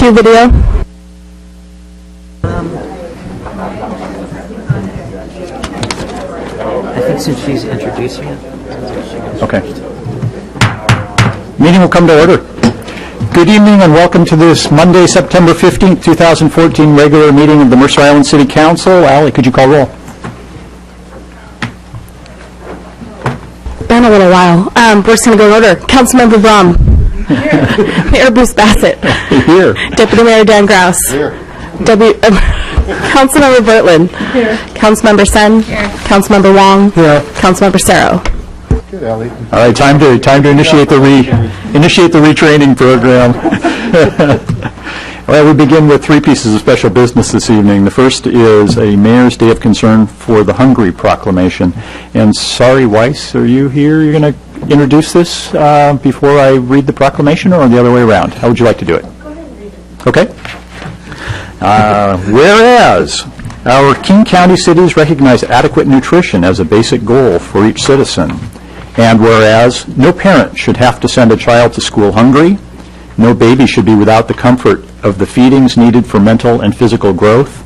Cue video. I think since she's introducing it. Okay. Meeting will come to order. Good evening and welcome to this Monday, September 15th, 2014 regular meeting of the Mercer Island City Council. Allie, could you call roll? Been a little while. We're just going to go in order. Councilmember Brom. Mayor Bruce Bassett. Here. Deputy Mayor Dan Grouse. Here. Councilmember Bertlin. Here. Councilmember Sen. Here. Councilmember Wong. Here. Councilmember Cerro. Good, Allie. All right, time to initiate the retraining program. Well, we begin with three pieces of special business this evening. The first is a Mayor's Day of Concern for the Hungry proclamation. And Sari Weiss, are you here? You're going to introduce this before I read the proclamation, or the other way around? How would you like to do it? Go ahead and read it. Okay. Whereas our King County cities recognize adequate nutrition as a basic goal for each citizen, and whereas no parent should have to send a child to school hungry, no baby should be without the comfort of the feedings needed for mental and physical growth,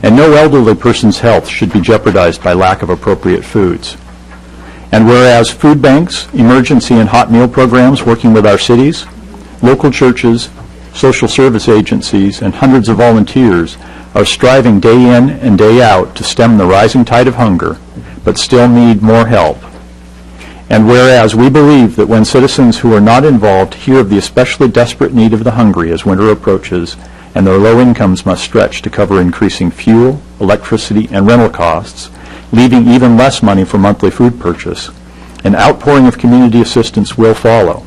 and no elderly person's health should be jeopardized by lack of appropriate foods. And whereas food banks, emergency and hot meal programs working with our cities, local churches, social service agencies, and hundreds of volunteers are striving day in and day out to stem the rising tide of hunger, but still need more help. And whereas we believe that when citizens who are not involved hear of the especially desperate need of the hungry as winter approaches, and their low incomes must stretch to cover increasing fuel, electricity, and rental costs, leaving even less money for monthly food purchase, an outpouring of community assistance will follow.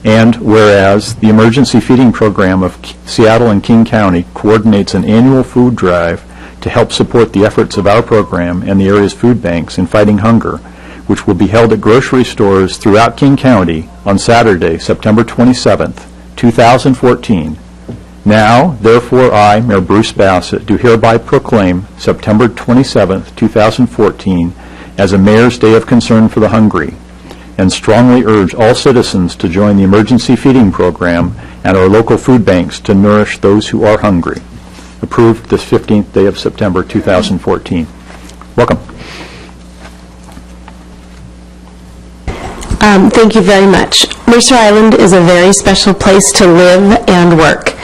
And whereas the Emergency Feeding Program of Seattle and King County coordinates an annual food drive to help support the efforts of our program and the area's food banks in fighting hunger, which will be held at grocery stores throughout King County on Saturday, September 27th, 2014. Now, therefore, I, Mayor Bruce Bassett, do hereby proclaim September 27th, 2014 as a Mayor's Day of Concern for the Hungry, and strongly urge all citizens to join the Emergency Feeding Program and our local food banks to nourish those who are hungry. Approved this 15th day of September 2014. Welcome. Thank you very much. Mercer Island is a very special place to live and work.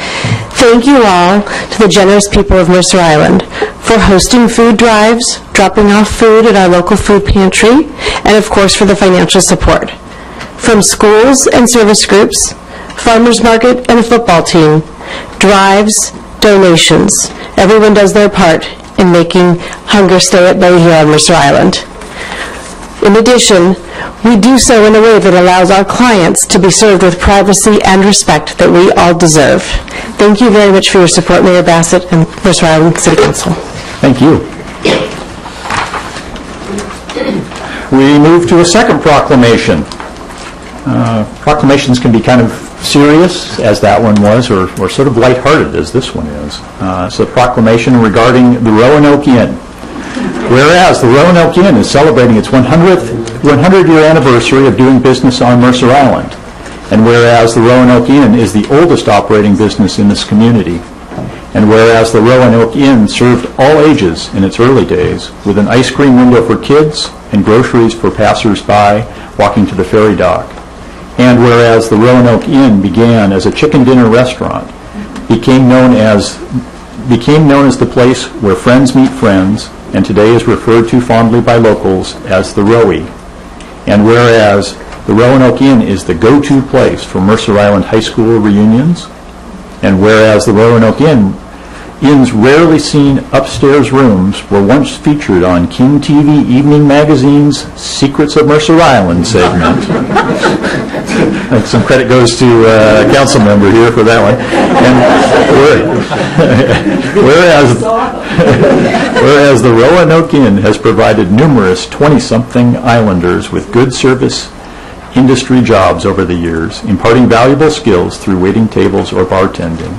Thank you all to the generous people of Mercer Island for hosting food drives, dropping off food at our local food pantry, and of course for the financial support. From schools and service groups, farmers market and the football team, drives, donations, everyone does their part in making hunger stay at bay here on Mercer Island. In addition, we do so in a way that allows our clients to be served with privacy and respect that we all deserve. Thank you very much for your support, Mayor Bassett and Mercer Island City Council. Thank you. We move to a second proclamation. Proclamations can be kind of serious, as that one was, or sort of lighthearted, as this one is. It's a proclamation regarding the Roanoke Inn. Whereas the Roanoke Inn is celebrating its 100-year anniversary of doing business on Mercer Island, And whereas the Roanoke Inn is the oldest operating business in this community, and whereas the Roanoke Inn served all ages in its early days, with an ice cream window for kids and groceries for passers-by walking to the ferry dock, and whereas the Roanoke Inn began as a chicken dinner restaurant, became known as the place where friends meet friends, and today is referred to fondly by locals as the Rowie. And whereas the Roanoke Inn is the go-to place for Mercer Island High School reunions, and whereas the Roanoke Inn's rarely seen upstairs rooms were once featured on King TV Evening Magazine's Secrets of Mercer Island segment. I think some credit goes to a council member here for that one. And whereas the Roanoke Inn has provided numerous 20-something islanders with good service industry jobs over the years, imparting valuable skills through waiting tables or bartending.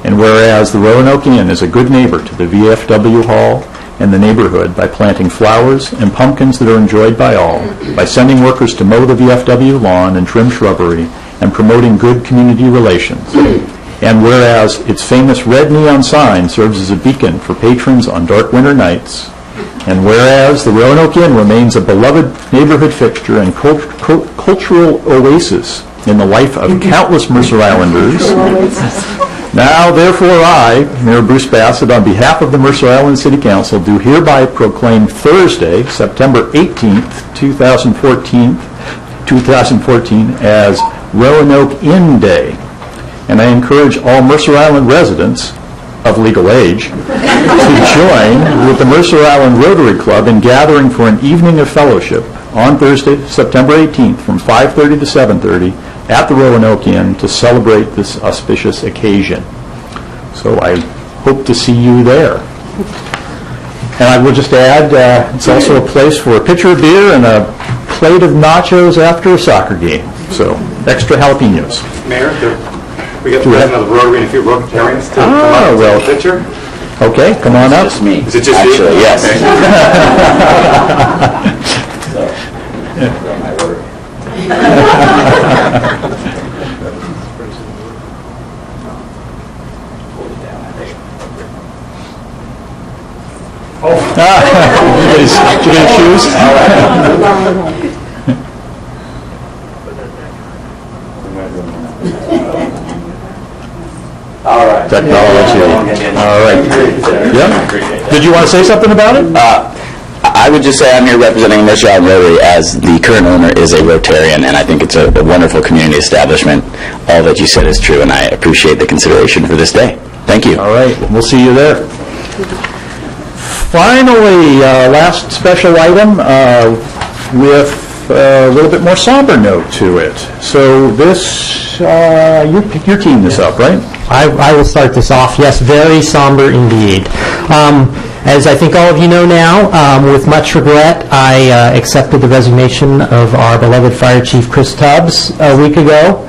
And whereas the Roanoke Inn is a good neighbor to the VFW Hall and the neighborhood by planting flowers and pumpkins that are enjoyed by all, by sending workers to mow the VFW lawn and trim shrubbery, and promoting good community relations. And whereas its famous red neon sign serves as a beacon for patrons on dark winter nights, and whereas the Roanoke Inn remains a beloved neighborhood fixture and cultural oasis in the life of countless Mercer Islanders, now, therefore, I, Mayor Bruce Bassett, on behalf of the Mercer Island City Council, do hereby proclaim Thursday, September 18th, 2014, as Roanoke Inn Day. And I encourage all Mercer Island residents of legal age to join with the Mercer Island Rotary Club in gathering for an evening of fellowship on Thursday, September 18th from 5:30 to 7:30 at the Roanoke Inn to celebrate this auspicious occasion. So I hope to see you there. And I will just add, it's also a place for a pitcher of beer and a plate of nachos after a soccer game. So extra jalapenos. Mayor, we got the president of the Rotary and a few Rotarians to come up and take a picture. Okay, come on up. Just me. Is it just Actually, you? yes. Did you get shoes? All right. Technology. All right. Yeah. Did you want to say something about it? I would just say I'm here representing Mercer Island Rotary, as the current owner is a Rotarian, and I think it's a wonderful community establishment. All that you said is true, and I appreciate the consideration for this day. Thank you. All right. We'll see you there. Finally, last special item with a little bit more somber note to it. So this, you're teeing this up, right? I will start this off. Yes, very somber indeed. As I think all of you know now, with much regret, I accepted the resignation of our beloved Fire Chief Chris Tubbs a week ago,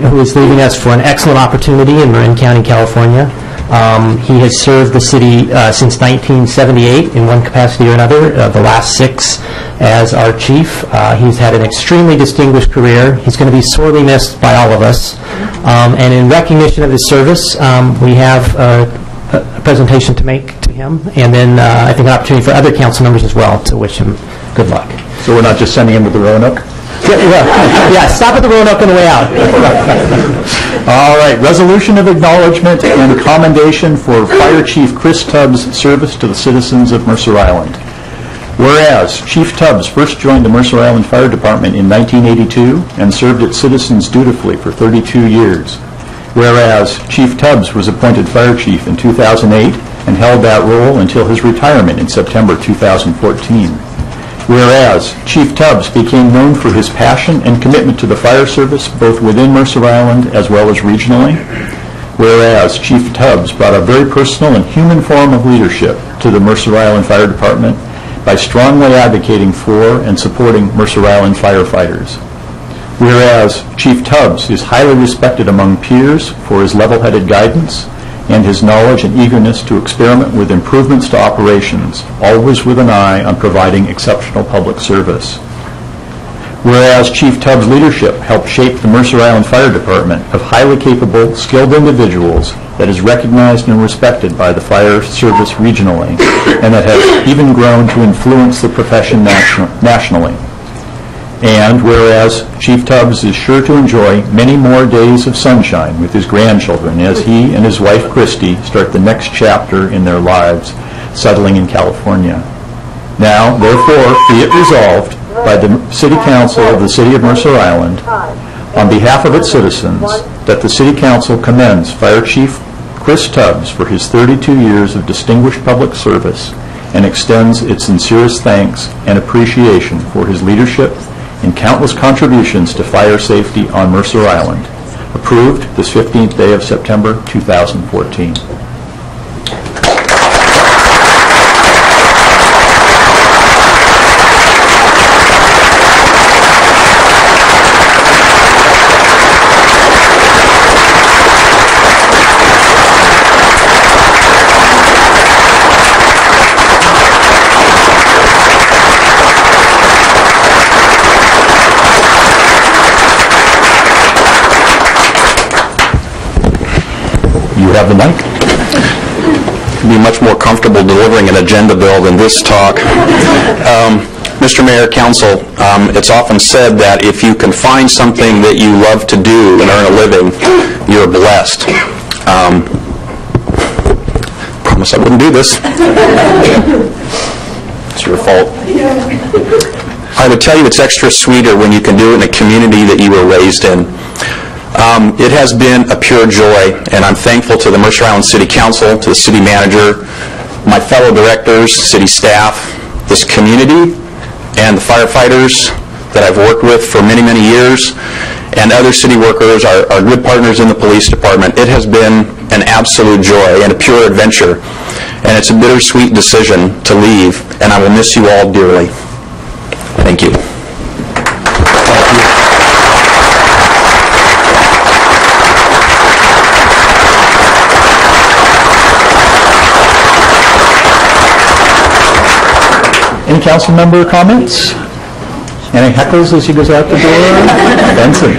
who is leaving us for an excellent opportunity in Marin County, California. He has served the city since 1978 in one capacity or another, the last 6 as our chief. He's had an extremely distinguished career. He's going to be sorely missed by all of us. And in recognition of his service, we have a presentation to make to him, and then I think an opportunity for other council members as well to wish him good luck. So we're not just sending him to the Roanoke? Yeah, stop at the Roanoke on the way out. All right, resolution of acknowledgement and commendation for Fire Chief Chris Tubbs' service to the citizens of Mercer Island. Whereas Chief Tubbs first joined the Mercer Island Fire Department in 1982 and served its citizens dutifully for 32 years. Whereas Chief Tubbs was appointed Fire Chief in 2008 and held that role until his retirement in September 2014. Whereas Chief Tubbs became known for his passion and commitment to the fire service both within Mercer Island as well as regionally. Whereas Chief Tubbs brought a very personal and human form of leadership to the Mercer Island Fire Department by strongly advocating for and supporting Mercer Island firefighters. Whereas Chief Tubbs is highly respected among peers for his level-headed guidance and his knowledge and eagerness to experiment with improvements to operations, always with an eye on providing exceptional public service. Whereas Chief Tubbs' leadership helped shape the Mercer Island Fire Department of highly capable, skilled individuals that is recognized and respected by the fire service regionally, and that has even grown to influence the profession nationally. And whereas Chief Tubbs is sure to enjoy many more days of sunshine with his grandchildren as he and his wife Christy start the next chapter in their lives, settling in California. Now, therefore, be it resolved by the City Council of the City of Mercer Island, on behalf of its citizens, that the City Council commends Fire Chief Chris Tubbs for his 32 years of distinguished public service and extends its sincerest thanks and appreciation for his leadership and countless contributions to fire safety on Mercer Island. Approved this 15th day of September 2014. You have the mic. Be much more comfortable delivering an agenda bill than this talk. Mr. Mayor, Council, it's often said that if you can find something that you love to do and earn a living, you're blessed. Promise I wouldn't do this. It's your fault. I would tell you it's extra sweeter when you can do it in a community that you were raised in. It has been a pure joy, and I'm thankful to the Mercer Island City Council, to the city manager, my fellow directors, city staff, this community, and the firefighters that I've worked with for many, many years, and other city workers, our good partners in the police department. It has been an absolute joy and a pure adventure, and it's a bittersweet decision to leave, and I will miss you all dearly. Thank you. Any council member comments? Any heckles as he goes out the door? Benson.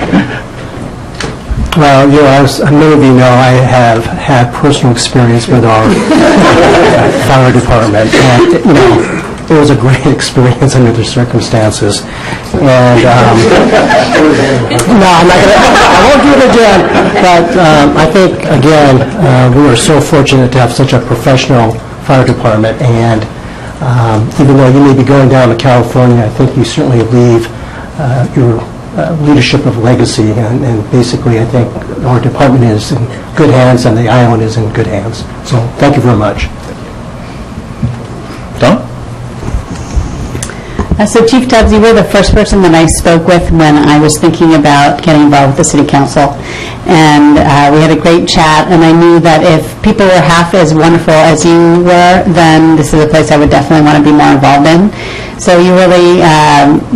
Well, as many of you know, I have had personal experience with our fire department, and it was a great experience under the circumstances. And no, I'm not going to. I won't do it again. But I think again, we are so fortunate to have such a professional fire department, and even though you may be going down to California, I think you certainly leave your leadership of legacy, and basically I think our department is in good hands and the island is in good hands. So thank you very much. Don? So Chief Tubbs, you were the first person that I spoke with when I was thinking about getting involved with the City Council. And we had a great chat, and I knew that if people were half as wonderful as you were, then this is a place I would definitely want to be more involved in. So you really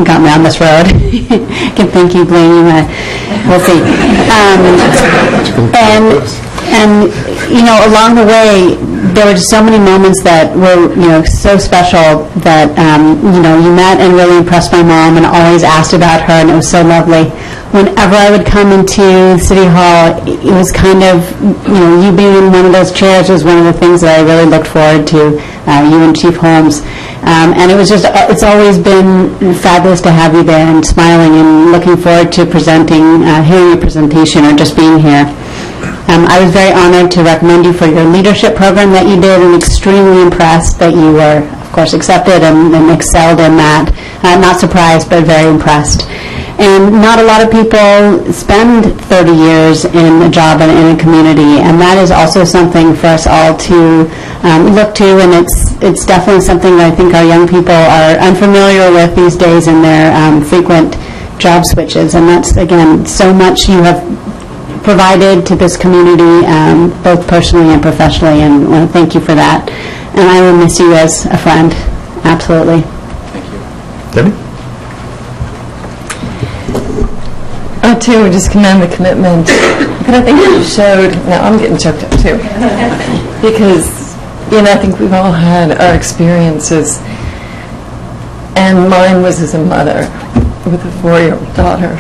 got me on this road. I can thank you, Blaine. We'll see. And along the way, there were just so many moments that were, so special that, you met and really impressed my mom and always asked about her, and it was so lovely. Whenever I would come into City Hall, it was kind of, you being in one of those chairs was one of the things that I really looked forward to, you and Chief Holmes. And it was just, it's always been fabulous to have you there and smiling and looking forward to presenting, hearing your presentation or just being here. I was very honored to recommend you for your leadership program that you did, and extremely impressed that you were, of course, accepted and excelled in that. Not surprised, but very impressed. And not a lot of people spend 30 years in a job and in a community, and that is also something for us all to look to, and it's definitely something that I think our young people are unfamiliar with these days in their frequent job switches. And that's, again, so much you have provided to this community, both personally and professionally, and I want to thank you for that. And I will miss you as a friend, absolutely. Thank you. Debbie? I, too, would just commend the commitment. And I think you showed, now I'm getting choked up, too, because, I think we've all had our experiences, and mine was as a mother, with a 4-year-old daughter.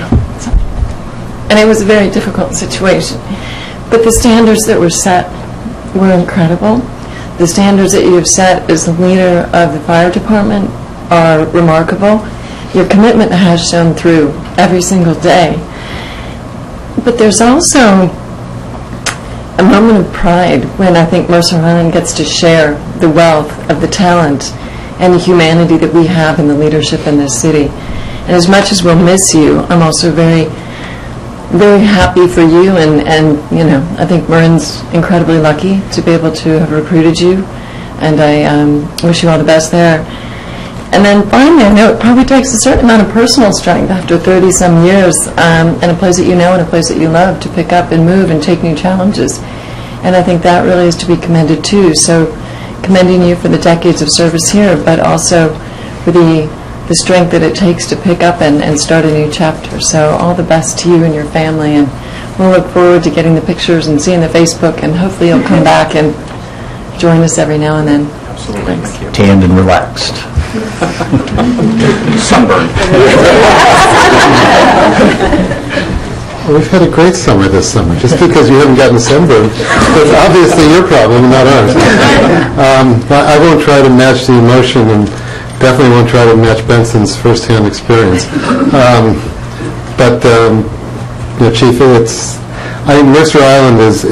And it was a very difficult situation. But the standards that were set were incredible. The standards that you have set as the leader of the fire department are remarkable. Your commitment has shown through every single day. But there's also a moment of pride when I think Mercer Island gets to share the wealth of the talent and the humanity that we have in the leadership in this city. And as much as we'll miss you, I'm also very, very happy for you, and you know, I think Marin's incredibly lucky to be able to have recruited you, and I wish you all the best there. And then finally, I know it probably takes a certain amount of personal strength after 30-some years in a place that you know and a place that you love to pick up and move and take new challenges. And I think that really is to be commended too. So commending you for the decades of service here, but also for the strength that it takes to pick up and start a new chapter. So all the best to you and your family, and we'll look forward to getting the pictures and seeing the Facebook, and hopefully you'll come back and join us every now and then. Absolutely. Thanks. Tanned and relaxed. Sunburn. Well, we've had a great summer this summer. Just because you haven't gotten sunburned, it's obviously your problem, not ours. I won't try to match the emotion, and definitely won't try to match Benson's firsthand experience. But you know, Chief, I think Mercer Island is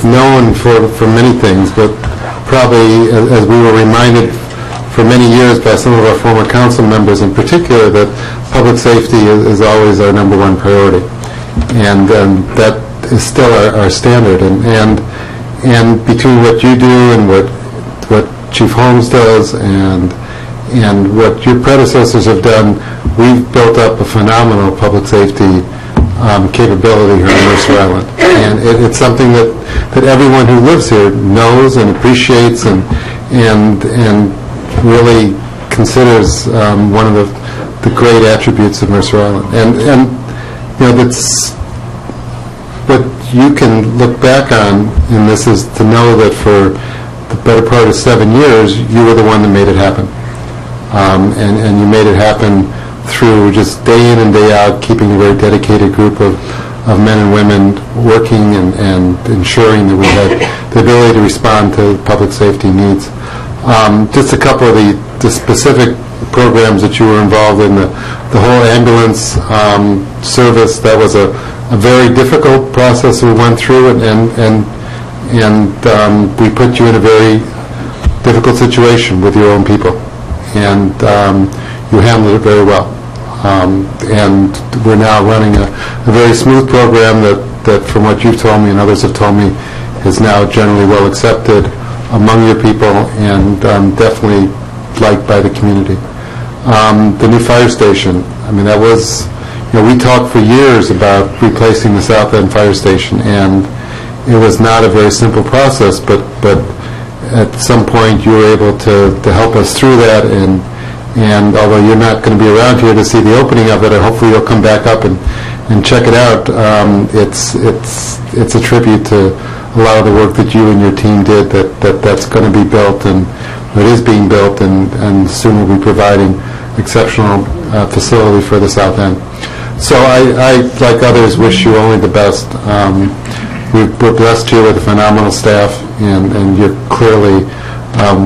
known for many things, but probably, as we were reminded for many years by some of our former council members in particular, that public safety is always our number one priority. And that is still our standard. And between what you do and what Chief Holmes does and what your predecessors have done, we've built up a phenomenal public safety capability here on Mercer Island. And it's something that everyone who lives here knows and appreciates and really considers one of the great attributes of Mercer Island. And you know, that's what you can look back on in this, is to know that for the better part of 7 years, you were the one that made it happen. And you made it happen through just day in and day out keeping a very dedicated group of men and women working and ensuring that we had the ability to respond to public safety needs. Just a couple of the specific programs that you were involved in, the whole ambulance service, that was a very difficult process we went through, and we put you in a very difficult situation with your own people, and you handled it very well. And we're now running a very smooth program that, from what you've told me and others have told me, is now generally well accepted among your people and definitely liked by the community. The new fire station, I mean, that was, you know, we talked for years about replacing the South End Fire Station, and it was not a very simple process, but at some point you were able to help us through that, and although you're not going to be around here to see the opening of it, and hopefully you'll come back up and check it out, it's a tribute to a lot of the work that you and your team did, that's going to be built, and it is being built, and soon we'll be providing exceptional facility for the South End. So I, like others, wish you only the best. We're blessed here with a phenomenal staff, and you're clearly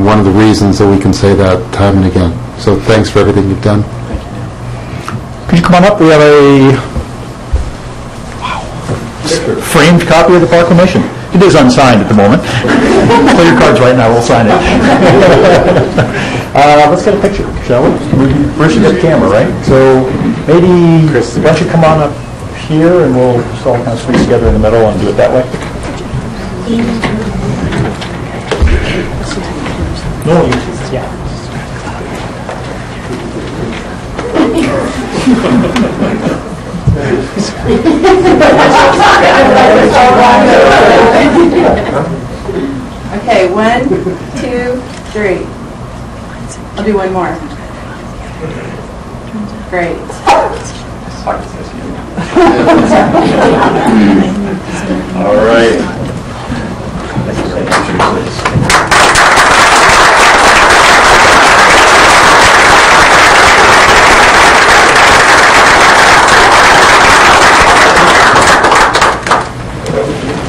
one of the reasons that we can say that time and again. So thanks for everything you've done. Could you come on up? We have a framed copy of the proclamation. It is unsigned at the moment. Play your cards right now, we'll sign it. Let's get a picture, shall we? First you get the camera, right? So maybe, why don't you come on up here, and we'll just all kind of squeeze together in the middle and do it that way. No, yeah. Okay, 1, 2, 3. I'll do one more. Great. All right. Thank you.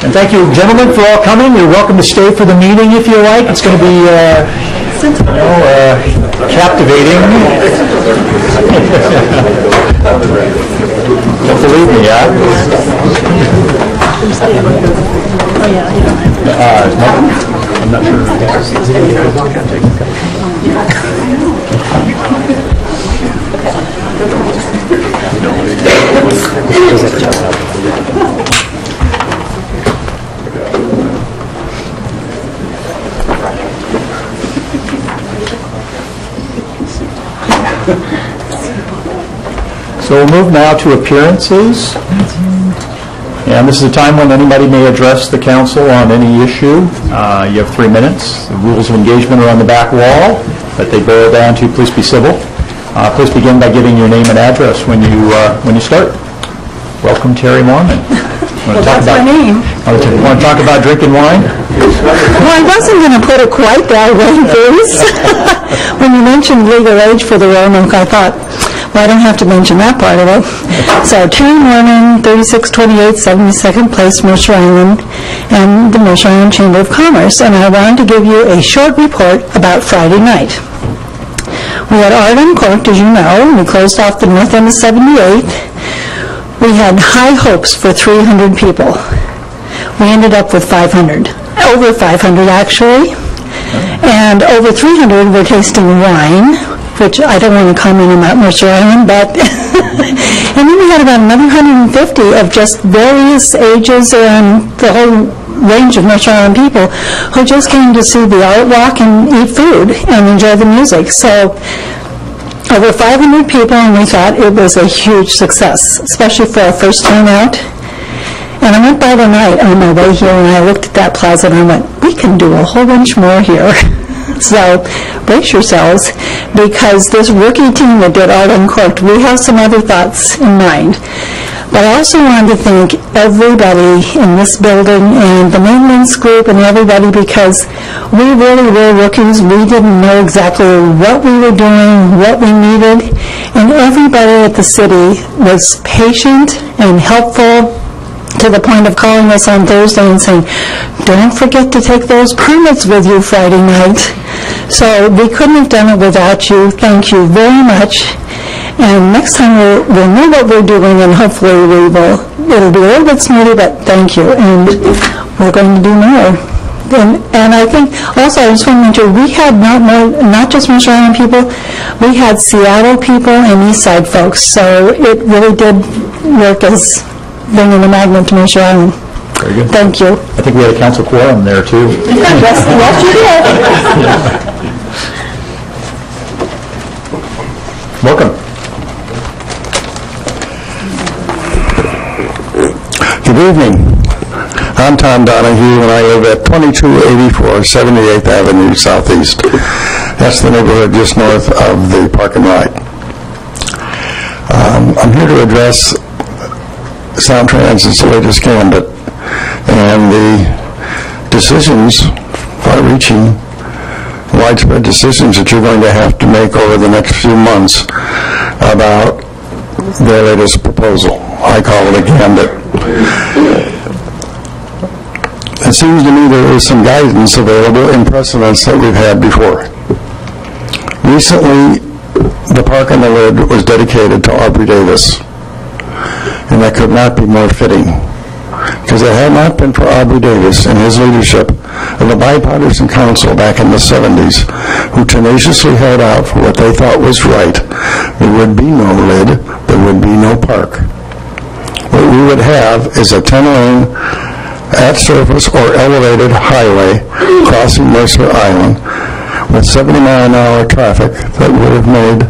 And thank you, gentlemen, for all coming. You're welcome to stay for the meeting if you like. It's going to be, captivating. Don't believe me, yeah? I'm not sure. So we'll move now to appearances. And this is a time when anybody may address the council on any issue. You have 3 minutes. The rules of engagement are on the back wall, but they boil down to please be civil. Please begin by giving your name and address when you start. Welcome, Terry Mormon. Well, that's my name. Want to talk about drinking wine? Well, I wasn't going to put it quite that way, Bruce. When you mentioned legal age for the Roanoke, I thought, well, I don't have to mention that part of it. So, Terry Mormon, 3628 72nd Place, Mercer Island, and the Mercer Island Chamber of Commerce. And I wanted to give you a short report about Friday night. We had art uncorked, as you know, and we closed off the north end of 78th. We had high hopes for 300 people. We ended up with 500. Over 500, actually. And over 300 were tasting wine, which I don't want to comment about Mercer Island, but... and then we had about another 150 of just various ages and the whole range of Mercer Island people who just came to see the art walk and eat food and enjoy the music. So over 500 people, and we thought it was a huge success, especially for our first time out. And I went by the night on my way here, and I looked at that plaza, and I went, we can do a whole bunch more here. So brace yourselves, because this rookie team that did Art Uncorked, we have some other thoughts in mind. But I also wanted to thank everybody in this building and the maintenance group and everybody, because we really were rookies. We didn't know exactly what we were doing, what we needed, and everybody at the city was patient and helpful, to the point of calling us on Thursday and saying, don't forget to take those permits with you Friday night. So we couldn't have done it without you. Thank you very much. And next time we'll know what we're doing, and hopefully it'll be a little bit smoother, but thank you. And we're going to do more. And I think also, I just want to mention, we had not just Mercer Island people, we had Seattle people and East Side folks. So it really did work as bringing the magnet to Mercer Island. Very good. Thank you. I think we had a council quorum there, too. Yes, you did. Welcome. Good evening. I'm Tom Donahue, and I live at 2284 78th Avenue Southeast. That's the neighborhood just north of the Park and Ride. I'm here to address Sound Transit's latest gambit and the decisions, far-reaching, widespread decisions that you're going to have to make over the next few months about their latest proposal. I call it a gambit. It seems to me there is some guidance available in precedents that we've had before. Recently, the Park on the Lid was dedicated to Aubrey Davis, and that could not be more fitting, because it had not been for Aubrey Davis and his leadership of the bipartisan council back in the 70s, who tenaciously held out for what they thought was right, there would be no lid, there would be no park. What we would have is a 10-lane at-surface or elevated highway crossing Mercer Island with 70-mile-an-hour traffic that would have made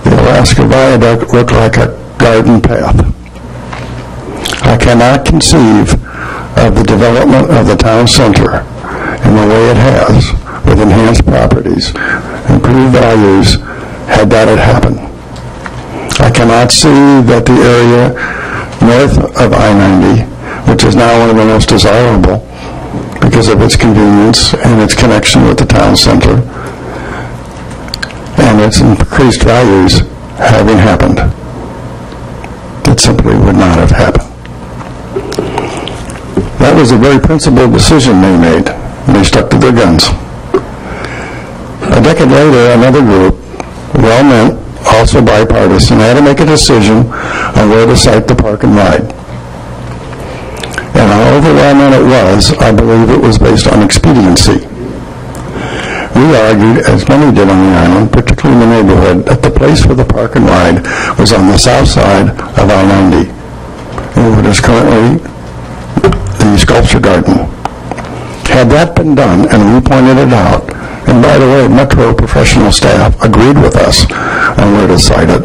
the Alaska Viaduct look like a garden path. I cannot conceive of the development of the town center in the way it has, with enhanced properties, improved values, had that had happened. I cannot see that the area north of I-90, which is now one of the most desirable because of its convenience and its connection with the town center and its increased values, having happened. It simply would not have happened. That that was a very principled decision they made, and they stuck to their guns. A decade later, another group, well-meant, also bipartisan, had to make a decision on where to site the park and ride. And however well-meant it was, I believe it was based on expediency. We argued, as many did on the island, particularly in the neighborhood, that the place for the park and ride was on the south side of I-90, in what is currently the sculpture garden. Had that been done, and we pointed it out, and by the way, Metro professional staff agreed with us on where to site it,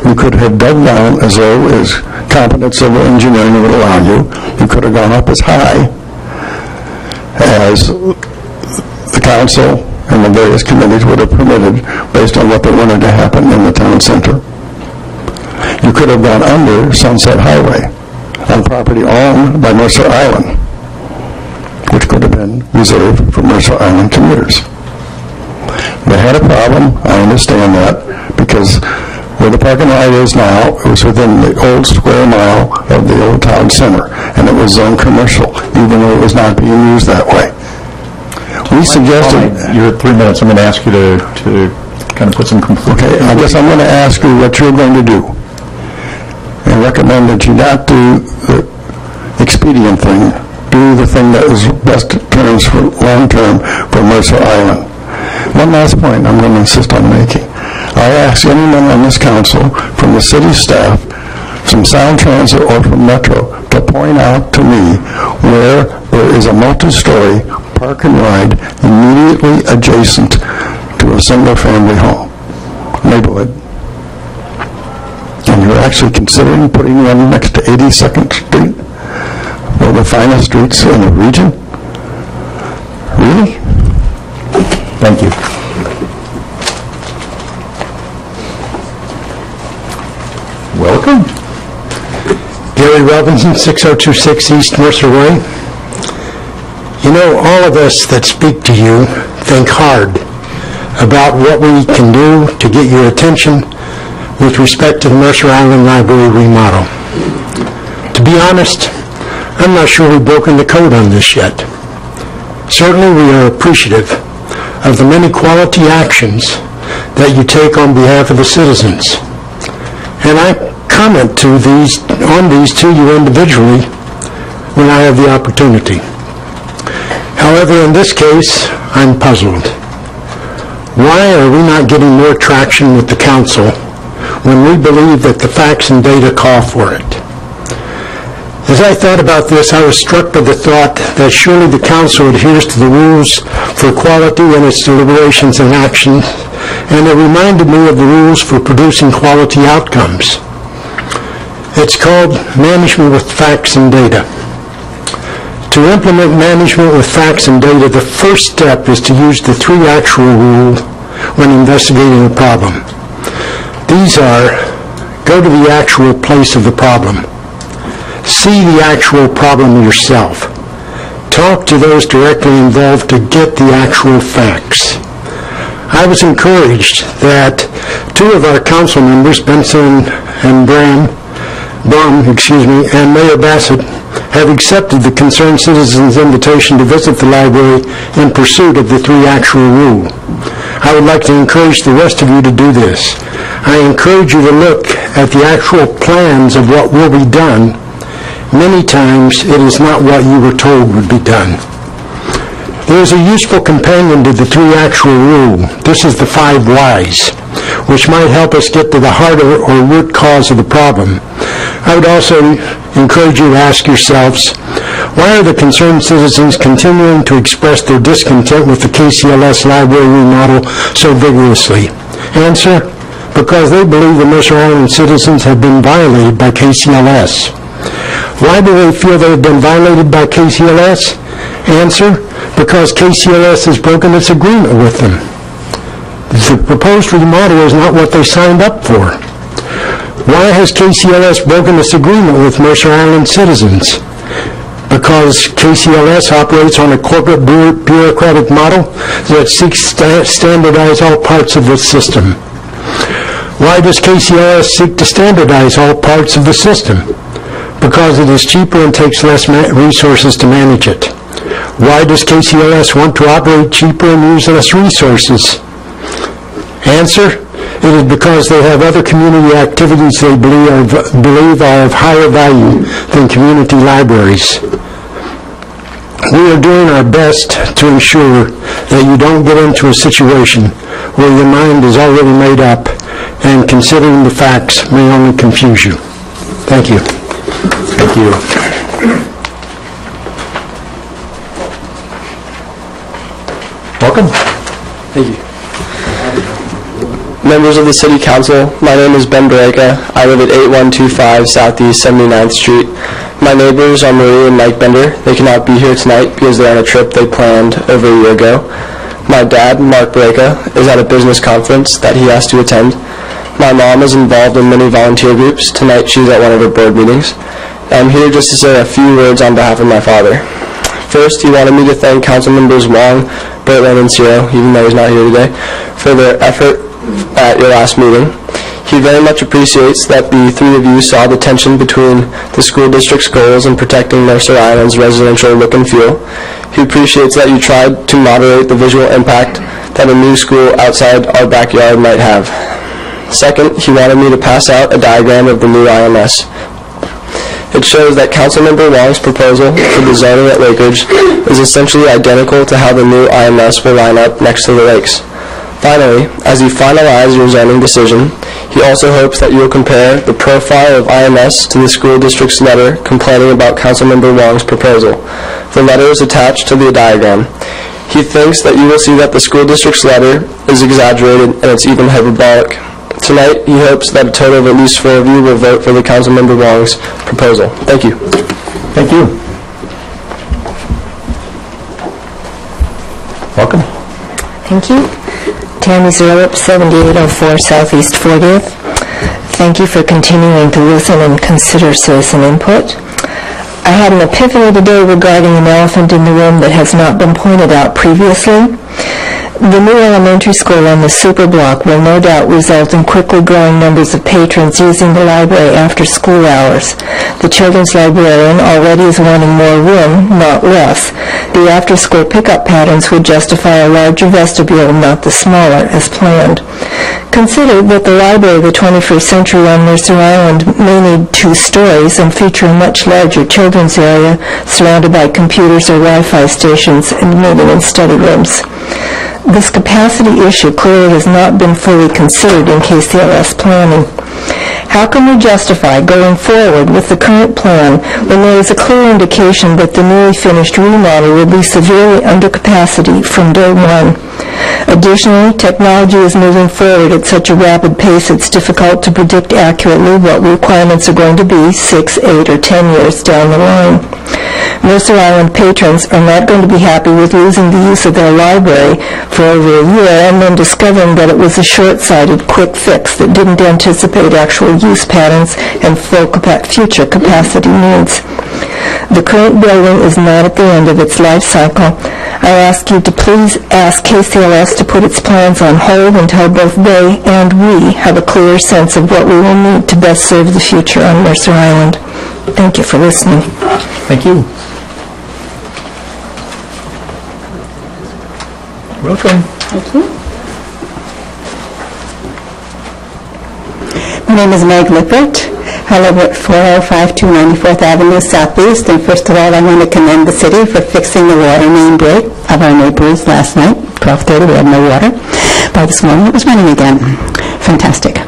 you could have dug down as low as competent civil engineering would allow you. You could have gone up as high as the council and the various committees would have permitted based on what they wanted to happen in the town center. You could have gone under Sunset Highway on property owned by Mercer Island, which could have been reserved for Mercer Island commuters. They had a problem, I understand that, because where the park and ride is now, it was within the old square mile of the old town center, and it was zoned commercial, even though it was not being used that way. We suggested... You're at 3 minutes. I'm going to ask you to kind of put some conclusion. Okay, I guess I'm going to ask you what you're going to do, and recommend that you not do the expedient thing, do the thing that is best terms for long-term for Mercer Island. One last point I'm going to insist on making. I ask anyone on this council, from the city staff, from Sound Transit or from Metro, to point out to me where there is a multi-story park and ride immediately adjacent to a single-family home neighborhood. And you're actually considering putting one next to 82nd Street, one of the finest streets in the region? Really? Thank you. Welcome. Gary Robinson, 6026 East Mercer Way. You know, all of us that speak to you think hard about what we can do to get your attention with respect to the Mercer Island Library remodel. To be honest, I'm not sure we've broken the code on this yet. Certainly we are appreciative of the many quality actions that you take on behalf of the citizens. And I comment on these to you individually when I have the opportunity. However, in this case, I'm puzzled. Why are we not getting more traction with the council when we believe that the facts and data call for it? As I thought about this, I was struck by the thought that surely the council adheres to the rules for quality in its deliberations and actions, and it reminded me of the rules for producing quality outcomes. It's called management with facts and data. To implement management with facts and data, the first step is to use the 3 actual rule when investigating a problem. These are: go to the actual place of the problem. See the actual problem yourself. Talk to those directly involved to get the actual facts. I was encouraged that 2 of our council members, Benson and Brum, and Mayor Bassett, have accepted the concerned citizens' invitation to visit the library in pursuit of the 3 actual rule. I would like to encourage the rest of you to do this. I encourage you to look at the actual plans of what will be done. Many times it is not what you were told would be done. There is a useful companion to the 3 actual rule. This is the 5 whys, which might help us get to the heart or root cause of the problem. I would also encourage you to ask yourselves, why are the concerned citizens continuing to express their discontent with the KCLS library remodel so vigorously? Answer: because they believe the Mercer Island citizens have been violated by KCLS. Why do they feel they have been violated by KCLS? Answer: because KCLS has broken its agreement with them. The proposed remodel is not what they signed up for. Why has KCLS broken its agreement with Mercer Island citizens? Because KCLS operates on a corporate bureaucratic model that seeks to standardize all parts of its system. Why does KCLS seek to standardize all parts of the system? because it is cheaper and takes less resources to manage it. Why does KCLS want to operate cheaper and use less resources? Answer: it is because they have other community activities they believe are of higher value than community libraries. We are doing our best to ensure that you don't get into a situation where your mind is already made up and considering the facts may only confuse you. Thank you. Thank you. Welcome. Thank you. Members of the City Council, my name is Ben Bareka. I live at 8125 Southeast 79th Street. My neighbors are Marie and Mike Bender. They cannot be here tonight because they're on a trip they planned over a year ago. My dad, Mark Bareka, is at a business conference that he has to attend. My mom is involved in many volunteer groups. Tonight she's at one of her board meetings. I'm here just to say a few words on behalf of my father. First, he wanted me to thank Council Members Wong, Bertland, and Ciro, even though he's not here today, for their effort at your last meeting. He very much appreciates that the three of you saw the tension between the school district's goals in protecting Mercer Island's residential look and feel. He appreciates that you tried to moderate the visual impact that a new school outside our backyard might have. Second, he wanted me to pass out a diagram of the new IMS. It shows that Councilmember Wong's proposal for the zoning at Lakeridge is essentially identical to how the new IMS will line up next to the lakes. Finally, as you finalize your zoning decision, he also hopes that you will compare the profile of IMS to the school district's letter complaining about Councilmember Wong's proposal. The letter is attached to the diagram. He thinks that you will see that the school district's letter is exaggerated and it's even hyperbolic. Tonight, he hopes that a total of at least 4 of you will vote for the Councilmember Wong's proposal. Thank you. Thank you. Welcome. Thank you. Tammy Zerlip, 7804 Southeast 40th. Thank you for continuing to listen and consider citizen input. I had an epiphany today regarding an elephant in the room that has not been pointed out previously. The new elementary school on the super block will no doubt result in quickly growing numbers of patrons using the library after school hours. The children's librarian already is wanting more room, not less. The after-school pickup patterns would justify a larger vestibule, not the smaller, as planned. Consider that the library of the 21st century on Mercer Island may need 2 stories and feature a much larger children's area surrounded by computers or Wi-Fi stations and meeting and study rooms. This capacity issue clearly has not been fully considered in KCLS planning. How can we justify going forward with the current plan when there is a clear indication that the newly finished remodel will be severely under capacity from day one? Additionally, technology is moving forward at such a rapid pace it's difficult to predict accurately what requirements are going to be 6, 8, or 10 years down the line. Mercer Island patrons are not going to be happy with losing the use of their library for over a year and then discovering that it was a short-sighted quick fix that didn't anticipate actual use patterns and full future capacity needs. The current building is not at the end of its life cycle. I ask you to please ask KCLS to put its plans on hold until both they and we have a clearer sense of what we will need to best serve the future on Mercer Island. Thank you for listening. Thank you. Welcome. Thank you. My name is Meg Lippert. I live at 4052 94th Avenue Southeast, and first of all, I want to commend the city for fixing the water main break of our neighbors last night. 12:30, we had no water. By this morning, it was running again. Fantastic.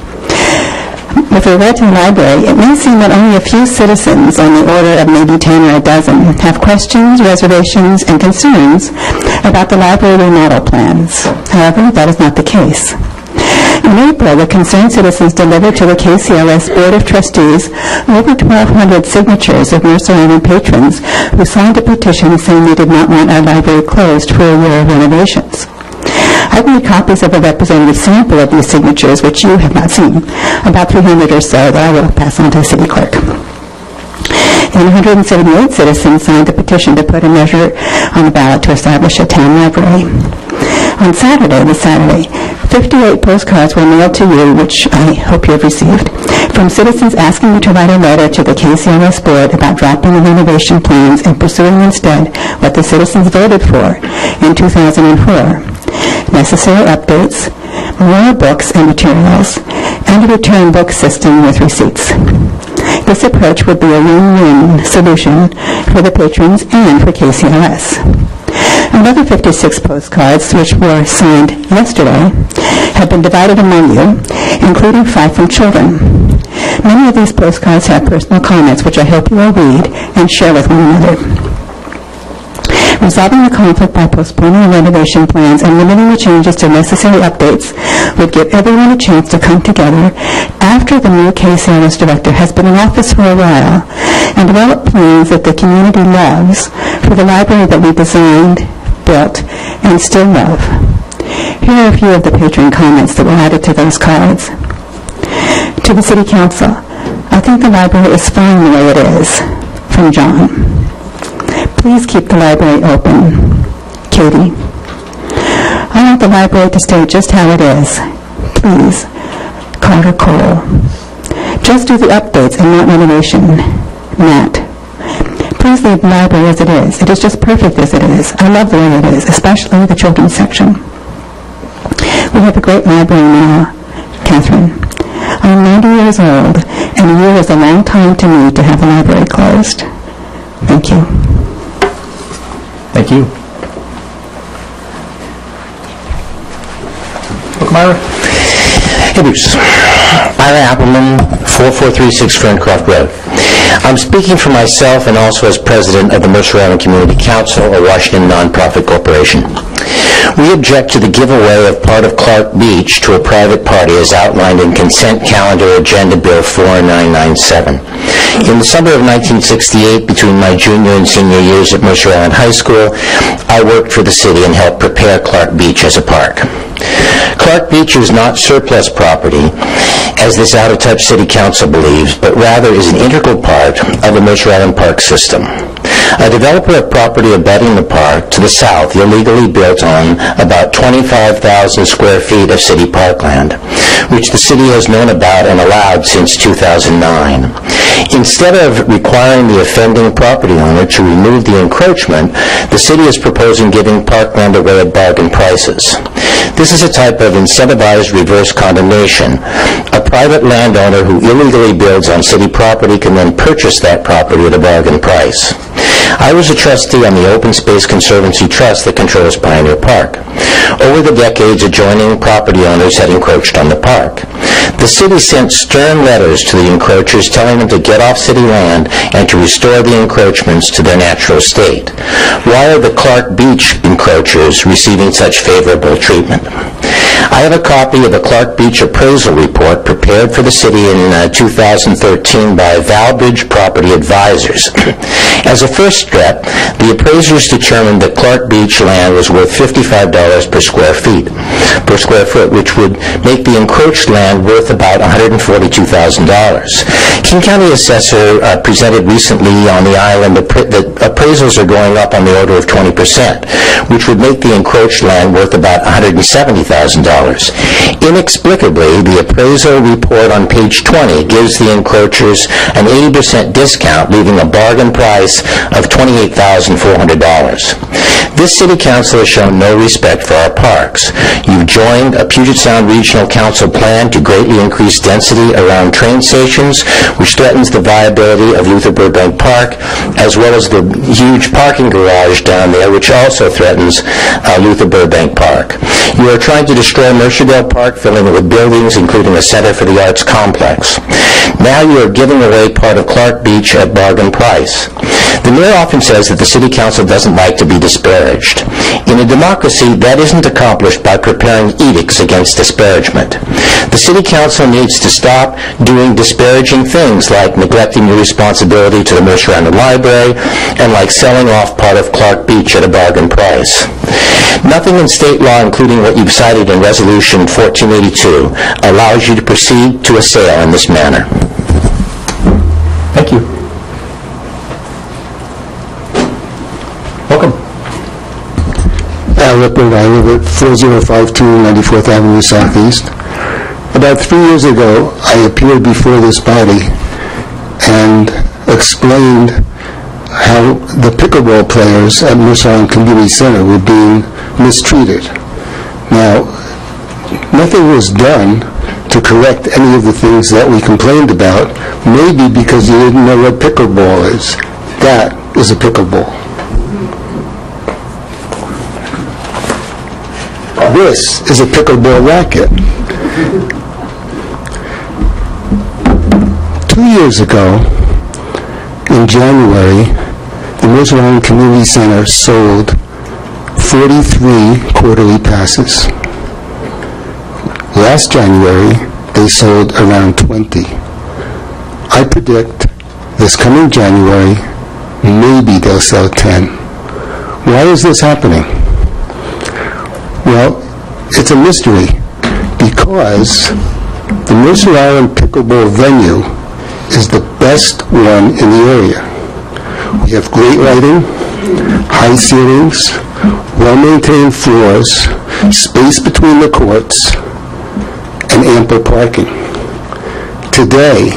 With regard to the library, it may seem that only a few citizens, on the order of maybe 10 or a dozen, have questions, reservations, and concerns about the library remodel plans. However, that is not the case. In April, the concerned citizens delivered to the KCLS Board of Trustees over 1,200 signatures of Mercer Island patrons who signed a petition saying they did not want our library closed for a year of renovations. I've made copies of a representative sample of these signatures, which you have not seen, about 300 or so that I will pass on to the city clerk. And 178 citizens signed a petition to put a measure on the ballot to establish a town library. On Saturday, 58 postcards were mailed to you, which I hope you have received, from citizens asking you to write a letter to the KCRS board about dropping the renovation plans and pursuing instead what the citizens voted for in 2004. Necessary updates, more books and materials, and a return book system with receipts. This approach would be a win-win solution for the patrons and for KCRS. Another 56 postcards, which were signed yesterday, have been divided among you, including 5 from children. Many of these postcards have personal comments, which I hope you will read and share with one another. Resolving the conflict by postponing the renovation plans and limiting the changes to necessary updates would give everyone a chance to come together after the new KCRS director has been in office for a while and develop plans that the community loves for the library that we designed, built, and still love. Here are a few of the patron comments that were added to those cards. To the City Council, I think the library is fine the way it is. From John. Please keep the library open. Katie. I want the library to stay just how it is. Please. Carter Cole. Just do the updates and not renovation. Matt. Please leave the library as it is. It is just perfect as it is. I love the way it is, especially the children's section. We have a great library now. Catherine. I'm 90 years old, and a year is a long time to me to have the library closed. Thank you. Thank you. Look, Myra. Hey, Bruce. Myra Appleman, 4436 Ferncroft Road. I'm speaking for myself and also as president of the Mercer Island Community Council, a Washington nonprofit corporation. We object to the giveaway of part of Clark Beach to a private party as outlined in Consent Calendar Agenda Bill 4997. In the summer of 1968, between my junior and senior years at Mercer Island High School, I worked for the city and helped prepare Clark Beach as a park. Clark Beach is not surplus property, as this out-of-touch city council believes, but rather is an integral part of the Mercer Island Park system. A developer of property abutting the park to the south illegally built on about 25,000 square feet of city parkland, which the city has known about and allowed since 2009. Instead of requiring the offending property owner to remove the encroachment, the city is proposing giving parkland away at bargain prices. This is a type of incentivized reverse condemnation. A private landowner who illegally builds on city property can then purchase that property at a bargain price. I was a trustee on the Open Space Conservancy Trust that controls Pioneer Park. Over the decades, adjoining property owners had encroached on the park. The city sent stern letters to the encroachers telling them to get off city land and to restore the encroachments to their natural state. Why are the Clark Beach encroachers receiving such favorable treatment? I have a copy of the Clark Beach appraisal report prepared for the city in 2013 by Valbridge Property Advisors. As a first step, the appraisers determined that Clark Beach land was worth $55 per square foot, which would make the encroached land worth about $142,000. King County Assessor presented recently on the island that appraisals are going up on the order of 20%, which would make the encroached land worth about $170,000. Inexplicably, the appraisal report on page 20 gives the encroachers an 80% discount, leaving a bargain price of $28,400. This city council has shown no respect for our parks. You've joined a Puget Sound Regional Council plan to greatly increase density around train stations, which threatens the viability of Luther Burbank Park, as well as the huge parking garage down there, which also threatens Luther Burbank Park. You are trying to destroy Mercerdale Park, filling it with buildings, including a Center for the Arts complex. Now you are giving away part of Clark Beach at bargain price. The mayor often says that the city council doesn't like to be disparaged. In a democracy, that isn't accomplished by preparing edicts against disparagement. The city council needs to stop doing disparaging things like neglecting your responsibility to the Mercer Island Library and like selling off part of Clark Beach at a bargain price. Nothing in state law, including what you've cited in Resolution 1482, allows you to proceed to a sale in this manner. Thank you. Welcome. Al Lippert. I live at 4052 94th Avenue Southeast. About 3 years ago, I appeared before this body and explained how the pickleball players at Mercer Island Community Center were being mistreated. Now, nothing was done to correct any of the things that we complained about, maybe because you didn't know what pickleball is. That is a pickleball. This is a pickleball racket. 2 years ago, in January, the Mercer Island Community Center sold 43 quarterly passes. Last January, they sold around 20. I predict this coming January, maybe they'll sell 10. Why is this happening? Well, it's a mystery because the Mercer Island pickleball venue is the best one in the area. We have great lighting, high ceilings, well-maintained floors, space between the courts, and ample parking. Today,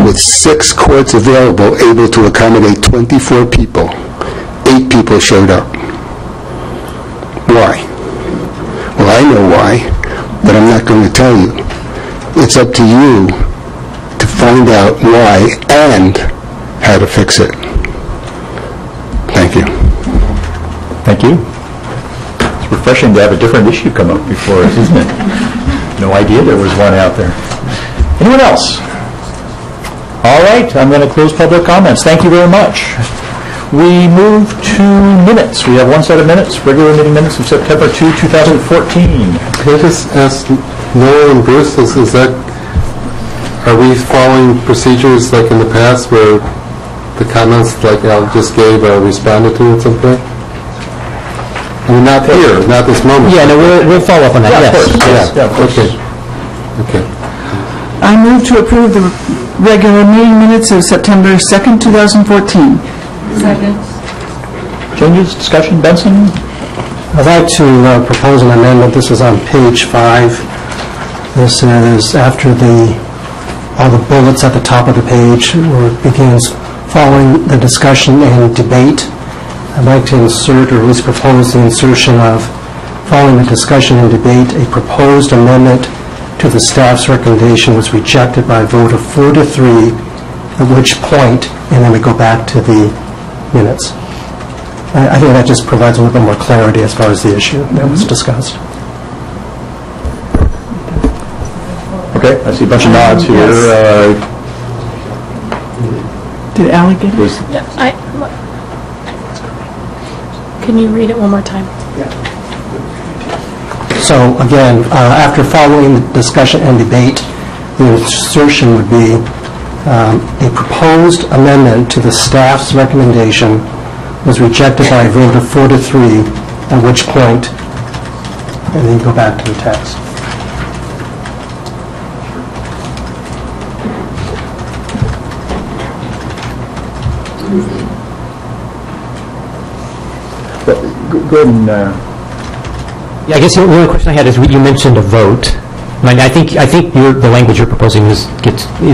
with 6 courts available, able to accommodate 24 people, 8 people showed up. Why? Well, I know why, but I'm not going to tell you. It's up to you to find out why and how to fix it. Thank you. Thank you. It's refreshing to have a different issue come up before us, isn't it? No idea there was one out there. Anyone else? All right, I'm going to close public comments. Thank you very much. We move to minutes. We have one set of minutes, regular meeting minutes of September 2, 2014. Can I just ask Noel and Bruce, is that, are we following procedures like in the past where the comments like Al just gave are responded to at some point? I mean, not here, not this moment. Yeah, no, we'll follow up on that, Yeah, yes. of course. Yeah, of course. Okay. I move to approve the regular meeting minutes of September 2nd, 2014. Second. Changes, discussion, Benson? I'd like to propose an amendment. This is on page 5. This is after all the bullets at the top of the page, where it begins following the discussion and debate. I'd like to insert, or at least propose the insertion of, following the discussion and debate, a proposed amendment to the staff's recommendation was rejected by a vote of 4-3, at which point, and then we go back to the minutes. I think that just provides a little bit more clarity as far as the issue that was discussed. Okay, I see a bunch of nods here. Yes. Did Ally get it? Can you read it one more time? So again, after following the discussion and debate, the insertion would be a proposed amendment to the staff's recommendation was rejected by a vote of 4-3, at which point, and then you go back to the text. Go ahead and... Yeah, I guess the only question I had is, you mentioned a vote. I think the language you're proposing is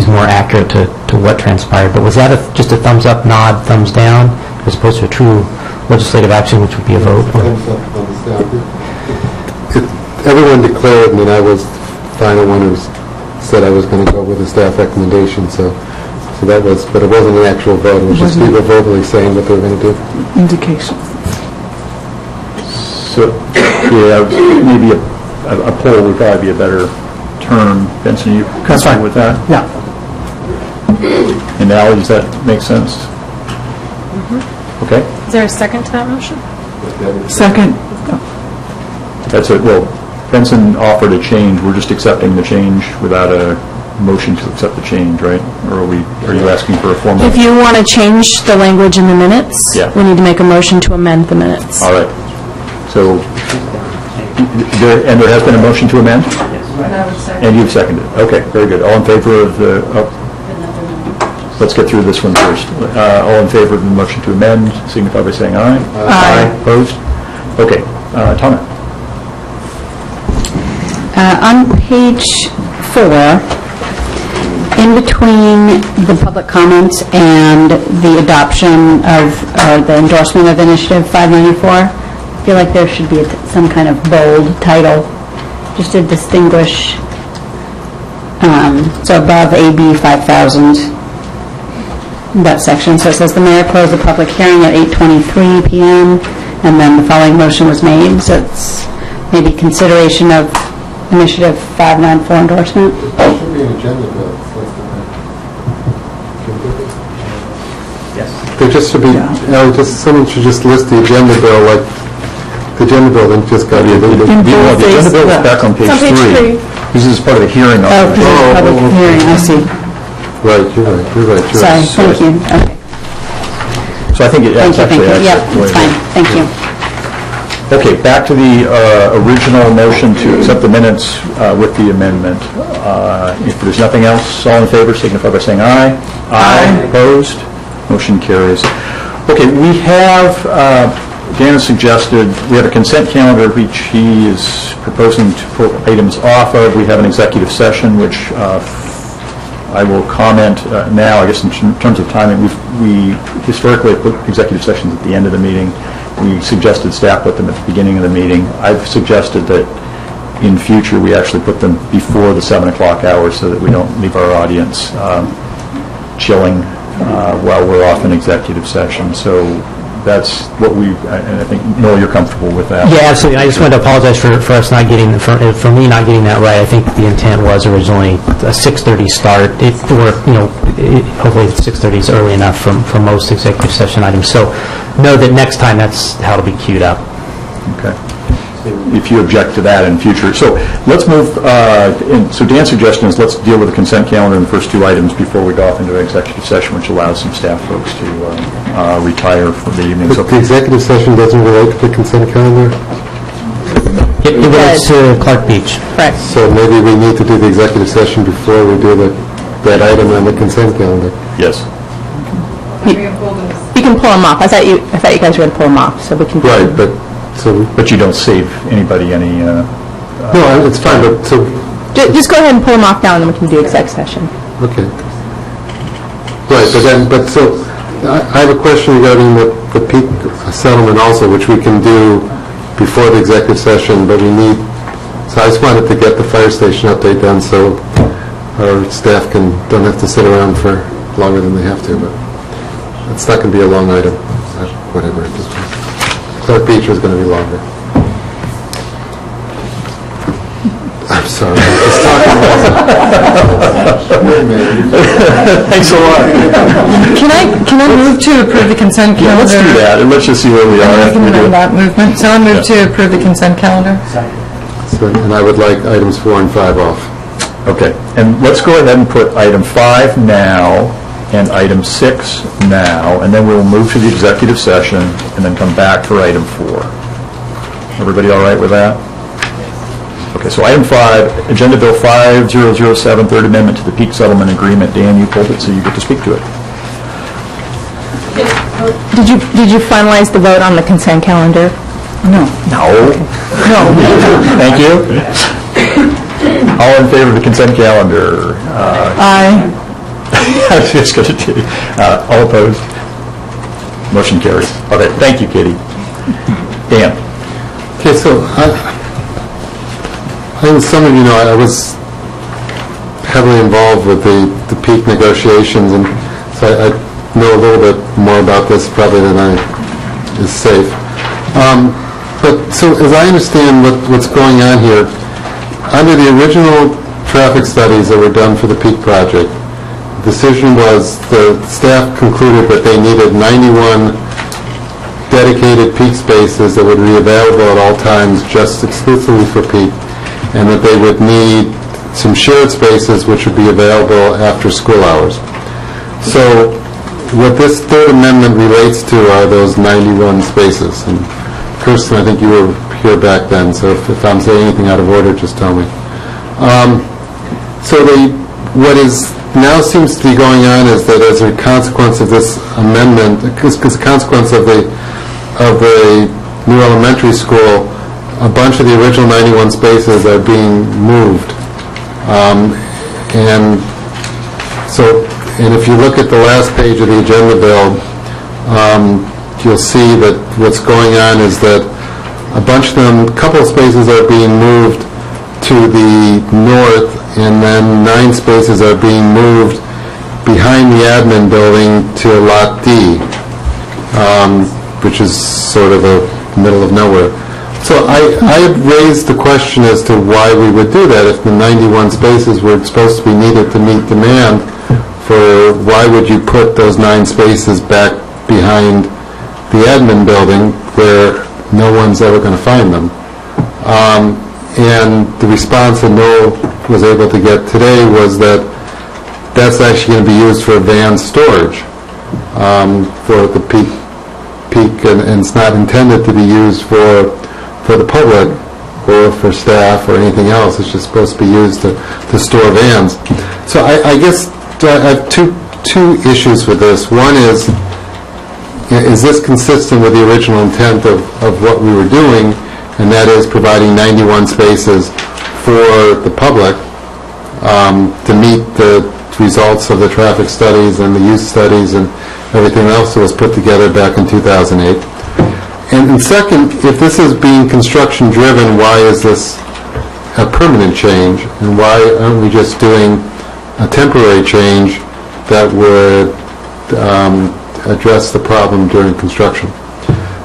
more accurate to what transpired, but was that just a thumbs up, nod, thumbs down, as opposed to a true legislative action, which would be a vote? Everyone declared, and then I was the final one who said I was going to go with the staff recommendation, so that was, but it wasn't an actual vote, it was just people verbally saying what they were going to do. Indication. So, yeah, maybe a poll would probably be a better term. Benson, are you comfortable with that? Yeah. And Ally, does that make sense? Okay. Is there a second to that motion? Second. That's it. Well, Benson offered a change. We're just accepting the change without a motion to accept the change, right? Or are you asking for a formal? If you want to change the language in the minutes, Yeah. we need to make a motion to amend the minutes. All right. So, and there has been a motion to amend? And you've seconded. Okay, very good. All in favor of the... let's get through this one first. All in favor of the motion to amend, signify by saying aye. Aye. Opposed? Okay, Tana. On page 4, in between the public comments and the adoption of, or the endorsement of Initiative 594, I feel like there should be some kind of bold title, just to distinguish. So above AB 5000, that section, so it says the mayor closed the public hearing at 8:23 p.m., and then the following motion was made, so it's maybe consideration of Initiative 594 endorsement. There should be an agenda bill. Yes. There just should be, someone should just list the agenda bill, like, the agenda bill then just got deleted. The agenda bill is back on page 3. This is part of the hearing. Public hearing, I see. Right, you're right. Sorry, thank you. Okay. So I think it actually adds Yep, it. it's fine, thank you. Okay, back to the original motion to accept the minutes with the amendment. If there's nothing else, all in favor signify by saying aye. Aye. Opposed? Motion carries. Okay, we have, Dan has suggested, we have a consent calendar which he is proposing to pull items off of. We have an executive session which I will comment now. I guess in terms of timing, we historically put executive sessions at the end of the meeting. We suggested staff put them at the beginning of the meeting. I've suggested that in future we actually put them before the 7 o'clock hour so that we don't leave our audience chilling while we're off in executive session. So that's what and I think, Noel, you're comfortable with that. Yeah, absolutely. I just wanted to apologize for us not getting, for me not getting that right. I think the intent was originally a 6:30 start. Hopefully 6:30 is early enough for most executive session items. So know that next time that's how it'll be queued up. Okay. If you object to that in future. So let's move, so Dan's suggestion is let's deal with the consent calendar in the first 2 items before we go off into executive session, which allows some staff folks to retire for the evening. But the executive session doesn't relate to the consent calendar? It relates to Clark Beach. Correct. So maybe we need to do the executive session before we do that item on the consent calendar. Yes. You can pull them off. I thought you guys were going to pull them off, so we can. Right, but you don't save anybody any... no, it's fine, but so... Just go ahead and pull them off now, and then we can do exec session. Okay. Right, so I have a question regarding the peak settlement also, which we can do before the executive session, but we need... So I just wanted to get the fire station update done so our staff don't have to sit around for longer than they have to, but it's not going to be a long item. Whatever. Clark Beach is going to be longer. I'm sorry. Just talking Thanks a lot. Can I move to approve the consent calendar? Yeah, let's do that, and let's just see where we are. I can amend that movement. So I move to approve the consent calendar. And I would like items 4 and 5 off. Okay, and let's go ahead and put item 5 now and item 6 now, and then we'll move to the executive session and then come back for item 4. Everybody all right with that? Okay, so item 5, Agenda Bill 5007, Third Amendment to the Peak Settlement Agreement. Dan, you pulled it, so you get to speak to it. Did you finalize the vote on the consent calendar? No. No. Thank you. All in favor of the consent calendar? Aye. I was just going to do all opposed? Motion carries. Okay, thank you, Katie. Dan. Okay, so some of you know I was heavily involved with the peak negotiations, and so I know a little bit more about this probably than is safe. But so as I understand what's going on here, under the original traffic studies that were done for the peak project, the decision was the staff concluded that they needed 91 dedicated peak spaces that would be available at all times just exclusively for peak, and that they would need some shared spaces which would be available after school hours. So what this Third Amendment relates to are those 91 spaces. And Kirsten, I think you were here back then, so if I'm saying anything out of order, just tell me. What is now seems to be going on is that as a consequence of this amendment, as a consequence of the new elementary school, a bunch of the original 91 spaces are being moved. And so, and if you look at the last page of the agenda bill, you'll see that what's going on is that a bunch of them, a couple of spaces are being moved to the north, and then 9 spaces are being moved behind the admin building to Lot D, which is sort of the middle of nowhere. So I had raised the question as to why we would do that. If the 91 spaces were supposed to be needed to meet demand, for why would you put those 9 spaces back behind the admin building where no one's ever going to find them? And the response that Noel was able to get today was that that's actually going to be used for advanced storage for the peak, and it's not intended to be used for the public or for staff or anything else. It's just supposed to be used to store vans. So I guess I have two issues with this. One is this consistent with the original intent of what we were doing, and that is providing 91 spaces for the public to meet the results of the traffic studies and the use studies and everything else that was put together back in 2008. And second, if this is being construction driven, why is this a permanent change, and why aren't we just doing a temporary change that would address the problem during construction?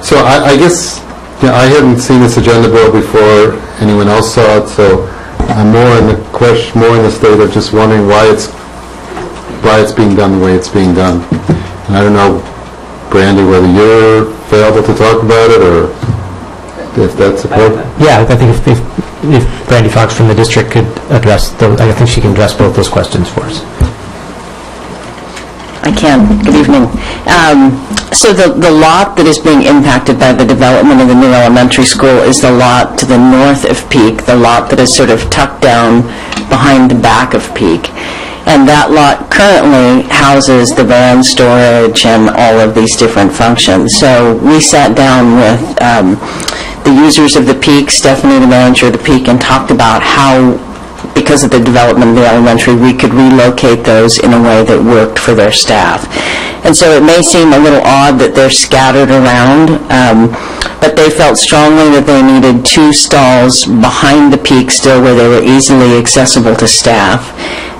So I guess I hadn't seen this agenda bill before anyone else saw it, so I'm more in the state of just wondering why it's being done the way it's being done. And I don't know, Brandy, whether you're available to talk about it, or if that's appropriate. Yeah, I think if Brandy Fox from the district could address those, I think she can address both those questions for us. I can. Good evening. So the lot that is being impacted by the development of the new elementary school is the lot to the north of Peak, the lot that is sort of tucked down behind the back of Peak. And that lot currently houses the van storage and all of these different functions. So we sat down with the users of the Peak, Stephanie, the manager of the Peak, and talked about how, because of the development of the elementary, we could relocate those in a way that worked for their staff. And so it may seem a little odd that they're scattered around, but they felt strongly that they needed 2 stalls behind the Peak still where they were easily accessible to staff.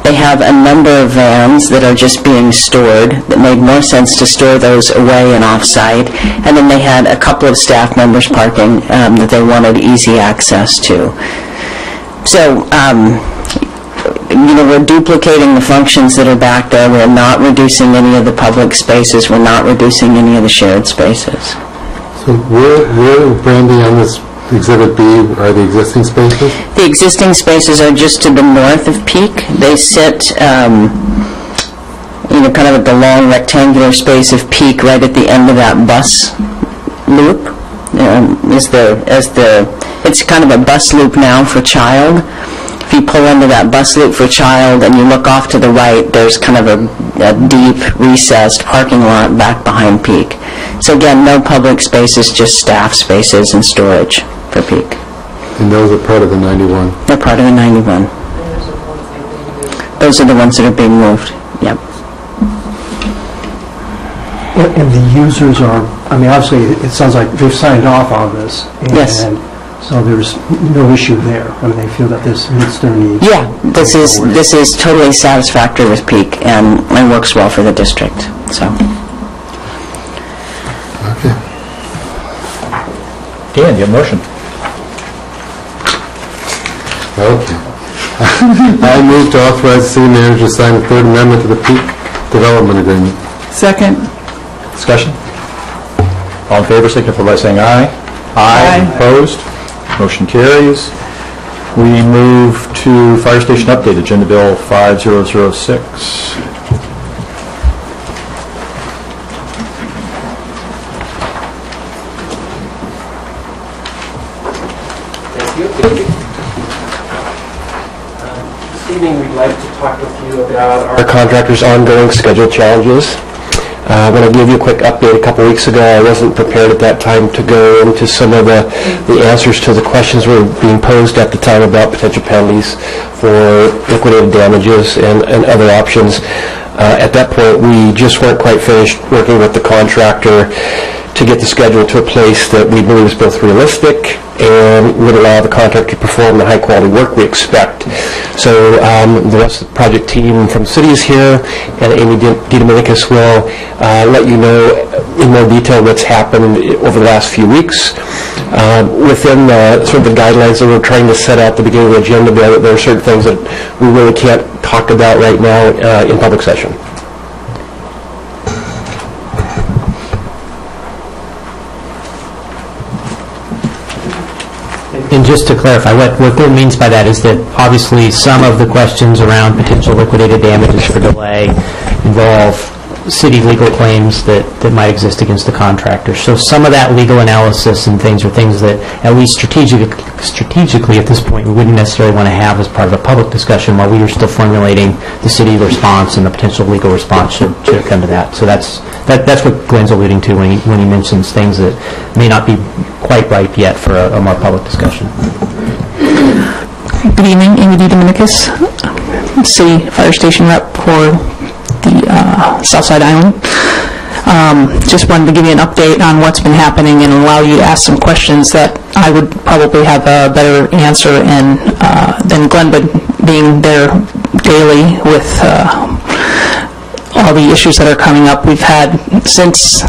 They have a number of vans that are just being stored that made more sense to store those away and off-site. And then they had a couple of staff members parking that they wanted easy access to. So, we're duplicating the functions that are back there. We're not reducing any of the public spaces. We're not reducing any of the shared spaces. So where, Brandy, on this Exhibit B, are the existing spaces? The existing spaces are just to the north of Peak. They sit, kind of at the long rectangular space of Peak, right at the end of that bus loop. It's kind of a bus loop now for Child. If you pull into that bus loop for Child and you look off to the right, there's kind of a deep, recessed parking lot back behind Peak. So again, no public spaces, just staff spaces and storage for Peak. And those are part of the 91? They're part of the 91. Those are the ones that are being moved, yep. And the users are, obviously, it sounds like they've signed off on this. Yes. And so there's no issue there. They feel that this meets their needs. Yeah, this is totally satisfactory with Peak and works well for the district, so. Okay. Dan, you have a motion? Okay. I move to authorize the city manager to sign the 3rd Amendment to the Peak Development Agreement. Second. Discussion? All in favor, signify by saying aye. Aye. Opposed? Motion carries. We move to Fire Station Update, Agenda Bill 5006. This evening, we'd like to talk with you about our contractor's ongoing schedule challenges. When I gave you a quick update a couple weeks ago, I wasn't prepared at that time to go into some of the answers to the questions that were being posed at the time about potential penalties for liquidated damages and other options. At that point, we just weren't quite finished working with the contractor to get the schedule to a place that we believe is both realistic and would allow the contractor to perform the high-quality work we expect. So the rest of the project team from the city is here, and Amy DeDominicus will let you know in more detail what's happened over the last few weeks. Within sort of the guidelines that we're trying to set out at the beginning of the agenda, there are certain things that we really can't talk about right now in public session. And just to clarify, what Glenn means by that is that obviously some of the questions around potential liquidated damages for delay involve city legal claims that might exist against the contractor. So some of that legal analysis and things are things that, at least strategically at this point, we wouldn't necessarily want to have as part of a public discussion while we are still formulating the city response and the potential legal response should it come to that. So that's what Glenn's alluding to when he mentions things that may not be quite ripe yet for a more public discussion. Good evening, Amy DeDominicus, City Fire Station Rep for the Southside Island. Just wanted to give you an update on what's been happening and allow you to ask some questions that I would probably have a better answer than Glenn, but being there daily with all the issues that are coming up. We've had, since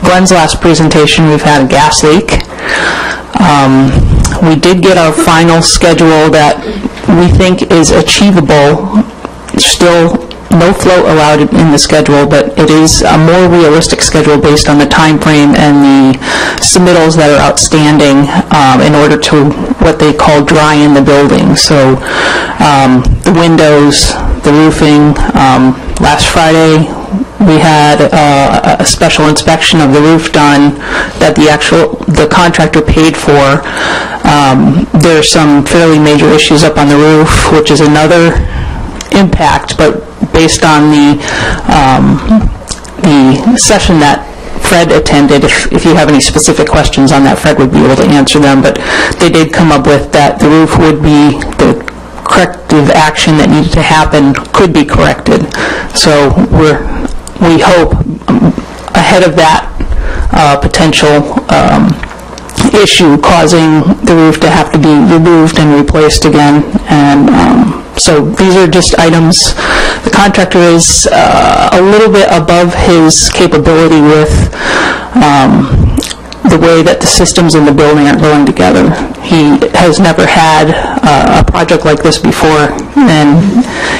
Glenn's last presentation, we've had a gas leak. We did get our final schedule that we think is achievable. Still no float allowed in the schedule, but it is a more realistic schedule based on the time frame and the submittals that are outstanding in order to what they call dry in the building. So the windows, the roofing. Last Friday we had a special inspection of the roof done that the contractor paid for. There's some fairly major issues up on the roof, which is another impact, but based on the session that Fred attended, if you have any specific questions on that, Fred would be able to answer them, but they did come up with that the roof would be, the corrective action that needed to happen could be corrected. So we hope ahead of that potential issue causing the roof to have to be removed and replaced again. And so these are just items. The contractor is a little bit above his capability with the way that the systems in the building are going together. He has never had a project like this before, and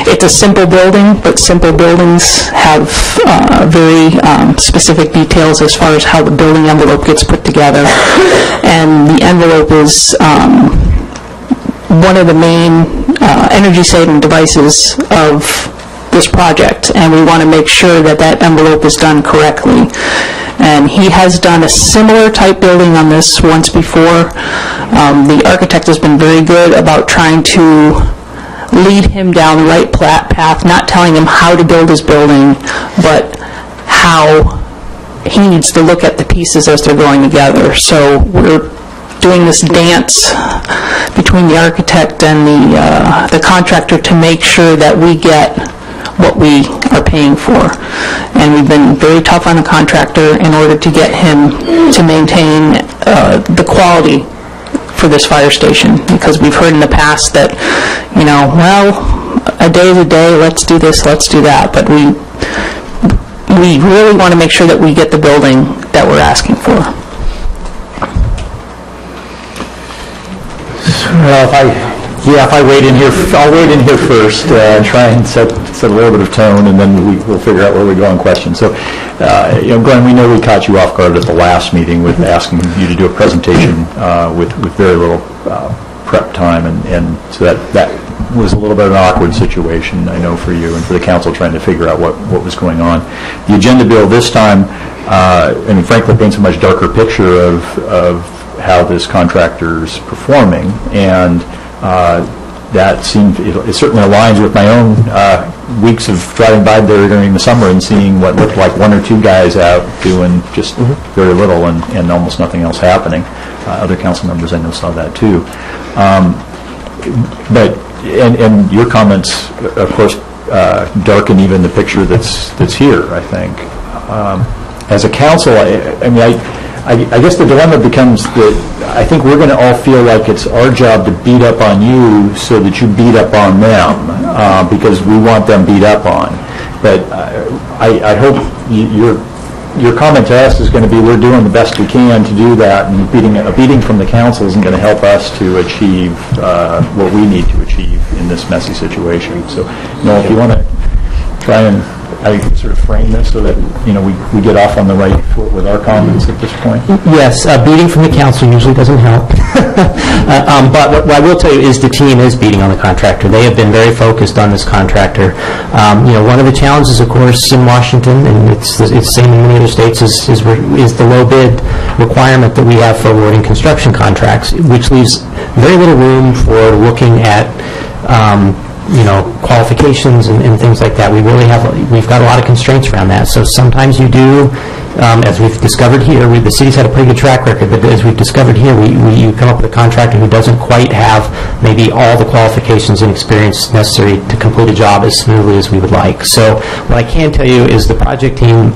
it's a simple building, but simple buildings have very specific details as far as how the building envelope gets put together. And the envelope is one of the main energy-saving devices of this project, and we want to make sure that that envelope is done correctly. And he has done a similar type building on this once before. The architect has been very good about trying to lead him down the right path, not telling him how to build his building, but how he needs to look at the pieces as they're going together. So we're doing this dance between the architect and the contractor to make sure that we get what we are paying for. And we've been very tough on the contractor in order to get him to maintain the quality for this fire station, because we've heard in the past that, you know, well, a day is a day, let's do this, let's do that, but we really want to make sure that we get the building that we're asking for. Well, if I wait in here, I'll wait in here first and try and set a little bit of tone, and then we'll figure out where we go on questions. So, Glenn, we know we caught you off guard at the last meeting with asking you to do a presentation with very little prep time, and so that was a little bit of an awkward situation, I know, for you and for the council trying to figure out what was going on. The agenda bill this time, frankly, paints a much darker picture of how this contractor's performing, and that seems, it certainly aligns with my own weeks of driving by there during the summer and seeing what looked like one or two guys out doing just very little and almost nothing else happening. Other council members I know saw that too. But and your comments, of course, darken even the picture that's here, I think. As a council, I guess the dilemma becomes that I think we're going to all feel like it's our job to beat up on you so that you beat up on them, because we want them beat up on. But I hope your comment to us is going to be we're doing the best we can to do that, and a beating from the council isn't going to help us to achieve what we need to achieve in this messy situation. So, Noel, if you want to try and sort of frame this so that we get off on the right foot with our comments at this point. Yes, beating from the council usually doesn't help. But what I will tell you is the team is beating on the contractor. They have been very focused on this contractor. One of the challenges, of course, in Washington, and it's the same in many other states, is the low bid requirement that we have for awarding construction contracts, which leaves very little room for looking at qualifications and things like that. We've got a lot of constraints around that. So sometimes you do, as we've discovered here, the city's had a pretty good track record, but as we've discovered here, you come up with a contractor who doesn't quite have maybe all the qualifications and experience necessary to complete a job as smoothly as we would like. So what I can tell you is the project team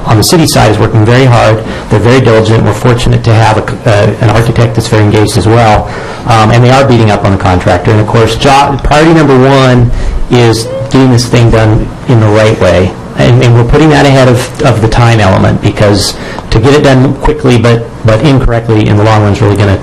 on the city side is working very hard. They're very diligent. We're fortunate to have an architect that's very engaged as well. And they are beating up on the contractor. And of course, priority number one is getting this thing done in the right way. And we're putting that ahead of the time element, because to get it done quickly but incorrectly in the long run is really going to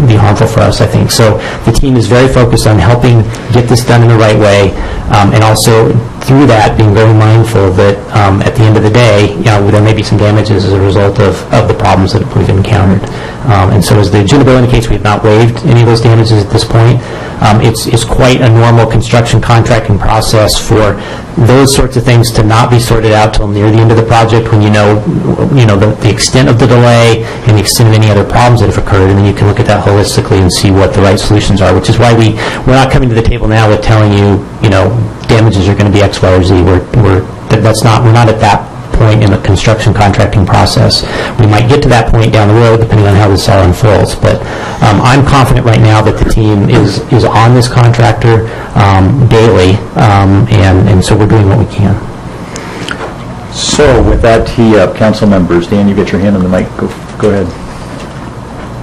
be harmful for us, I think. So the team is very focused on helping get this done in the right way, and also through that being very mindful that at the end of the day, there may be some damages as a result of the problems that we've encountered. And so as the agenda bill indicates, we have not waived any of those damages at this point. It's quite a normal construction contracting process for those sorts of things to not be sorted out till near the end of the project, when you know the extent of the delay and the extent of any other problems that have occurred, and then you can look at that holistically and see what the right solutions are, which is why we're not coming to the table now with telling you, damages are going to be X, Y, or Z. We're not at that point in the construction contracting process. We might get to that point down the road depending on how this all unfolds, but I'm confident right now that the team is on this contractor daily, and so we're doing what we can. So with that tee up, council members, Dan, you get your hand on the mic. Go ahead.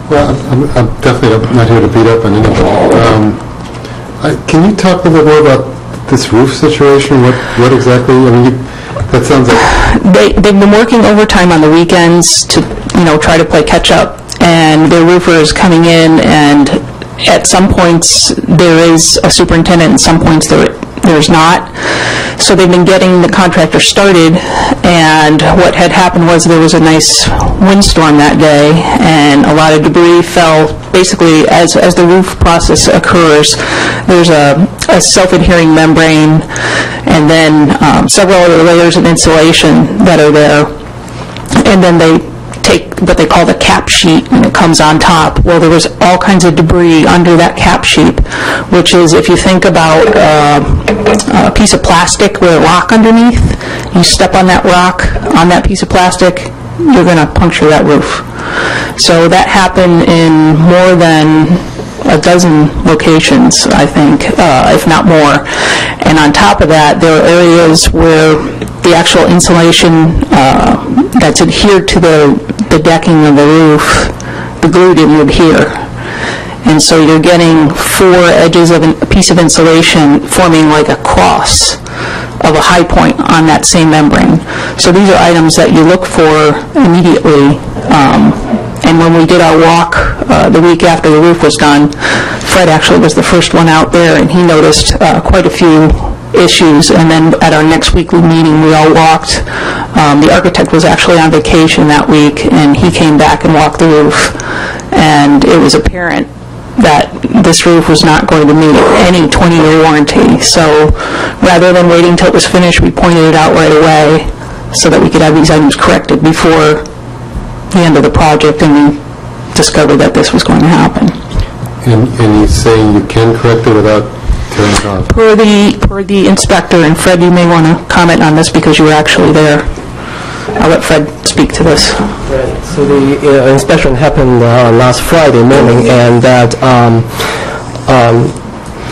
Well, I'm definitely not here to beat up on anybody. Can you talk a little bit more about this roof situation? What exactly? That sounds like... They've been working overtime on the weekends to, try to play catch up, and their roofer is coming in, and at some points there is a superintendent, and some points there's not. So they've been getting the contractor started, and what had happened was there was a nice windstorm that day, and a lot of debris fell. Basically, as the roof process occurs, there's a self-adhering membrane, and then several other layers of insulation that are there, and then they take what they call the cap sheet, and it comes on top. Well, there was all kinds of debris under that cap sheet, which is, if you think about a piece of plastic with a rock underneath, you step on that rock, on that piece of plastic, you're going to puncture that roof. So that happened in more than a dozen locations, I think, if not more. And on top of that, there are areas where the actual insulation that's adhered to the decking of the roof, the glue didn't adhere. And so you're getting four edges of a piece of insulation forming like a cross of a high point on that same membrane. So these are items that you look for immediately. And when we did our walk the week after the roof was done, Fred actually was the first one out there, and he noticed quite a few issues. And then at our next weekly meeting, we all walked. The architect was actually on vacation that week, and he came back and walked the roof. And it was apparent that this roof was not going to meet any 20-year warranty. So rather than waiting until it was finished, we pointed it out right away so that we could have these items corrected before the end of the project, and we discovered that this was going to happen. And you're saying you can correct it without turn it off. Per the inspector, and Fred, you may want to comment on this because you were actually there. I'll let Fred speak to this. Right. So the inspection happened last Friday morning, and that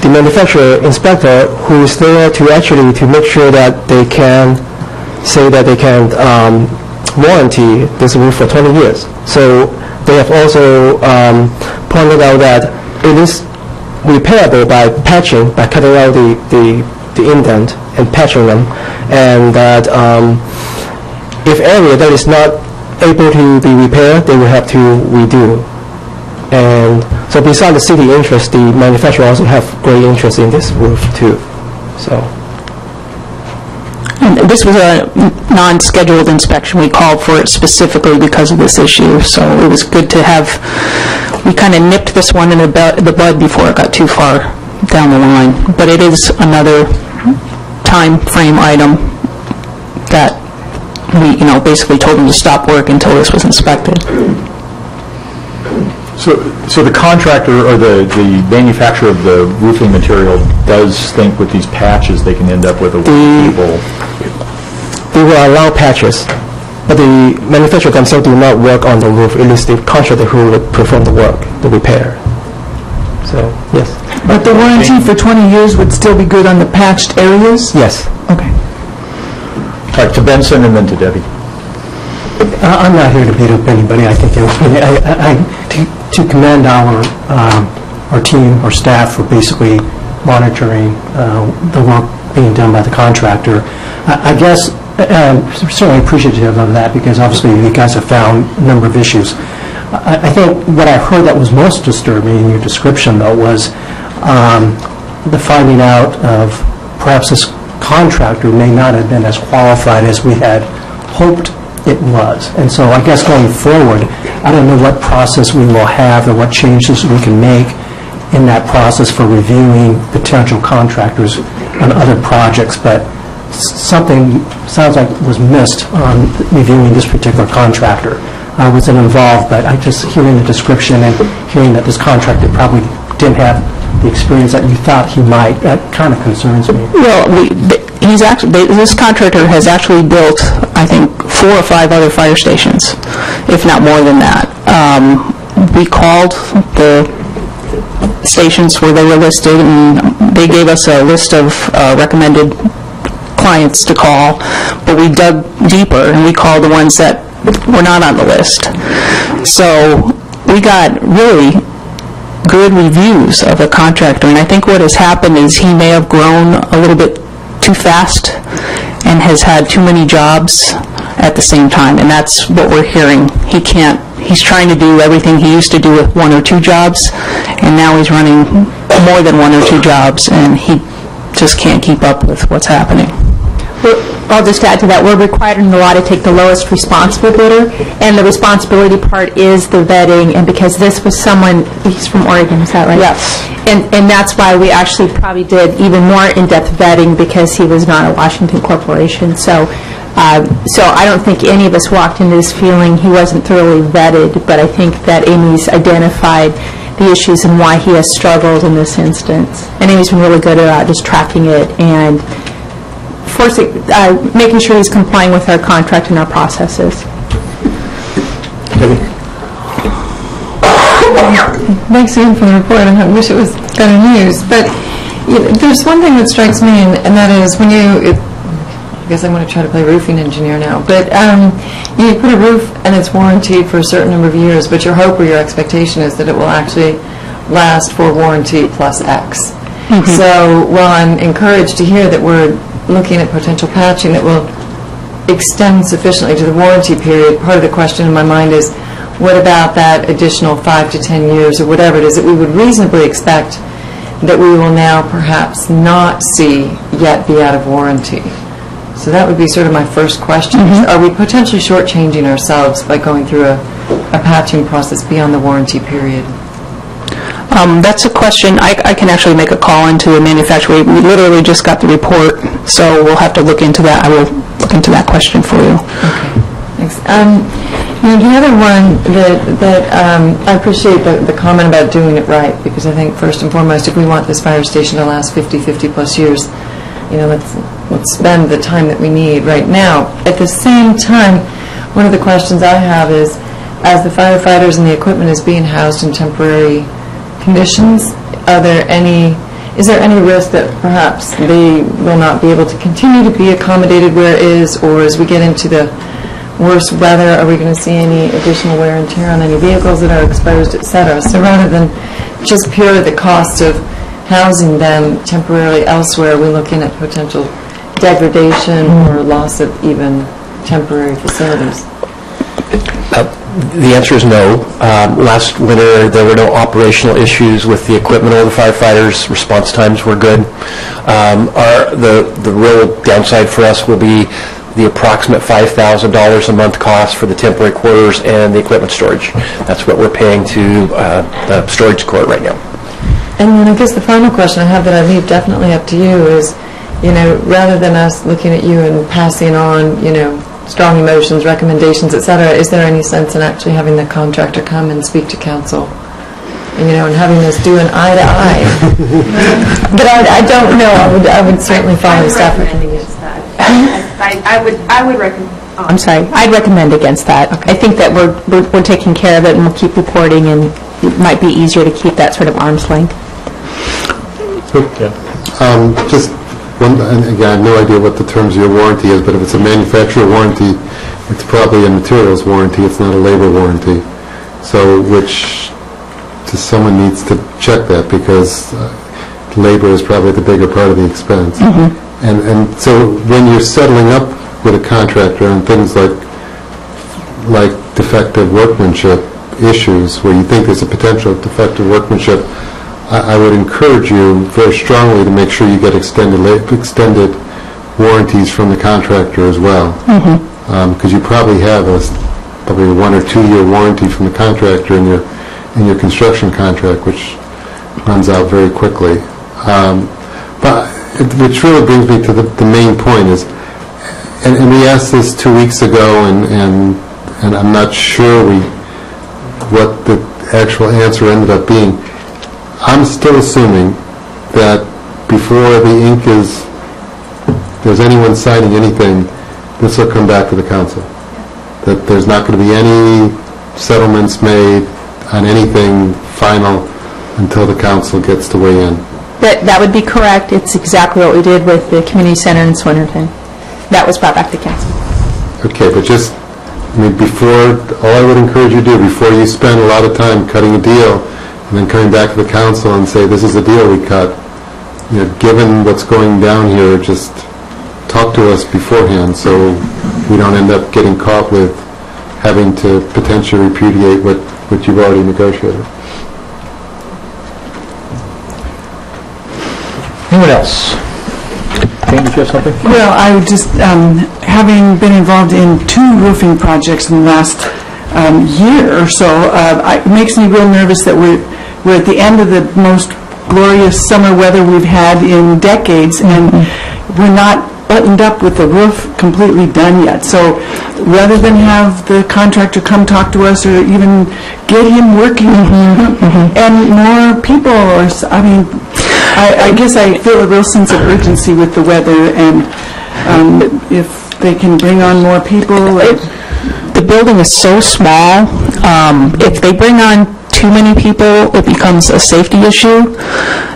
the manufacturer inspector who is there to make sure that they can say that they can warranty this roof for 20 years. So they have also pointed out that it is repairable by patching, by cutting out the indent and patching them, and that if area that is not able to be repaired, they will have to redo. And so besides the city interest, the manufacturer also have great interest in this roof too. So. And this was a non-scheduled inspection. We called for it specifically because of this issue, so it was good to have, we kind of nipped this one in the bud before it got too far down the line. But it is another time frame item that we, basically told them to stop work until this was inspected. So the contractor or the manufacturer of the roofing material does think with these patches they can end up with a cable. They will allow patches, but the manufacturer themselves do not work on the roof. It is the contractor who would perform the work, the repair. So, yes. But the warranty for 20 years would still be good on the patched areas? Yes. Okay. All right, to Benson and then to Debbie. I'm not here to beat up anybody. I think to commend our team, our staff, for basically monitoring the work being done by the contractor. I guess certainly appreciative of that because obviously you guys have found a number of issues. I think what I heard that was most disturbing in your description, though, was the finding out of perhaps this contractor may not have been as qualified as we had hoped it was. And so I guess going forward, I don't know what process we will have or what changes we can make in that process for reviewing potential contractors on other projects, but something sounds like was missed on reviewing this particular contractor. I wasn't involved, but I just hearing the description and hearing that this contractor probably didn't have the experience that you thought he might, that kind of concerns me. Well, this contractor has actually built, I think, 4 or 5 other fire stations, if not more than that. We called the stations where they were listed, and they gave us a list of recommended clients to call, but we dug deeper and we called the ones that were not on the list. So we got really good reviews of the contractor, and I think what has happened is he may have grown a little bit too fast and has had too many jobs at the same time, and that's what we're hearing. He's trying to do everything he used to do with 1 or 2 jobs, and now he's running more than 1 or 2 jobs, and he just can't keep up with what's happening. I'll just add to that, we're required in the law to take the lowest responsible bidder, and the responsibility part is the vetting, and because this was someone, he's from Oregon, is that right? Yes. And that's why we actually probably did even more in-depth vetting, because he was not a Washington corporation. So I don't think any of us walked into this feeling he wasn't thoroughly vetted, but I think that Amy's identified the issues and why he has struggled in this instance. And Amy's been really good about just tracking it and making sure he's complying with our contract and our processes. Thanks again for the report, and I wish it was better news. But there's one thing that strikes me, and that is when I guess I'm going to try to play roofing engineer now, but you put a roof and it's warranted for a certain number of years, but your hope or your expectation is that it will actually last for warranty plus X. Mm-hmm. So while I'm encouraged to hear that we're looking at potential patching that will extend sufficiently to the warranty period, part of the question in my mind is, what about that additional 5 to 10 years or whatever it is that we would reasonably expect that we will now perhaps not see yet be out of warranty? So that would be sort of my first question. Mm-hmm. Are we potentially shortchanging ourselves by going through a patching process beyond the warranty period? That's a question. I can actually make a call into the manufacturer. We literally just got the report, so we'll have to look into that. I will look into that question for you. Okay, thanks. The other one that I appreciate the comment about doing it right, because I think first and foremost, if we want this fire station to last 50-plus years, let's spend the time that we need right now. At the same time, one of the questions I have is, as the firefighters and the equipment is being housed in temporary conditions, is there any risk that perhaps they will not be able to continue to be accommodated where it is, or as we get into the worse weather, are we going to see any additional wear and tear on any vehicles that are exposed, et cetera? So rather than just purely the cost of housing them temporarily elsewhere, we're looking at potential degradation or loss of even temporary facilities. The answer is no. Last winter, there were no operational issues with the equipment or the firefighters. Response times were good. The real downside for us will be the approximate $5,000 a month cost for the temporary quarters and the equipment storage. That's what we're paying to the storage court right now. And then I guess the final question I have that I leave definitely up to you is, rather than us looking at you and passing on, strong emotions, recommendations, et cetera, is there any sense in actually having the contractor come and speak to council? And having us do an eye to eye. But I don't know. I would certainly follow the staff recommendation. I would recommend. I'm sorry, I'd recommend against that. Okay. I think that we're taking care of it, and we'll keep reporting, and it might be easier to keep that sort of arm's length. Just one, and again, I have no idea what the terms of your warranty is, but if it's a manufacturer warranty, it's probably a materials warranty, it's not a labor warranty. So, which just someone needs to check that, because labor is probably the bigger part of the expense. Mm-hmm. And so when you're settling up with a contractor on things like defective workmanship issues, where you think there's a potential defective workmanship, I would encourage you very strongly to make sure you get extended warranties from the contractor as well. Because you probably have probably a 1 or 2 year warranty from the contractor in your construction contract, which runs out very quickly. Which really brings me to the main point is, and we asked this 2 weeks ago, and I'm not sure what the actual answer ended up being. I'm still assuming that before the ink there's anyone signing anything, this will come back to the council. That there's not going to be any settlements made on anything final until the council gets to weigh in. That would be correct. It's exactly what we did with the community center in Swinnerton. That was brought back to council. Okay, but before, all I would encourage you to do, before you spend a lot of time cutting a deal, and then coming back to the council and say, this is a deal we cut, given what's going down here, just talk to us beforehand so we don't end up getting caught with having to potentially repudiate what you've already negotiated. Anyone else? Jane, did you have something? Well, I would just, having been involved in 2 roofing projects in the last year or so, it makes me real nervous that we're at the end of the most glorious summer weather we've had in decades, and we're not buttoned up with the roof completely done yet. So rather than have the contractor come talk to us, or even get him working, and more people, I guess I feel a real sense of urgency with the weather, and if they can bring on more people. The building is so small. If they bring on too many people, it becomes a safety issue,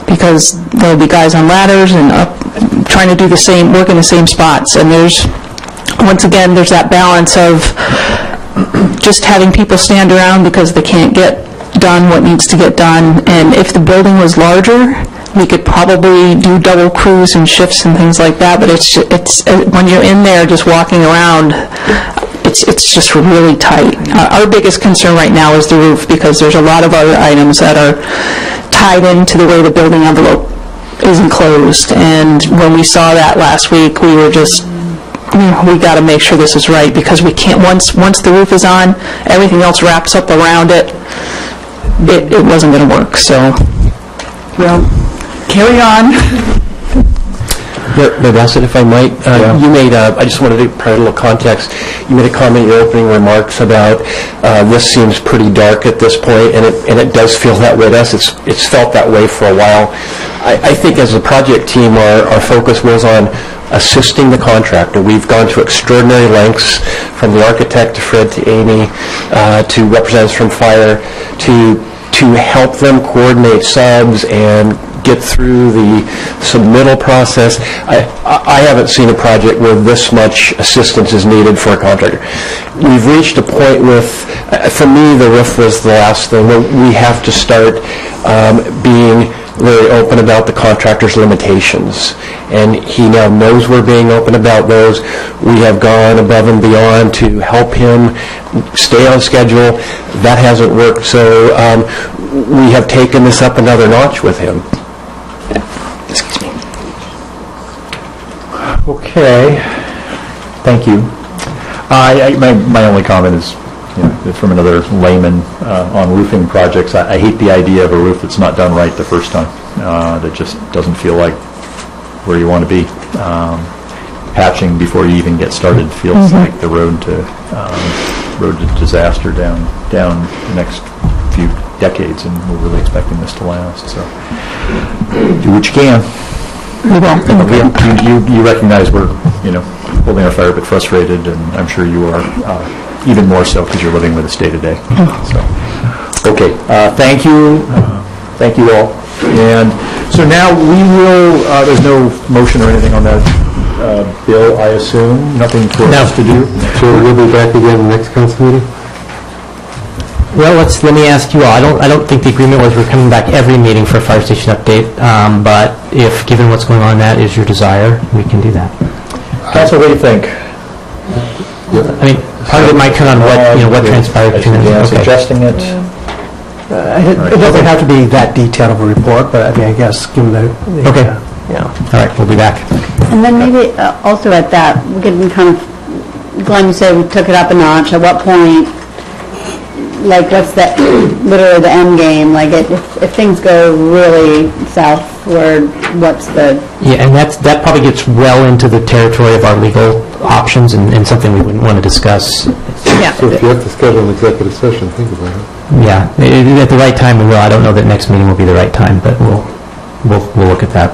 because there'll be guys on ladders and up trying to do work in the same spots. And once again, there's that balance of just having people stand around because they can't get done what needs to get done. And if the building was larger, we could probably do double crews and shifts and things like that. But it's when you're in there just walking around, it's just really tight. Our biggest concern right now is the roof, because there's a lot of other items that are tied into the way the building envelope is enclosed. And when we saw that last week, we were just, we got to make sure this is right, because we can't, once the roof is on, everything else wraps up around it. It wasn't going to work. So, well, carry on. Bassett, if I might, you made, I just wanted to provide a little context. You made a comment in your opening remarks about this seems pretty dark at this point, and it does feel that way to us. It's felt that way for a while. I think as a project team, our focus was on assisting the contractor. We've gone to extraordinary lengths, from the architect to Fred to Amy to representatives from fire, to help them coordinate subs and get through the submittal process. I haven't seen a project where this much assistance is needed for a contractor. We've reached a point with, for me, the roof was the last thing, where we have to start being very open about the contractor's limitations. And he now knows we're being open about those. We have gone above and beyond to help him stay on schedule. That hasn't worked, so we have taken this up another notch with him. Excuse me. Okay, thank you. My only comment is, from another layman on roofing projects, I hate the idea of a roof that's not done right the first time. That just doesn't feel like where you want to be. Patching before you even get started feels like the road to disaster down the next few decades, and we're really expecting this to last. So do what you can. You recognize we're holding our fire a bit frustrated, and I'm sure you are even more so because you're living with us day to day. So, okay, thank you all. And so now we will. There's no motion or anything on that bill, I assume. Nothing for us to do. So we'll be back again next council meeting? Well, let me ask you all. I don't think the agreement was we're coming back every meeting for a fire station update, but if, given what's going on, that is your desire, we can do that. Council, what do you think? I mean, part of it might turn on what transpired between them. Okay. Suggesting it. It doesn't have to be that detailed of a report, but I guess given the okay. Yeah. All right, we'll be back. And then maybe also at that, we could kind of, Glenn, you said we took it up a notch. At what point, like, what's literally the end game? Like, if things go really southward, what's the... Yeah, and that probably gets well into the territory of our legal options and something we wouldn't want to discuss. Yeah. So if you have to schedule an executive session, think about it. Yeah, at the right time we will. I don't know that next meeting will be the right time, but we'll look at that.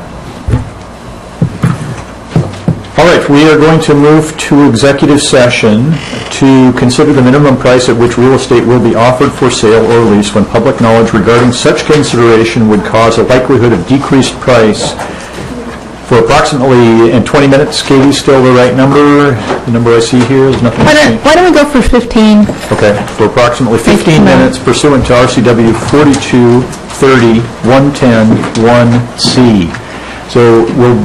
All right, we are going to move to executive session to consider the minimum price at which real estate will be offered for sale or lease when public knowledge regarding such consideration would cause a likelihood of decreased price for approximately, in 20 minutes. Katie's still the right number? The number I see here is nothing. Why don't we go for 15? Okay, for approximately 15 minutes pursuant to RCW 4230 110(1)C. So we'll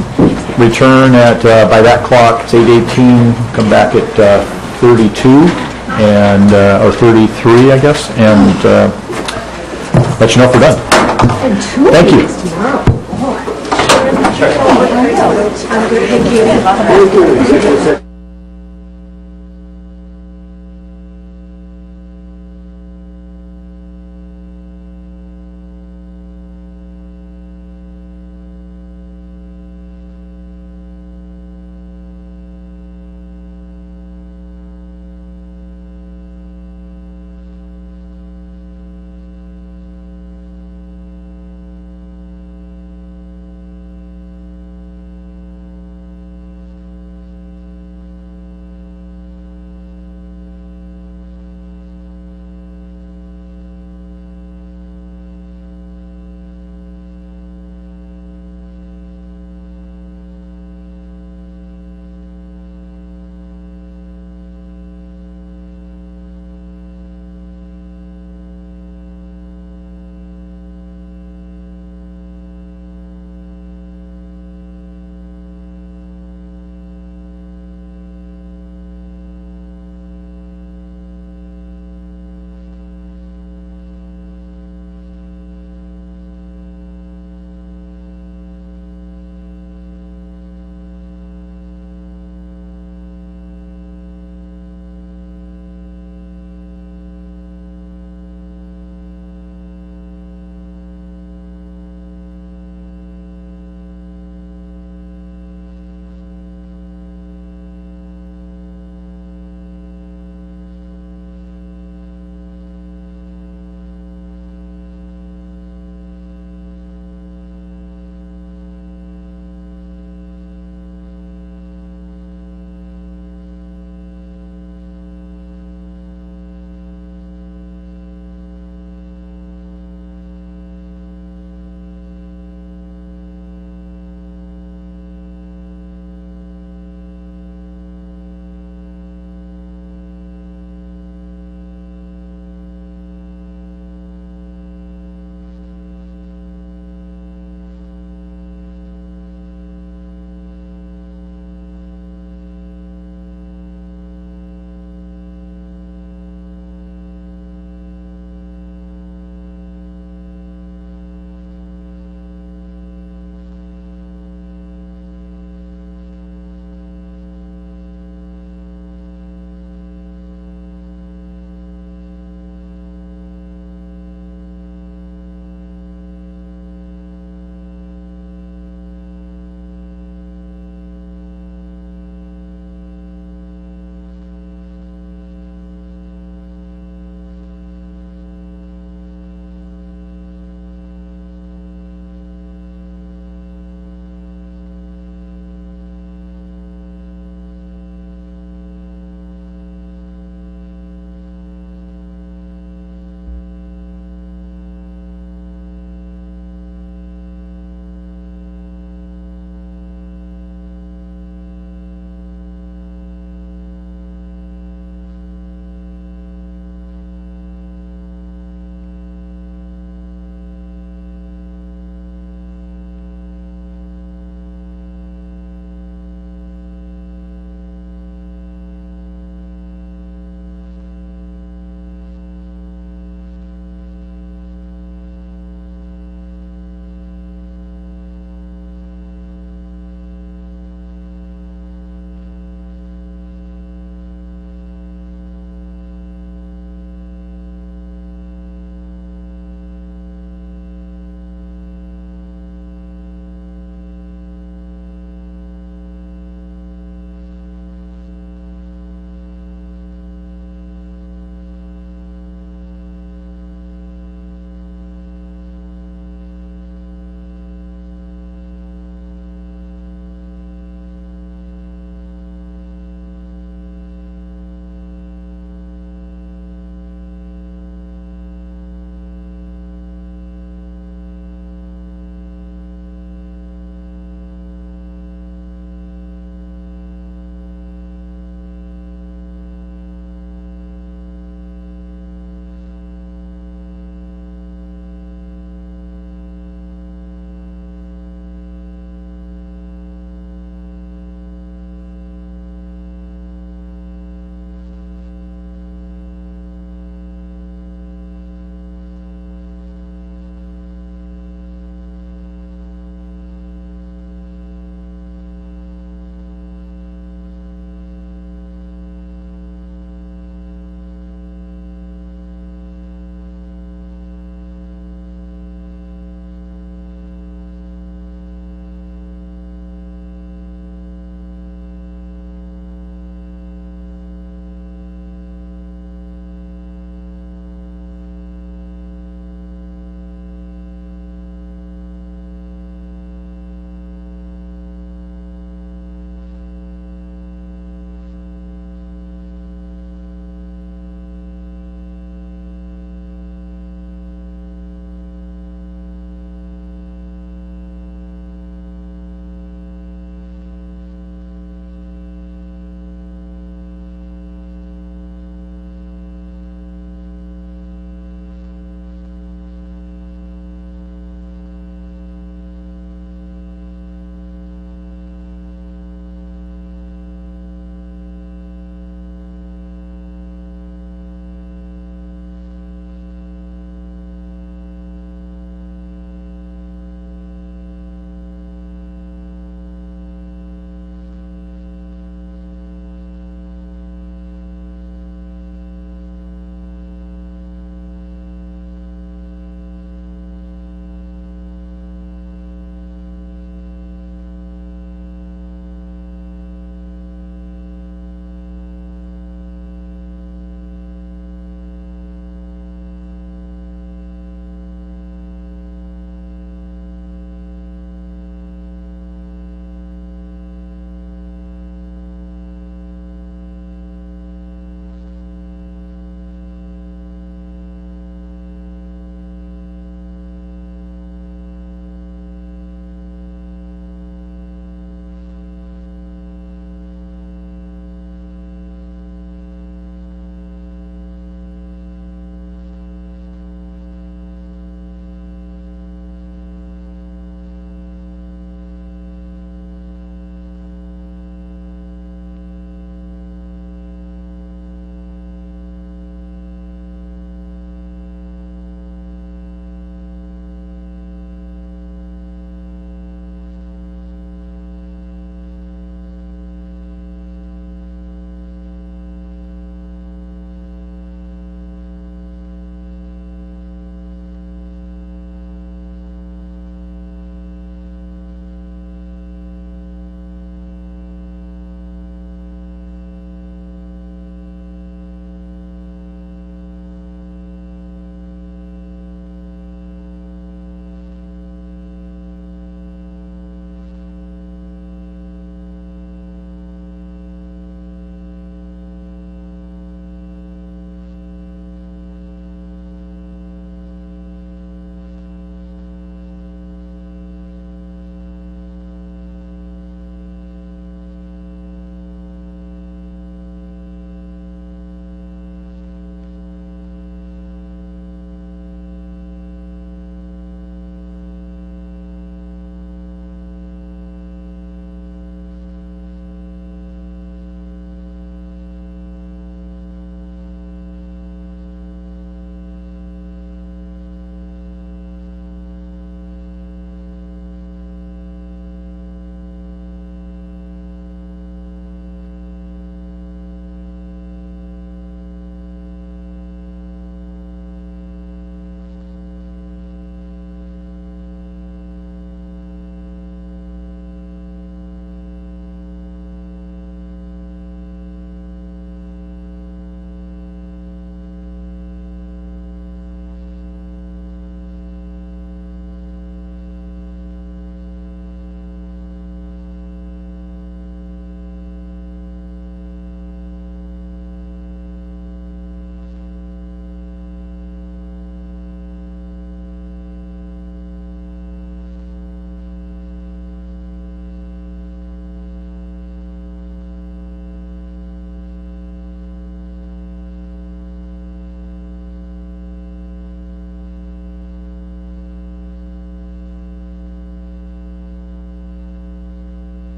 return at, by that clock, it's 8:18, come back at 32, and or 33, I guess, and let you know if we're done. Thank you. Thank you.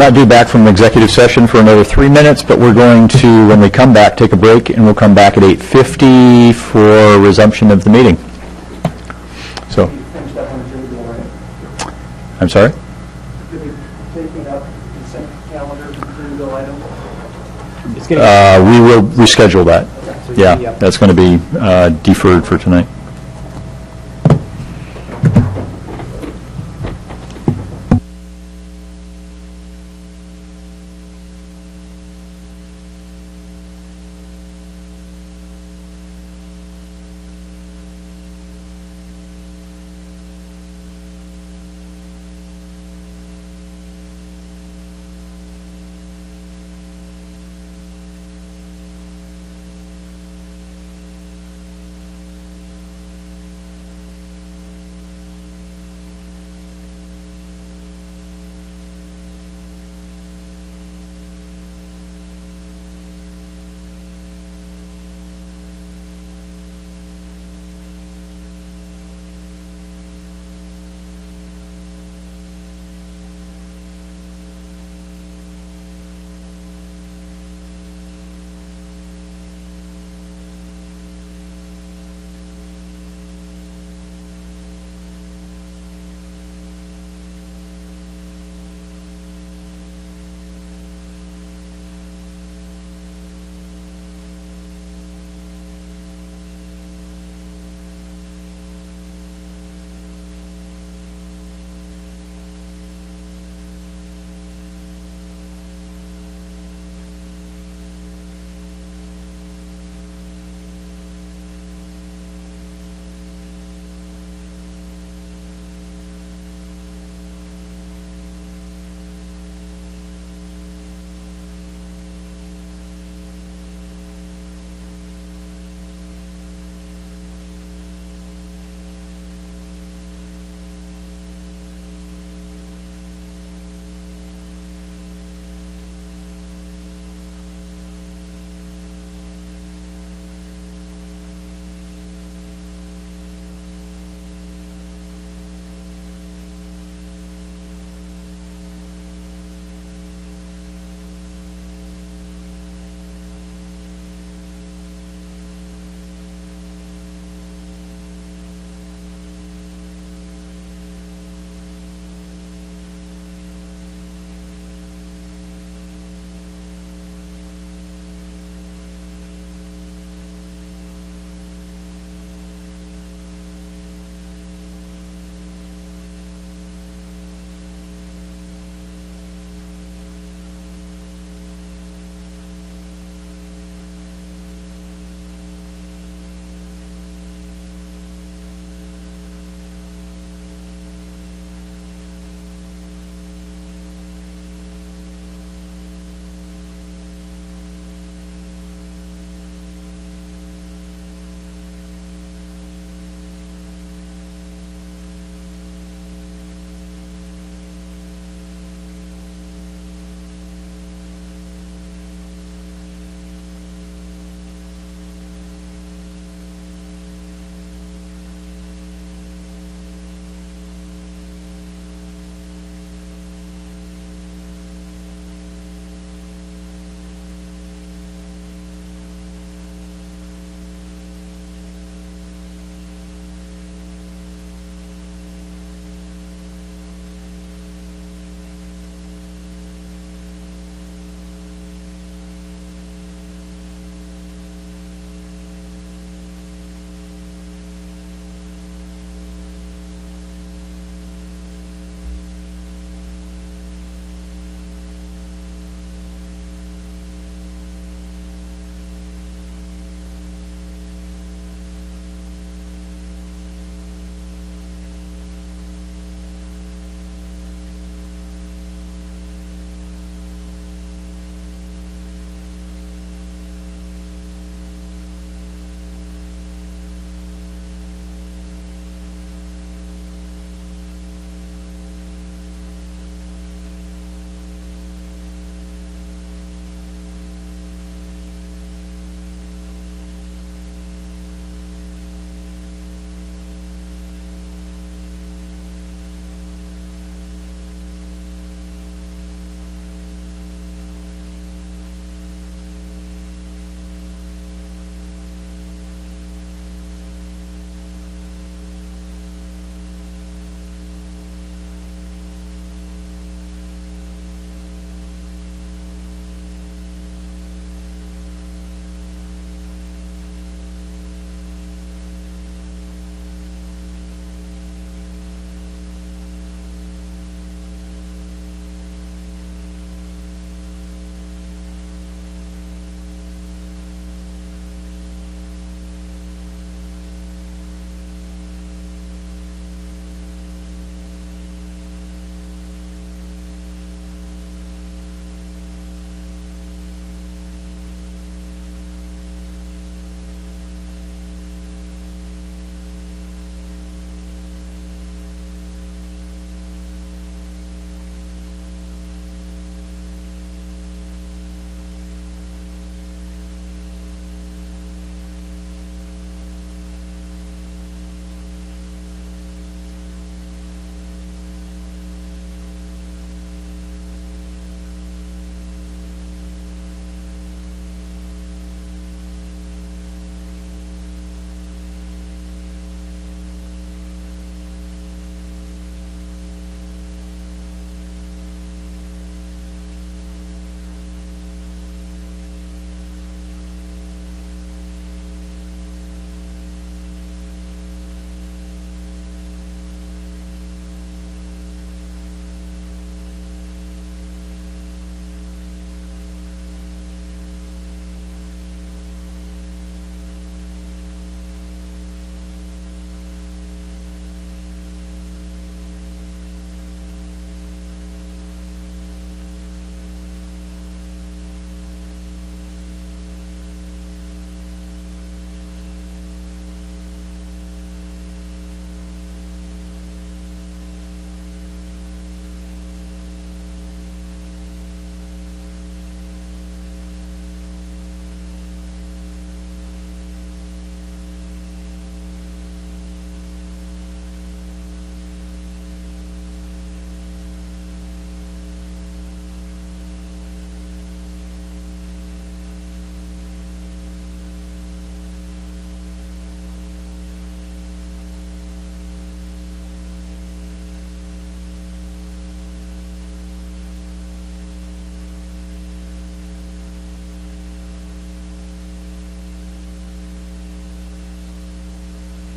not due back from executive session for another 3 minutes, but we're going to, when we come back, take a break, and we'll come back at 8:50 for resumption of the meeting. So, I'm sorry? We will reschedule that. Yeah, that's going to be deferred for tonight.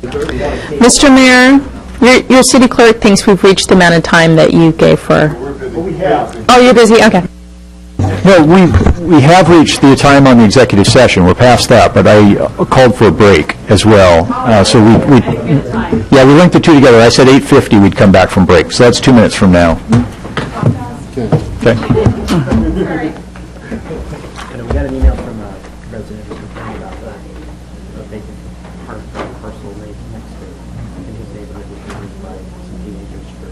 Mr. Mayor, your city clerk thinks we've reached the amount of time that you gave for... Oh, you're busy? Okay. No, we have reached the time on the executive session. We're past that, but I called for a break as well. So we linked the two together. I said 8:50 we'd come back from break. So that's 2 minutes from now. Okay. We got an email from a resident complaining about the vacant parcel right next to his neighborhood was used by some teenagers for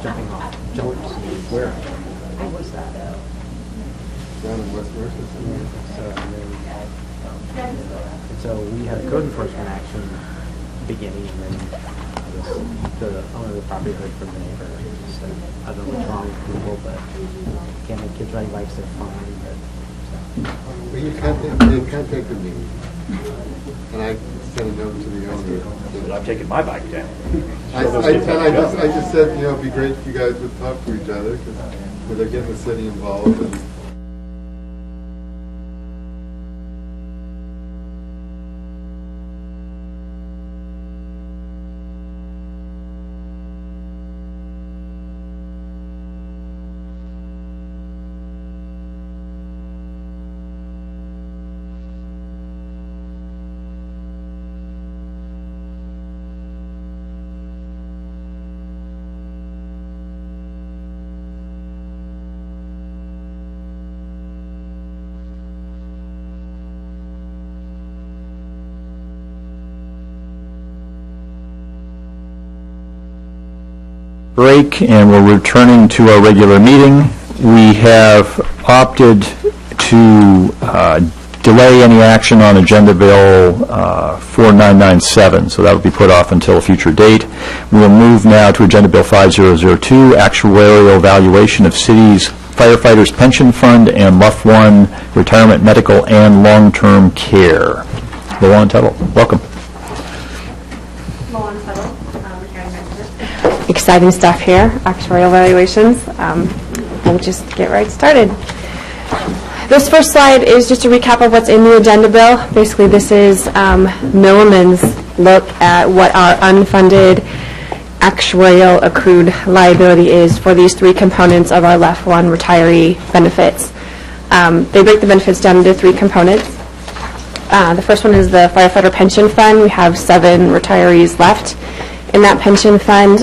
jumping off jumps. Where was that? Down in West Mercer. So we had a code enforcement action beginning, and then the owner of the property heard from the neighbor. Said, I don't know what's wrong with people, but can't make kids ride bikes, they're fine. Well, they contacted me, and I sent a note to the owner. I'm taking my bike down. I just said, it'd be great if you guys would talk to each other, because they're getting the city involved. And break, and we're returning to our regular meeting. We have opted to delay any action on Agenda Bill 4997, so that will be put off until a future date. We'll move now to Agenda Bill 5002, actuarial evaluation of cities firefighters pension fund and LUF 1 retirement medical and long-term care. Luan Tuttle, welcome. Exciting stuff here, actuarial evaluations. We'll just get right started. This first slide is just a recap of what's in the agenda bill. Basically, this is Milliman's look at what our unfunded actuarial accrued liability is for these three components of our LUF 1 retiree benefits. They break the benefits down into three components. The first one is the firefighter pension fund. We have 7 retirees left in that pension fund.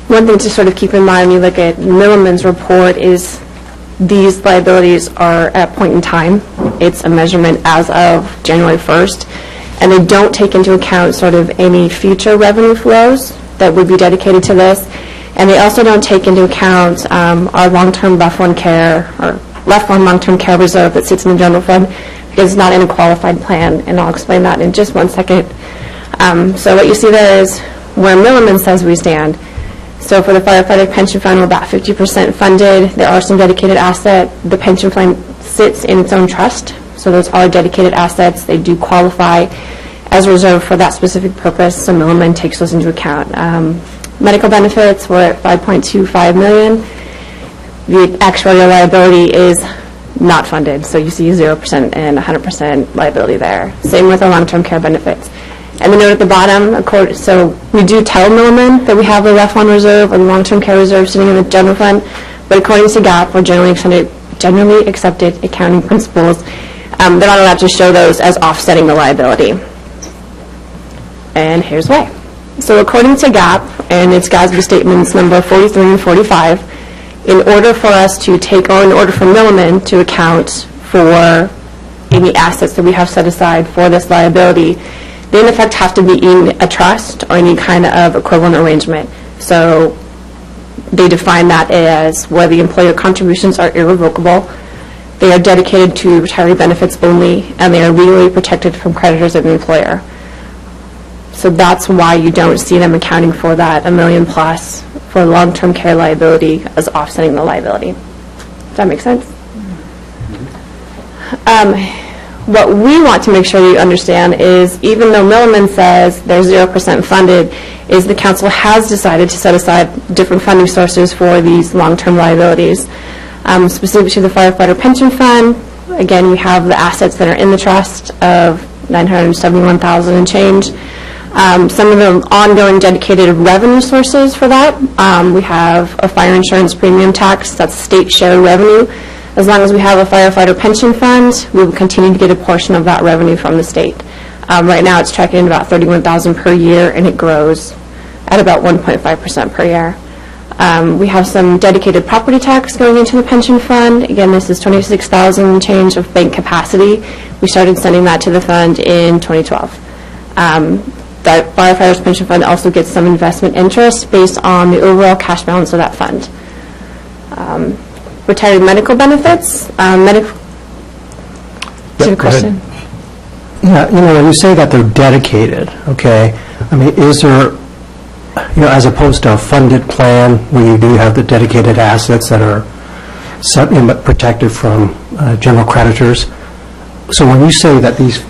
One thing to sort of keep in mind when you look at Milliman's report is these liabilities are at point in time. It's a measurement as of January 1st, and they don't take into account sort of any future revenue flows that would be dedicated to this, and they also don't take into account our long-term LUF 1 care, or LUF 1 long-term care reserve that sits in the general fund, because it's not in a qualified plan, and I'll explain that in just one second. So what you see there is where Milliman says we stand. So for the firefighter pension fund, we're about 50% funded. There are some dedicated assets. The pension fund sits in its own trust, so those are dedicated assets. They do qualify as a reserve for that specific purpose, so Milliman takes those into account. Medical benefits, we're at $5.25 million. The actuarial liability is not funded, so you see 0% and 100% liability there. Same with our long-term care benefits. And the note at the bottom, so we do tell Milliman that we have a LUF 1 reserve or the long-term care reserve sitting in the general fund, but according to GAAP, or generally accepted accounting principles, they're not allowed to show those as offsetting the liability. And here's why. So according to GAAP, and it's GASB statements number 43 and 45, in order for us to take, or in order for Milliman to account for any assets that we have set aside for this liability, they in effect have to be in a trust or any kind of equivalent arrangement. So they define that as where the employer contributions are irrevocable, they are dedicated to retiree benefits only, and they are legally protected from creditors of the employer. So that's why you don't see them accounting for that $1 million plus for long-term care liability as offsetting the liability. Does that make sense? What we want to make sure you understand is, even though Milliman says they're 0% funded, is the council has decided to set aside different funding sources for these long-term liabilities. Specific to the firefighter pension fund, again, we have the assets that are in the trust of $971,000 and change. Some of the ongoing dedicated revenue sources for that, we have a fire insurance premium tax, that's state share revenue. As long as we have a firefighter pension fund, we will continue to get a portion of that revenue from the state. Right now it's tracking about $31,000 per year, and it grows at about 1.5% per year. We have some dedicated property tax going into the pension fund. Again, this is $26,000 and change of bank capacity. We started sending that to the fund in 2012. The firefighters pension fund also gets some investment interest based on the overall cash balance of that fund. Retired medical benefits. Do you have a question? Yeah, when you say that they're dedicated, okay, I mean, is there, as opposed to a funded plan where you do have the dedicated assets that are protected from general creditors, so when you say that these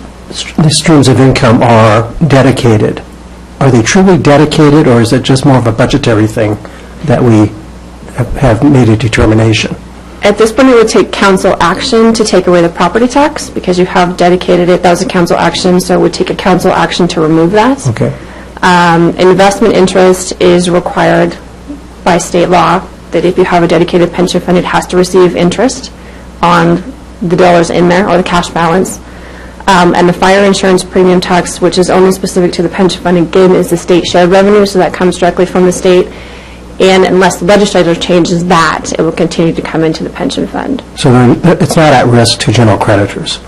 streams of income are dedicated, are they truly dedicated, or is it just more of a budgetary thing that we have made a determination? At this point, it would take council action to take away the property tax, because you have dedicated it. That was a council action, so it would take a council action to remove that. Okay. Investment interest is required by state law, that if you have a dedicated pension fund, it has to receive interest on the dollars in there, or the cash balance. And the fire insurance premium tax, which is only specific to the pension fund, again, is the state shared revenue, so that comes directly from the state. And unless the legislature changes that, it will continue to come into the pension fund. So then it's not at risk to general creditors?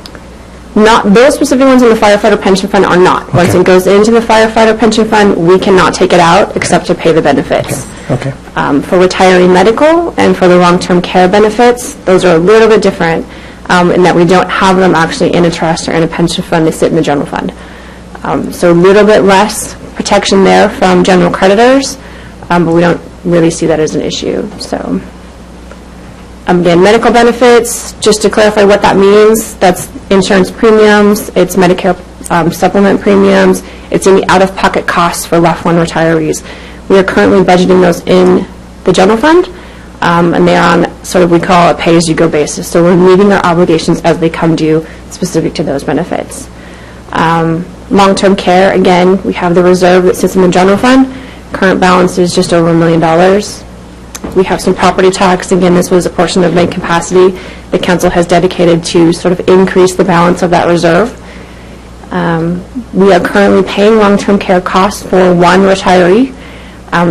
Not, those specific ones in the firefighter pension fund are not. Okay. Once it goes into the firefighter pension fund, we cannot take it out except to pay the benefits. Okay. For retiree medical and for the long-term care benefits, those are a little bit different in that we don't have them actually in a trust or in a pension fund. They sit in the general fund. So a little bit less protection there from general creditors, but we don't really see that as an issue. So again, medical benefits, just to clarify what that means, that's insurance premiums, it's Medicare supplement premiums, it's any out-of-pocket costs for left one retirees. We are currently budgeting those in the general fund, and they are on sort of, we call it pay-as-you-go basis. So we're meeting our obligations as they come due specific to those benefits. Long-term care, again, we have the reserve that sits in the general fund. Current balance is just over $1 million. We have some property tax. Again, this was a portion of bank capacity the council has dedicated to sort of increase the balance of that reserve. We are currently paying long-term care costs for one retiree.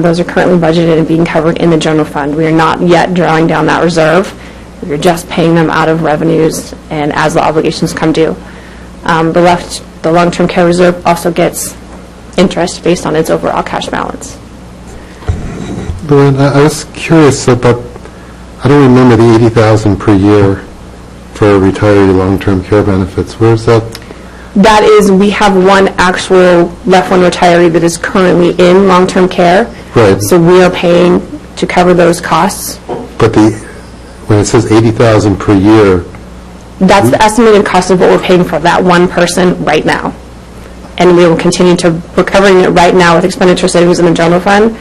Those are currently budgeted and being covered in the general fund. We are not yet drawing down that reserve. We are just paying them out of revenues and as the obligations come due. The long-term care reserve also gets interest based on its overall cash balance. Luann, I was curious about, I don't remember the $80,000 per year for retiree long-term care benefits. Where's that? That is, we have one actual left one retiree that is currently in long-term care. Right. So we are paying to cover those costs. But when it says $80,000 per year, that's the estimated cost of what we're paying for that one person right now. And we will continue to, we're covering it right now with expenditure savings in the general fund.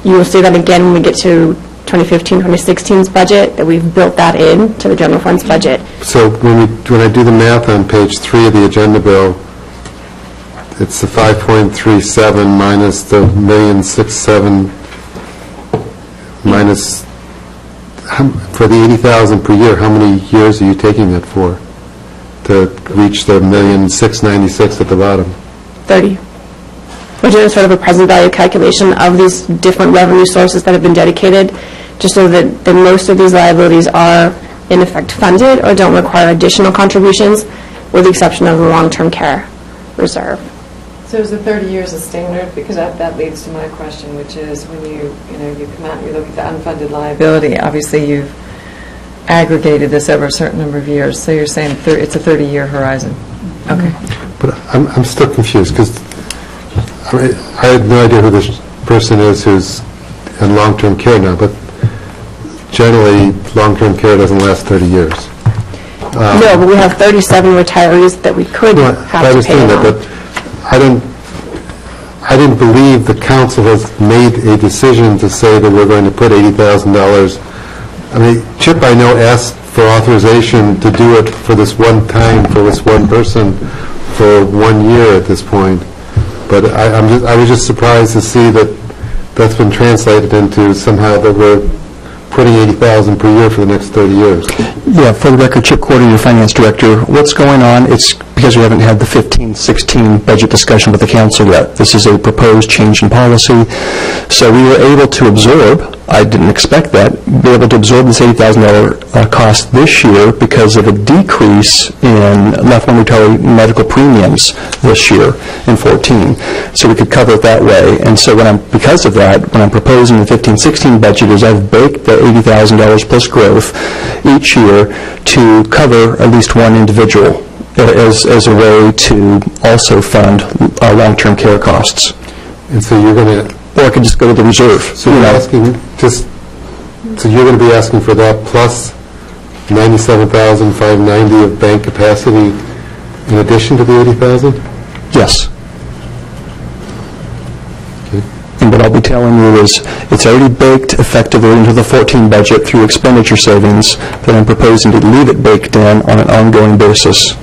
You will see that again when we get to 2015-2016's budget, that we've built that in to the general fund's budget. So when I do the math on page 3 of the agenda bill, it's the 5.37 minus the 1,000,067 minus, for the $80,000 per year, how many years are you taking it for to reach the 1,696 at the bottom? 30. We're doing sort of a present value calculation of these different revenue sources that have been dedicated, just so that most of these liabilities are in effect funded or don't require additional contributions, with the exception of the long-term care reserve. So is the 30 years a standard? Because that leads to my question, which is when you come out and you look at the unfunded liability, obviously you've aggregated this over a certain number of years, so you're saying it's a 30-year horizon. Okay. But I'm still confused, because I have no idea who this person is who's in long-term care now, but generally long-term care doesn't last 30 years. No, but we have 37 retirees that we could have to pay I understand now. that, but I didn't believe the council has made a decision to say that we're going to put $80,000. I mean, Chip, I know, asked for authorization to do it for this one time, for this one person, for 1 year at this point. But I was just surprised to see that that's been translated into somehow that we're putting $80,000 per year for the next 30 years. Yeah, for the record, Chip Corder, your finance director. What's going on, it's because we haven't had the 15-16 budget discussion with the council yet. This is a proposed change in policy. So we were able to absorb, I didn't expect that, be able to absorb this $80,000 cost this year because of a decrease in left one retiree medical premiums this year in 14. So we could cover it that way. And so because of that, when I'm proposing the 15-16 budget is I've baked the $80,000 plus growth each year to cover at least one individual as a way to also fund long-term care costs. And so you're going to... Or I could just go to the reserve. So you're asking so you're going to be asking for that plus $97,590 of bank capacity in addition to the $80,000? Yes. And what I'll be telling you is it's already baked effectively into the 14 budget through expenditure savings that I'm proposing to leave it baked in on an ongoing basis.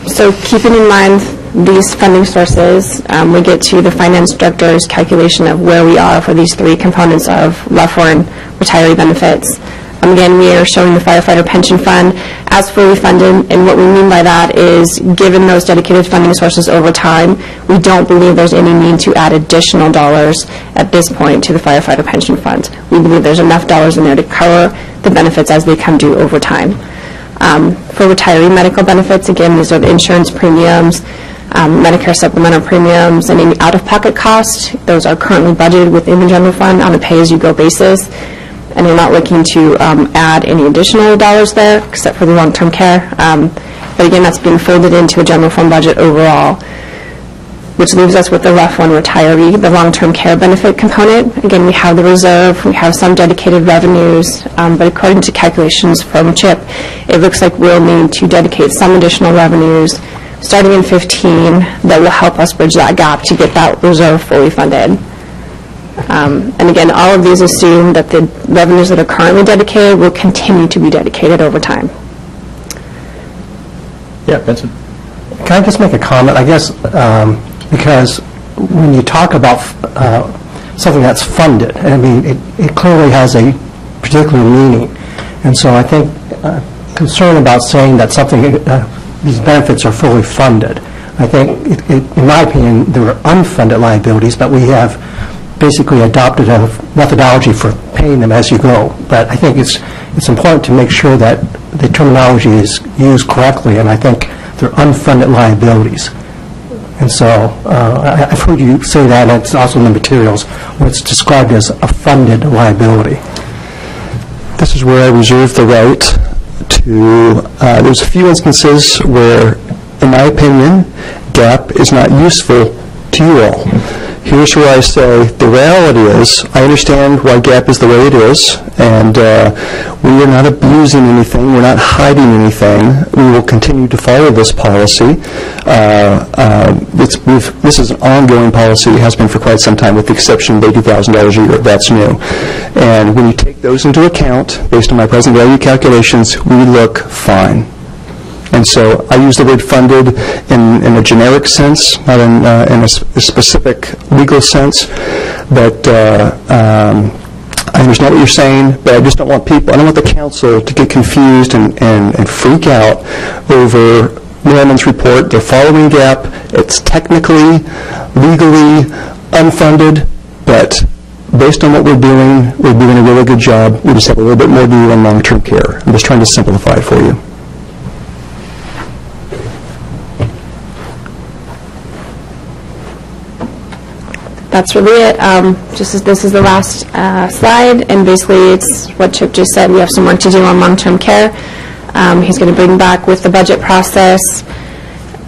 So keeping in mind these funding sources, we get to the finance director's calculation of where we are for these three components of LEFWR and retiree benefits. Again, we are showing the firefighter pension fund as fully funded, and what we mean by that is given those dedicated funding sources over time, we don't believe there's any need to add additional dollars at this point to the firefighter pension fund. We believe there's enough dollars in there to cover the benefits as they come due over time. For retiree medical benefits, again, these are the insurance premiums, Medicare supplemental premiums, and any out-of-pocket costs. Those are currently budgeted within the general fund on a pay-as-you-go basis, and we're not looking to add any additional dollars there except for the long-term care. But again, that's being folded into the general fund budget overall, which leaves us with the left one retiree, the long-term care benefit component. Again, we have the reserve, we have some dedicated revenues, but according to calculations from CHIP, it looks like we'll need to dedicate some additional revenues starting in 15 that will help us bridge that gap to get that reserve fully funded. And again, all of these assume that the revenues that are currently dedicated will continue to be dedicated over time. Yeah, Benson. Can I just make a comment? I guess because when you talk about something that's funded, I mean, it clearly has a particular meaning. And so I think concern about saying that something, these benefits are fully funded. I think, in my opinion, there are unfunded liabilities, but we have basically adopted a methodology for paying them as you go. But I think it's important to make sure that the terminology is used correctly, and I think they're unfunded liabilities. And so I've heard you say that, and it's also in the materials where it's described as a funded liability. This is where I reserve the right to, there's a few instances where, in my opinion, GAAP is not useful to you all. Here's where I say the reality is I understand why GAAP is the way it is, and we are not abusing anything. We're not hiding anything. We will continue to follow this policy. This is an ongoing policy. It has been for quite some time, with the exception of $80,000 a year. That's new. And when you take those into account, based on my present value calculations, we look fine. And so I use the word funded in a generic sense, not in a specific legal sense. But I understand what you're saying, but I just don't want people, I don't want the council to get confused and freak out over Merriman's report. They're following GAAP. It's technically, legally unfunded, but based on what we're doing a really good job. We just have a little bit more to do on long-term care. I'm just trying to simplify it for you. That's really it. This is the last slide, and basically it's what Chip just said. We have some work to do on long-term care. He's going to bring back with the budget process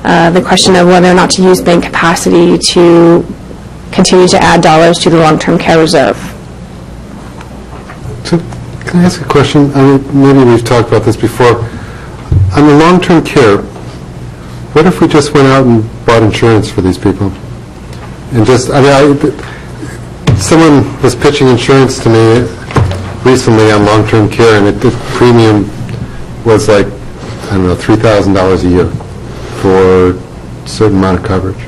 the question of whether or not to use bank capacity to continue to add dollars to the long-term care reserve. So, can I ask a question? I mean, maybe we've talked about this before. On the long-term care, what if we just went out and bought insurance for these people? And just, I mean, someone was pitching insurance to me recently on long-term care, and the premium was like, I don't know, $3,000 a year for a certain amount of coverage,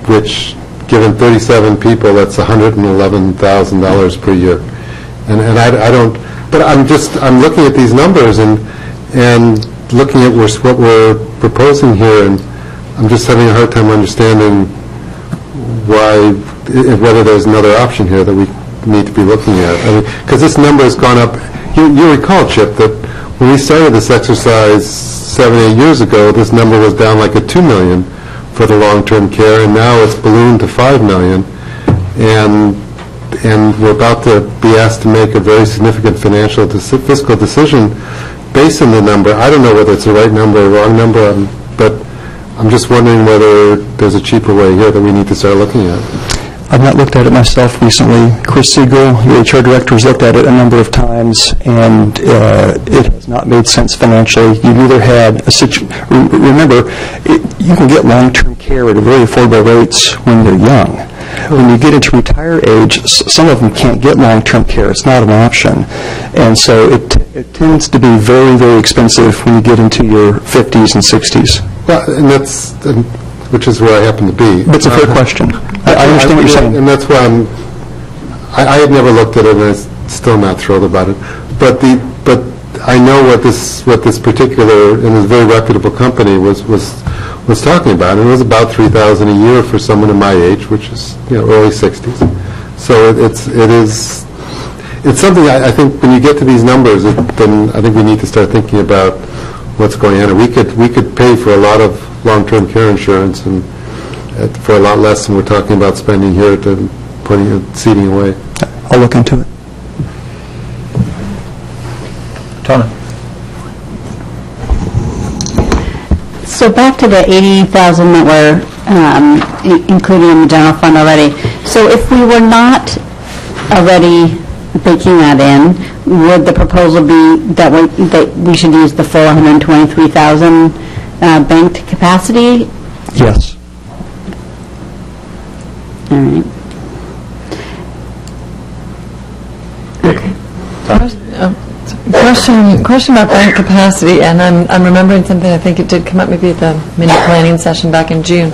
which, given 37 people, that's $111,000 per year. And I don't, but I'm looking at these numbers and looking at what we're proposing here, and I'm just having a hard time understanding whether there's another option here that we need to be looking at. I mean, because this number has gone up. You recall, Chip, that when we started this exercise 7-8 years ago, this number was down like at $2 million for the long-term care, and now it's ballooned to $5 million, and we're about to be asked to make a very significant fiscal decision based on the number. I don't know whether it's the right number or wrong number, but I'm just wondering whether there's a cheaper way here that we need to start looking at. I've not looked at it myself recently. Chris Siegel, your HR director, has looked at it a number of times, and it has not made sense financially. You've either had remember, you can get long-term care at very affordable rates when they're young. When you get into retire age, some of them can't get long-term care. It's not an option. And so it tends to be very, very expensive when you get into your 50s and 60s. Well, and which is where I happen to be. That's a fair question. I understand what you're saying. And that's why I had never looked at it, and I'm still not thrilled about it. But I know what this particular, and this very reputable company was talking about, and it was about $3,000 a year for someone in my age, which is early 60s. So it's something I think when you get to these numbers, then I think we need to start thinking about what's going on. And we could pay for a lot of long-term care insurance and for a lot less than we're talking about spending here to putting seeding away. I'll look into it. Tony. So back to the 80,000 that we're including in the general fund already. So if we were not already baking that in, would the proposal be that we should use the full 123,000 banked capacity? Yes. All right. Question about bank capacity, and I'm remembering something. I think it did come up maybe at the mini planning session back in June.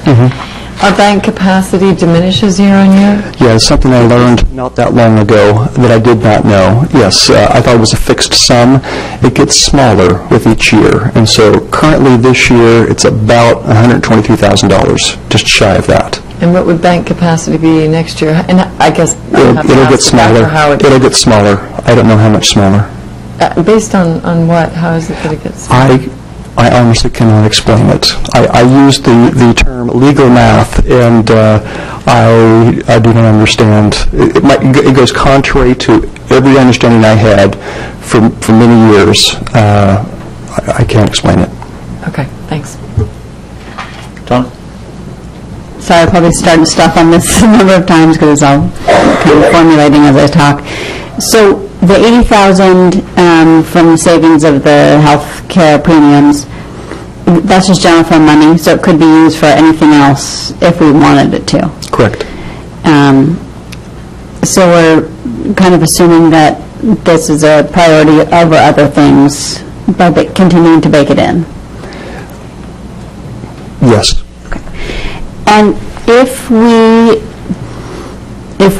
Our bank capacity diminishes year on year? Yeah, it's something I learned not that long ago that I did not know. Yes, I thought it was a fixed sum. It gets smaller with each year, and so currently this year it's about $123,000, just shy of that. And what would bank capacity be next year? And I guess it'll get smaller. It'll get smaller. I don't know how much smaller. Based on what? How is it that it gets smaller? I honestly cannot explain it. I use the term legal math, and I do not understand. It goes contrary to every understanding I had for many years. I can't explain it. Okay, thanks. John? Sorry, I'm probably starting stuff on this a number of times because I'm kind of formulating as I talk. So the 80,000 from the savings of the health care premiums, that's just general fund money, so it could be used for anything else if we wanted it to. Correct. So we're kind of assuming that this is a priority over other things by continuing to bake it in. Yes. Okay. And if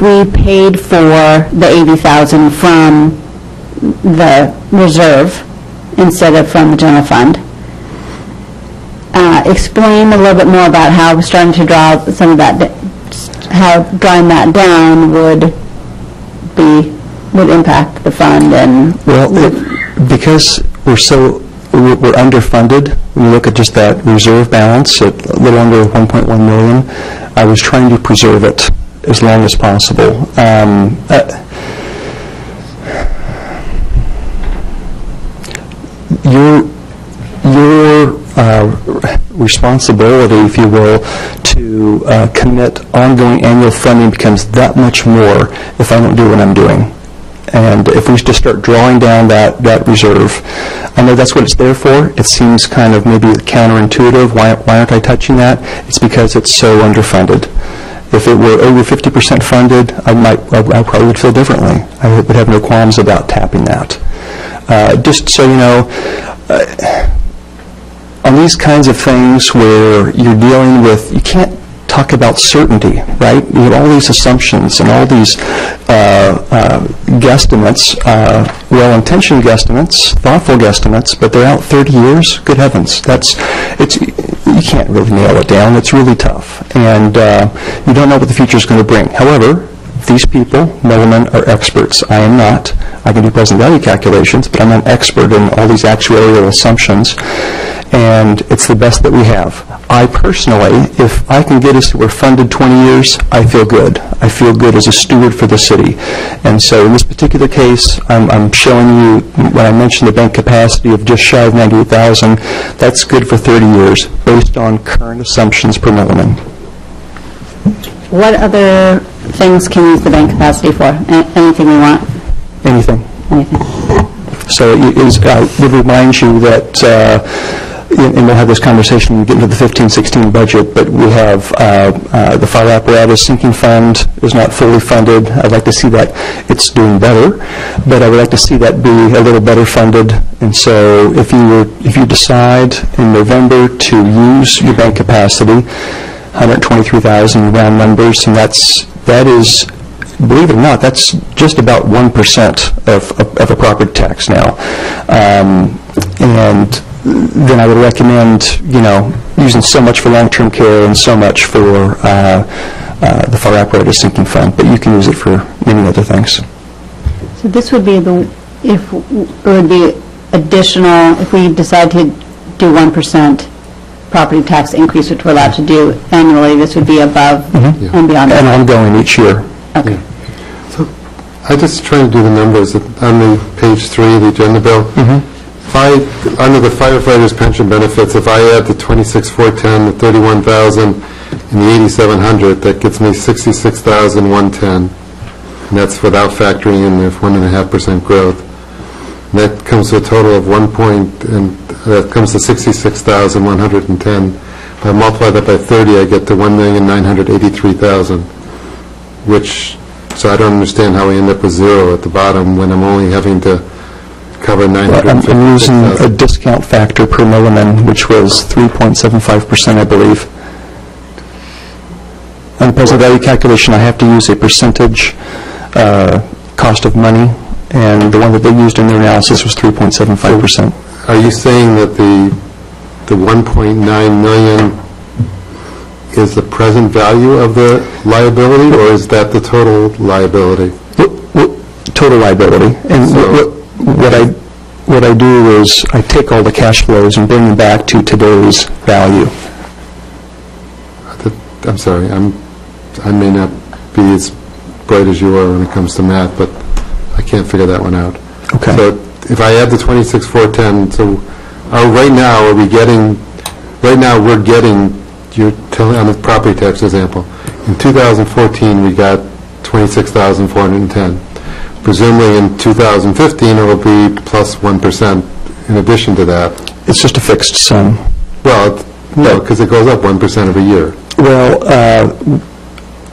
we paid for the 80,000 from the reserve instead of from the general fund, explain a little bit more about how we're starting to draw some of that, how drawing that down would impact the fund. And because we're underfunded, when you look at just that reserve balance at a little under 1.1 million, I was trying to preserve it as long as possible. Your responsibility, if you will, to commit ongoing annual funding becomes that much more if I don't do what I'm doing. And if we just start drawing down that reserve, I know that's what it's there for. It seems kind of maybe counterintuitive. Why aren't I touching that? It's because it's so underfunded. If it were over 50% funded, I probably would feel differently. I would have no qualms about tapping that. Just so you know, on these kinds of things where you're dealing with, you can't talk about certainty, right? You have all these assumptions and all these guesstimates, well-intentioned guesstimates, thoughtful guesstimates, but they're out 30 years. Good heavens, you can't really nail it down. It's really tough, and you don't know what the future is going to bring. However, these people, Milliman, are experts. I am not. I can do present value calculations, but I'm an expert in all these actuarial assumptions, and it's the best that we have. I personally, if I can get us to we're funded 20 years, I feel good. I feel good as a steward for the city. And so in this particular case, I'm showing you, when I mentioned the bank capacity of just shy of 98,000, that's good for 30 years, based on current assumptions per Milliman. What other things can we use the bank capacity for? Anything we want? Anything. Anything. So I would remind you that, and we'll have this conversation when we get into the 15-16 budget, but we have the fire apparatus sinking fund is not fully funded. I'd like to see that it's doing better, but I would like to see that be a little better funded. And so if you decide in November to use your bank capacity, 123,000 round numbers, and that is, believe it or not, that's just about 1% of a property tax now. And then I would recommend, using so much for long-term care and so much for the fire apparatus sinking fund, but you can use it for many other things. So this would be it would be additional, if we decide to do 1% property tax increase, which we're allowed to do annually, this would be above and beyond. And ongoing each year. Okay. So I just trying to do the numbers on the page 3 of the agenda bill. Under the firefighters' pension benefits, if I add the 26,410, the 31,000, and the 8,700, that gets me 66,110, and that's without factoring in the 1.5% growth. And that comes to a total of that comes to 66,110. If I multiply that by 30, I get to 1,983,000, so I don't understand how we end up with zero at the bottom when I'm only having to cover 950,000. I'm using a discount factor per Milliman, which was 3.75%, I believe. On the present value calculation, I have to use a percentage cost of money, and the one that they used in their analysis was 3.75%. Are you saying that the 1.9 million is the present value of the liability, or is that the total liability? Total liability. And So what I do is I take all the cash flows and bring them back to today's value. I'm sorry, I may not be as bright as you are when it comes to math, but I can't figure that one out. Okay. So if I add the 26,410, so right now we're getting, you're telling, on the property tax example, in 2014 we got 26,410. Presumably in 2015 it will be plus 1% in addition to that. It's just a fixed sum. Well, no, because it goes up 1% every year. Well,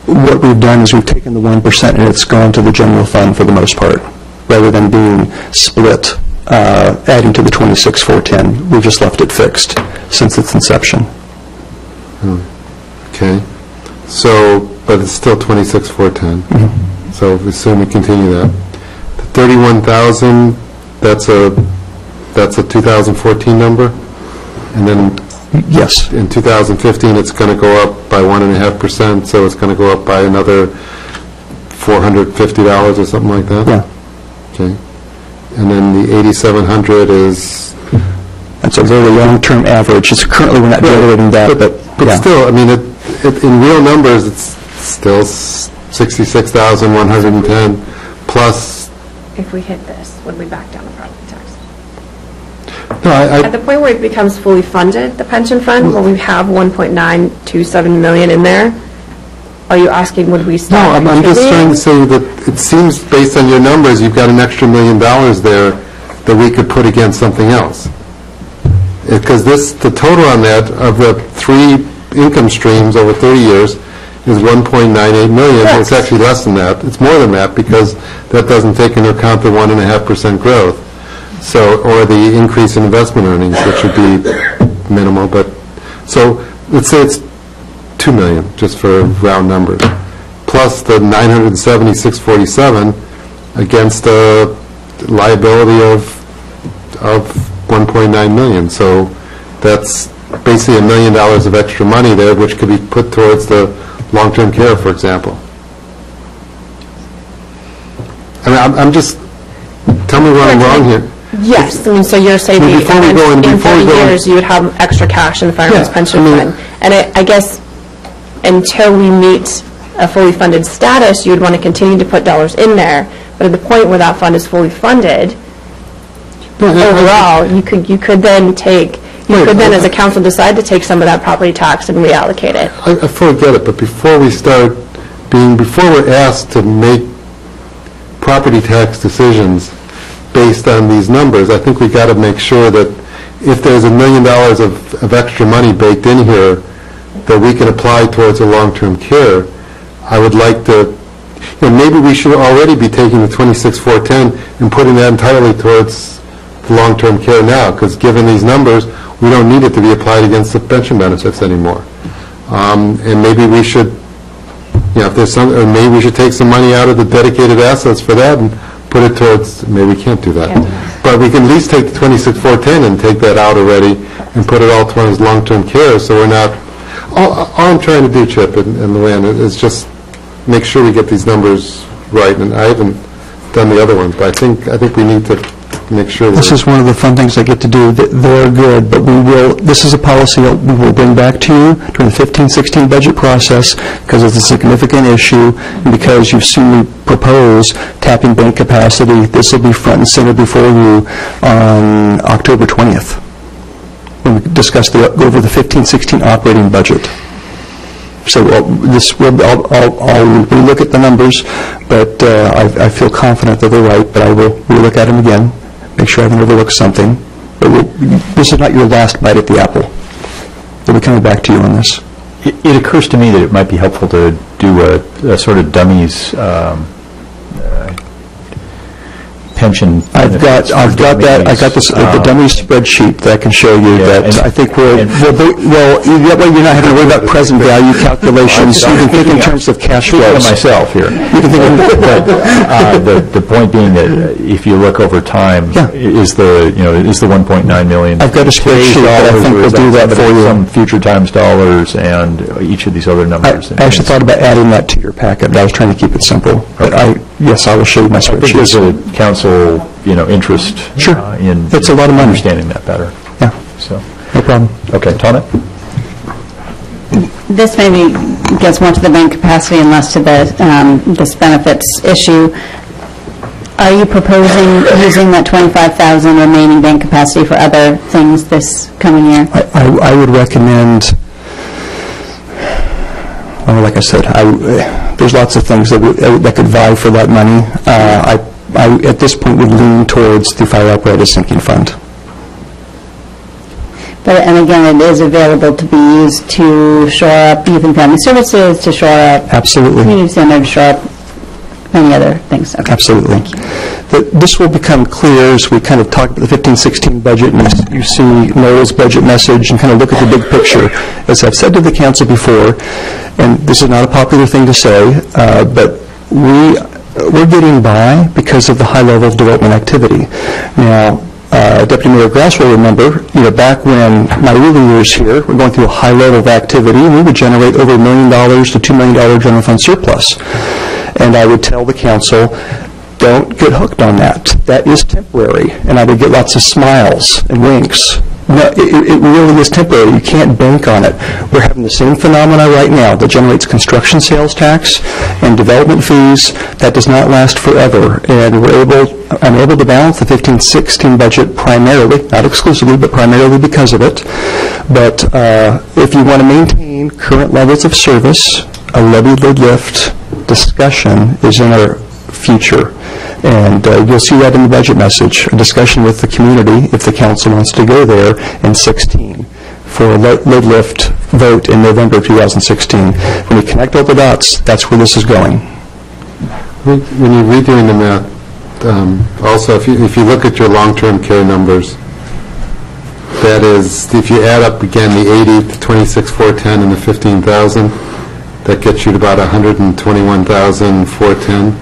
what we've done is we've taken the 1% and it's gone to the general fund for the most part, rather than being split, adding to the 26,410. We've just left it fixed since its inception. Okay. So, but it's still 26,410. So assume we continue that. The 31,000, that's a 2014 number, and then yes, in 2015 it's going to go up by 1.5%, so it's going to go up by another $450 or something like that. Yeah. Okay. And then the 8,700 is. That's a very long-term average. It's currently we're not generating that, but yeah. Still, I mean, in real numbers, it's still 66,110 plus. If we hit this, would we back down the property tax? No, At the point where it becomes fully funded, the pension fund, where we have 1.927 million in there, are you asking would we start? No, I'm just trying to say that it seems, based on your numbers, you've got an extra $1 million there that we could put against something else. Because the total on that, of the 3 income streams over 30 years, is 1.98 million. Correct. It's actually less than that. It's more than that because that doesn't take into account the 1.5% growth. So, or the increase in investment earnings, which would be minimal. But so let's say it's 2 million, just for round numbers, plus the 976.47 against a liability of 1.9 million. So that's basically $1 million of extra money there, which could be put towards the long-term care, for example. I mean, I'm just, tell me where I'm wrong here. Yes, I mean, so you're saying Well, before we go in- in before we 30 go in- years, you would have extra cash in the fireman's Yeah, pension I mean- fund. And I guess until we meet a fully funded status, you would want to continue to put dollars in there. But at the point where that fund is fully funded, overall, you could then take, you could then as a council decide to take some of that property tax and reallocate it. I fully get it, but before we're asked to make property tax decisions based on these numbers, I think we got to make sure that if there's $1 million of extra money baked in here that we can apply towards a long-term care, I would like to, maybe we should already be taking the 26,410 and putting that entirely towards the long-term care now, because given these numbers, we don't need it to be applied against the pension benefits anymore. And maybe we should, if there's some, or maybe we should take some money out of the dedicated assets for that and put it towards, maybe we can't do that. But we can at least take the 26,410 and take that out already and put it all towards long-term care, so we're not, all I'm trying to do, Chip, and Luann, is just make sure we get these numbers right, and I haven't done the other ones, but I think we need to make sure This is one of the fun things I get to do. They're good, but this is a policy that we will bring back to you during the 15-16 budget process because it's a significant issue and because you've seen me propose tapping bank capacity. This will be front and center before you on October 20th when we discuss go over the 15-16 operating budget. So I'll look at the numbers, but I feel confident that they're right, but I will relook at them again, make sure I haven't overlooked something. But this is not your last bite at the apple. We'll be coming back to you on this. It occurs to me that it might be helpful to do a sort of dummies pension. I've got that. I got this the dummy spreadsheet that I can show you that I think that way you're not having to worry about present value calculations. You can think in terms of cash flows. Myself here. You can think the point being that if you look over time, is the 1.9 million. I've got a spreadsheet that I think will do that for you. Some future times dollars and each of these other numbers. I actually thought about adding that to your packet, but I was trying to keep it simple. But yes, I will show you my spreadsheet. I think there's a council, interest in it's a lot of money. Understanding that better. Yeah. So no problem. Okay, Tana? This maybe gets more to the bank capacity and less to the this benefits issue. Are you proposing using that 25,000 remaining bank capacity for other things this coming year? I would recommend. Well, like I said, there's lots of things that could vie for that money. I at this point would lean towards the fire apparatus sinking fund. But, and again, it is available to be used to shore up youth and family services, to shore up Absolutely. community center, to shore up many other things. Okay. Absolutely. This will become clear as we kind of talk about the 15-16 budget and you see Noel's budget message and kind of look at the big picture. As I've said to the council before, and this is not a popular thing to say, but we're getting by because of the high level of development activity. Now, Deputy Mayor Grass will remember, back when my early years here, we're going through a high level of activity, and we would generate over $1 million to $2 million general fund surplus. And I would tell the council, don't get hooked on that. That is temporary. And I would get lots of smiles and winks. No, it really is temporary. You can't bank on it. We're having the same phenomena right now that generates construction sales tax and development fees. That does not last forever. And I'm able to balance the 15-16 budget primarily, not exclusively, but primarily because of it. But if you want to maintain current levels of service, a levy load lift discussion is in our future. And you'll see that in the budget message, a discussion with the community, if the council wants to go there, in 16 for a load lift vote in November of 2016. When you connect all the dots, that's where this is going. When you're redoing the math, also, if you look at your long-term care numbers, that is, if you add up again the 80, the 26,410, and the 15,000, that gets you to about 121,410.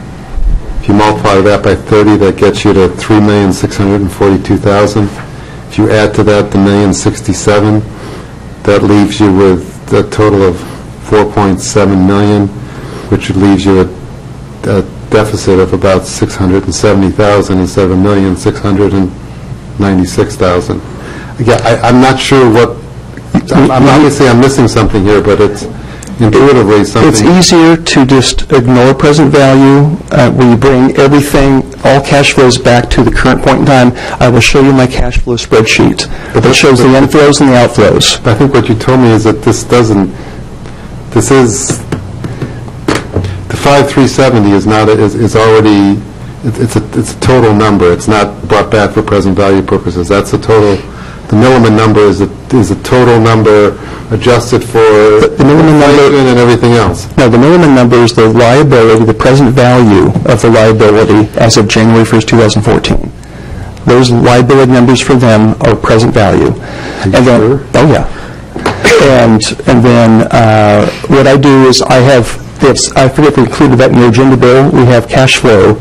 If you multiply that by 30, that gets you to 3,642,000. If you add to that the 1,067,000, that leaves you with a total of 4.7 million, which leaves you a deficit of about 670,000 instead of 1,696,000. Again, I'm not sure what. Obviously, I'm missing something here, but it's intuitively something. It's easier to just ignore present value when you bring everything, all cash flows back to the current point in time. I will show you my cash flow spreadsheet. That shows the inflows and the outflows. I think what you told me is that this is, the 5,370 is not, is already, it's a total number. It's not brought back for present value purposes. That's a total. The Milliman number is a total number adjusted for the inflation and everything else. No, the Milliman number is the liability, the present value of the liability as of January 1st, 2014. Those liability numbers for them are present value. And then, oh yeah. And then what I do is I forget if we included that in the agenda bill. We have cash flow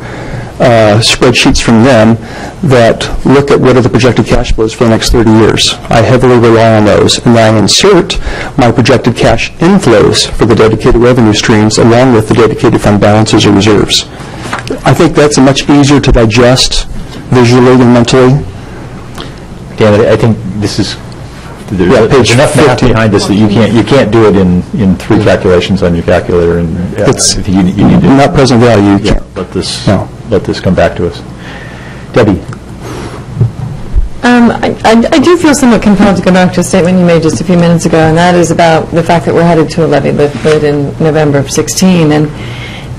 spreadsheets from them that look at what are the projected cash flows for the next 30 years. I heavily rely on those, and then I insert my projected cash inflows for the dedicated revenue streams along with the dedicated fund balances or reserves. I think that's much easier to digest visually and mentally. Dan, I think this is, there's enough math behind this that you can't do it in three calculations on your calculator, and if you need to. Not present value. You can't. Let this come back to us. Debbie. I do feel somewhat compelled to go back to a statement you made just a few minutes ago, and that is about the fact that we're headed to a levy lift vote in November of 16. And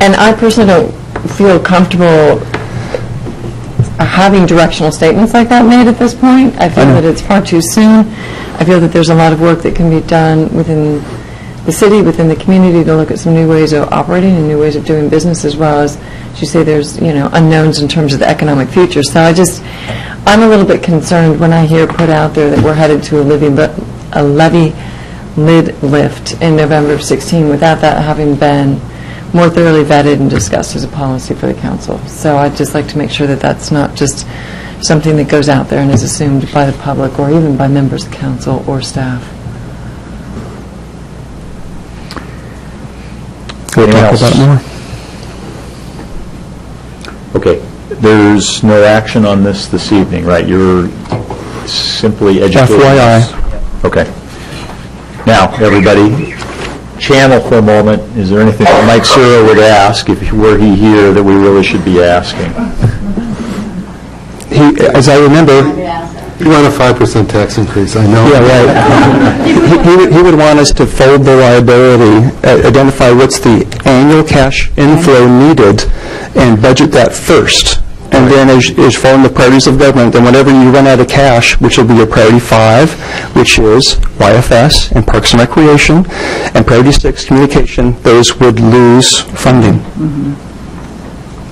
I personally don't feel comfortable having directional statements like that made at this point. I feel that it's far too soon. I feel that there's a lot of work that can be done within the city, within the community, to look at some new ways of operating and new ways of doing business, as well as you say, there's unknowns in terms of the economic future. So I'm a little bit concerned when I hear put out there that we're headed to a levy lid lift in November of 16 without that having been more thoroughly vetted and discussed as a policy for the council. So I'd just like to make sure that that's not just something that goes out there and is assumed by the public or even by members of council or staff. We'll talk about it more. Okay, there's no action on this evening, right? You're simply educating us. FYI. Okay. Now, everybody, channel for a moment. Is there anything that Mike Sura would ask, if were he here, that we really should be asking? As I remember, you want a 5% tax increase, I know. Yeah, right. He would want us to fold the liability, identify what's the annual cash inflow needed, and budget that first. And then as following the priorities of government, then whenever you run out of cash, which will be your priority 5, which is YFS and Parks and Recreation, and priority 6, communication, those would lose funding.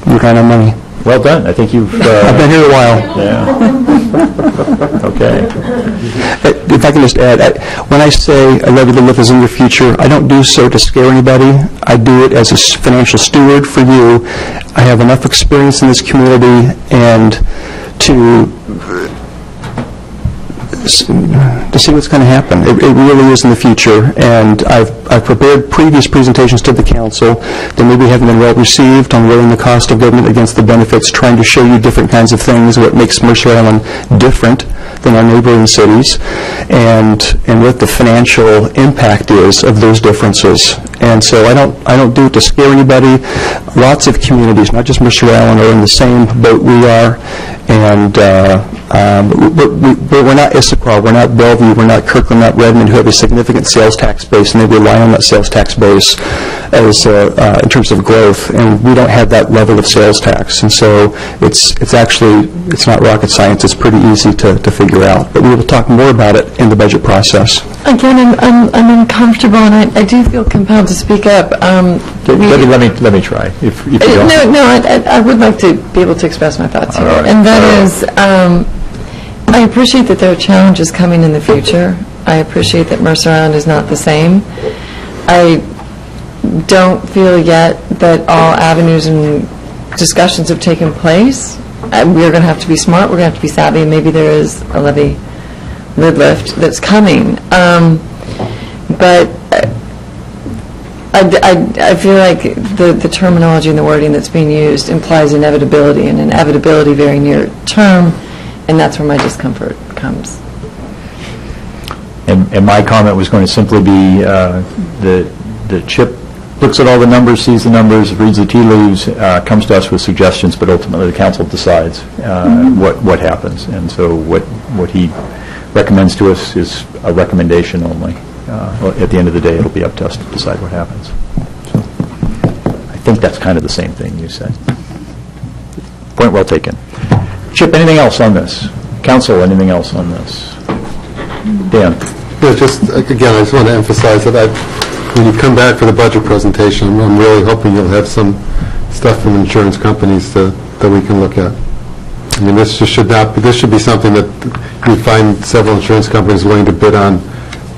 You run out of money. Well done. I think you've... I've been here a while. Yeah. Okay. If I can just add, when I say a levy to live is in your future, I don't do so to scare anybody. I do it as a financial steward for you. I have enough experience in this community and to see what's going to happen. It really is in the future, and I've prepared previous presentations to the council that maybe haven't been well received on weighing the cost of government against the benefits, trying to show you different kinds of things, what makes Mercer Island different than our neighboring cities, and what the financial impact is of those differences. And And so I don't do it to scare anybody. Lots of communities, not just Mercer Island, are in the same boat we are. And we're not Issaquah, we're not Bellevue, we're not Kirkland, not Redmond, who have a significant sales tax base, and they rely on that sales tax base as in terms of growth. And we don't have that level of sales tax. And so it's not rocket science. It's pretty easy to figure out. But we will talk more about it in the budget process. Again, I'm uncomfortable, and I do feel compelled to speak up. Let me try. If you don't. No, I would like to be able to express my thoughts here. Right. And that is, I appreciate that there are challenges coming in the future. I appreciate that Mercer Island is not the same. I don't feel yet that all avenues and discussions have taken place. We're going to have to be smart. We're going to have to be savvy. And maybe there is a levy lid lift that's coming. But I feel like the terminology and the wording that's being used implies inevitability, and inevitability very near term, and that's where my discomfort comes. And my comment was going to simply be the CHIP looks at all the numbers, sees the numbers, reads the tea leaves, comes to us with suggestions, but ultimately the council decides what happens. And so what he recommends to us is a recommendation only. At the end of the day, it'll be up to us to decide what happens. So I think that's kind of the same thing you said. Point well taken. Chip, anything else on this? Council, anything else on this? Dan? Yeah, just, again, I just want to emphasize that when you come back for the budget presentation, I'm really hoping you'll have some stuff from insurance companies that we can look at. I mean, this should be something that you find several insurance companies willing to bid on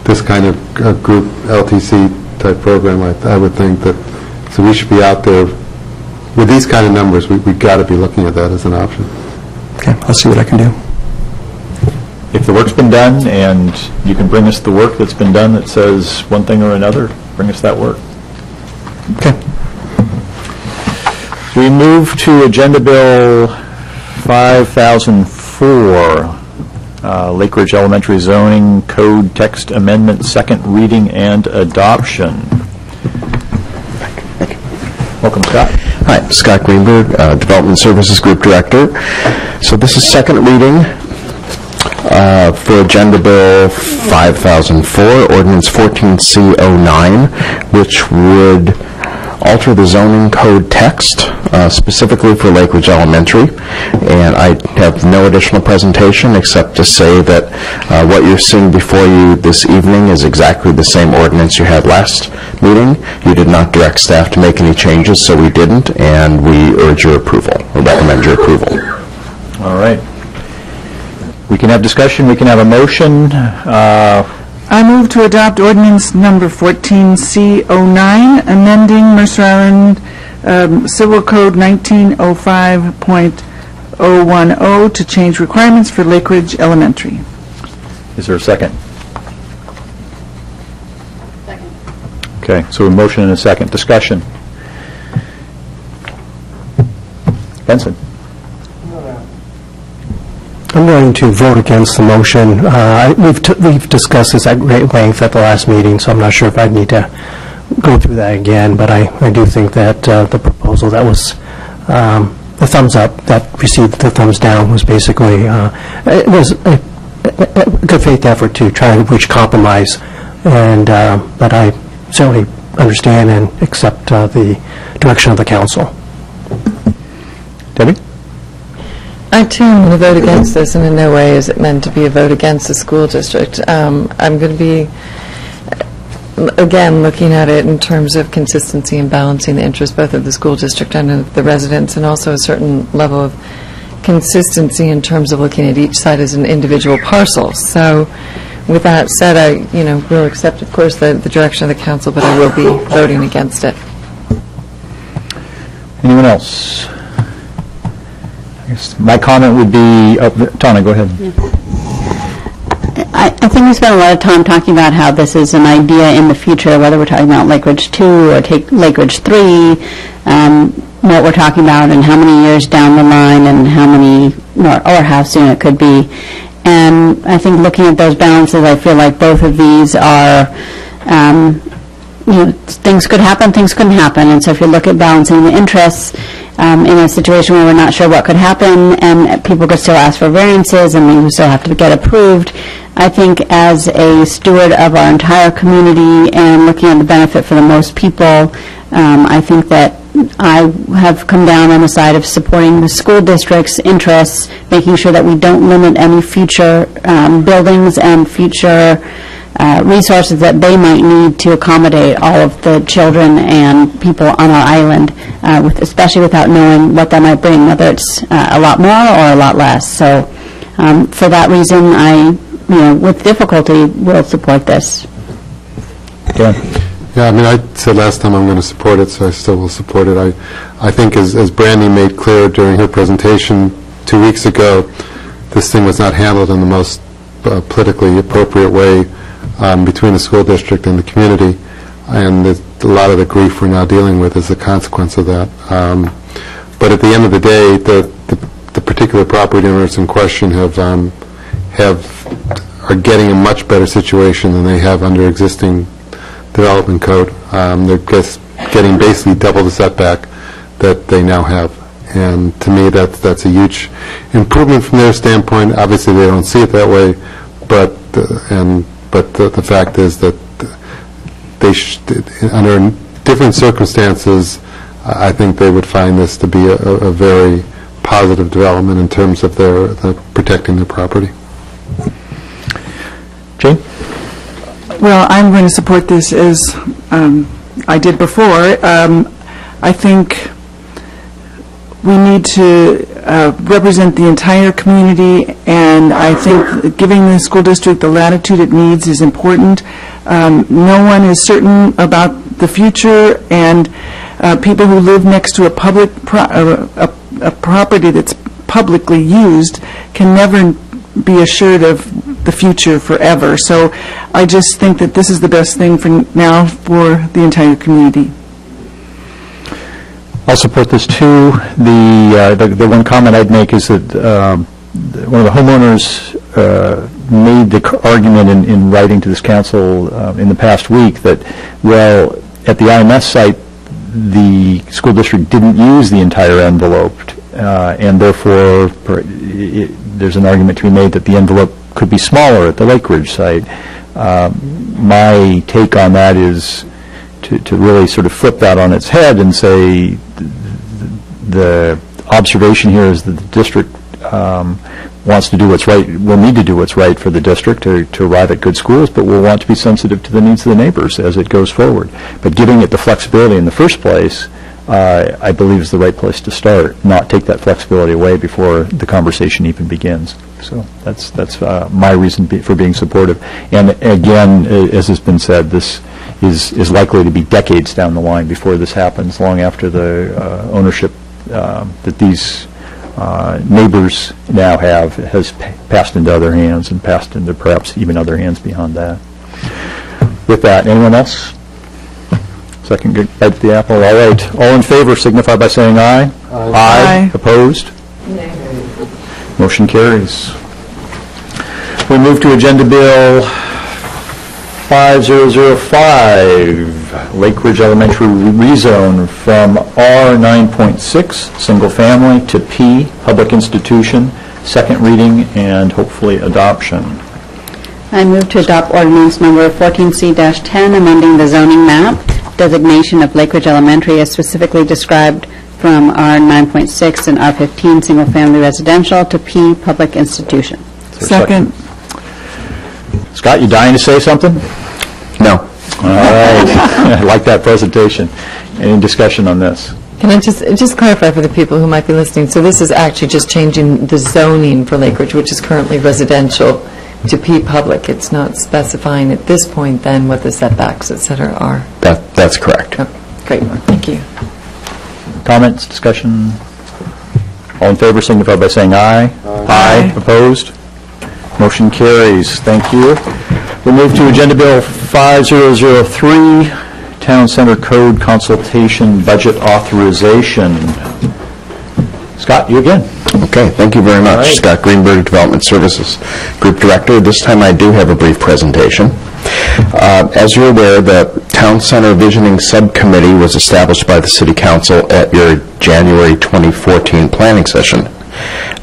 this kind of group LTC type program. I would think that, so we should be out there with these kind of numbers. We've got to be looking at that as an option. Okay, I'll see what I can do. If the work's been done and you can bring us the work that's been done that says one thing or another, bring us that work. Okay. We move to Agenda Bill 5004, Lake Ridge Elementary Zoning Code Text Amendment, second reading and adoption. Welcome, Scott. Hi, Scott Greenberg, Development Services Group Director. So this is second reading for Agenda Bill 5004, Ordinance 14C09, which would alter the zoning code text specifically for Lake Ridge Elementary. And I have no additional presentation except to say that what you're seeing before you this evening is exactly the same ordinance you had last meeting. You did not direct staff to make any changes, so we didn't, and we urge your approval, or recommend your approval. All right. We can have discussion. We can have a motion. I move to adopt ordinance number 14C09, amending Mercer Island Civil Code 1905.010 to change requirements for Lake Ridge Elementary. Is there a second? Second. Okay, so a motion and a second. Discussion. Benson. I'm going to vote against the motion. We've discussed this at great length at the last meeting, so I'm not sure if I need to go through that again, but I do think that the proposal that was the thumbs up, that received the thumbs down, was basically, it was a good faith effort to try to reach compromise, and but I certainly understand and accept the direction of the council. Debbie? I too am going to vote against this, and in no way is it meant to be a vote against the school district. I'm going to be, again, looking at it in terms of consistency and balancing the interests both of the school district and of the residents, and also a certain level of consistency in terms of looking at each side as an individual parcel. So with that said, I will accept, of course, the direction of the council, but I will be voting against it. Anyone else? I guess my comment would be, Tana, go ahead. I think we spent a lot of time talking about how this is an idea in the future, whether we're talking about Lake Ridge 2 or Lake Ridge 3, what we're talking about and how many years down the line and how many, or how soon it could be. And I think looking at those balances, I feel like both of these are things could happen, things couldn't happen. And so if you look at balancing the interests in a situation where we're not sure what could happen, and people could still ask for variances, and we still have to get approved, I think as a steward of our entire community and looking at the benefit for the most people, I think that I have come down on the side of supporting the school district's interests, making sure that we don't limit any future buildings and future resources that they might need to accommodate all of the children and people on our island, especially without knowing what that might bring, whether it's a lot more or a lot less. So for that reason, I, with difficulty, will support this. Yeah, I mean, I said last time I'm going to support it, so I still will support it. I think, as Brandy made clear during her presentation 2 weeks ago, this thing was not handled in the most politically appropriate way between the school district and the community, and a lot of the grief we're now dealing with is a consequence of that. But at the end of the day, the particular property owners in question are getting a much better situation than they have under existing development code. They're getting basically double the setback that they now have. And to me, that's a huge improvement from their standpoint. Obviously, they don't see it that way, but the fact is that under different circumstances, I think they would find this to be a very positive development in terms of their protecting their property. Jane? Well, I'm going to support this as I did before. I think we need to represent the entire community, and I think giving the school district the latitude it needs is important. No one is certain about the future, and people who live next to a public a property that's publicly used can never be assured of the future forever. So I just think that this is the best thing for now for the entire community. I'll support this too. The one comment I'd make is that one of the homeowners made the argument in writing to this council in the past week that, well, at the IMS site, the school district didn't use the entire envelope, and therefore there's an argument to be made that the envelope could be smaller at the Lake Ridge site. My take on that is to really sort of flip that on its head and say the observation here is that the district wants to do what's right, will need to do what's right for the district to arrive at good schools, but will want to be sensitive to the needs of the neighbors as it goes forward. But giving it the flexibility in the first place, I believe is the right place to start, not take that flexibility away before the conversation even begins. So that's my reason for being supportive. And again, as has been said, this is likely to be decades down the line before this happens, long after the ownership that these neighbors now have has passed into other hands and passed into perhaps even other hands beyond that. With that, anyone else? Second good bite at the apple. All right. All in favor signify by saying aye. Aye. Aye. Opposed? Nay. Motion carries. We'll move to Agenda Bill 5005, Lake Ridge Elementary rezone from R9.6, single family, to P, public institution, second reading and hopefully adoption. I move to adopt ordinance number 14C-10, amending the zoning map, designation of Lake Ridge Elementary as specifically described from R9.6 and R15, single family residential, to P, public institution. Second. Scott, you dying to say something? No. All right. I like that presentation. Any discussion on this? Can I just clarify for the people who might be listening? So this is actually just changing the zoning for Lake Ridge, which is currently residential, to P public. It's not specifying at this point then what the setbacks, et cetera, are. That's correct. Oh, great. Thank you. Comments, discussion? All in favor signify by saying aye. Aye. Opposed? Motion carries. Thank you. We'll move to Agenda Bill 5003, Town Center Code Consultation Budget Authorization. Scott, you again. Okay, thank you very much. Right. Scott Greenberg, Development Services Group Director. This time I do have a brief presentation. As you're aware, the Town Center Visioning Subcommittee was established by the City Council at your January 2014 planning session.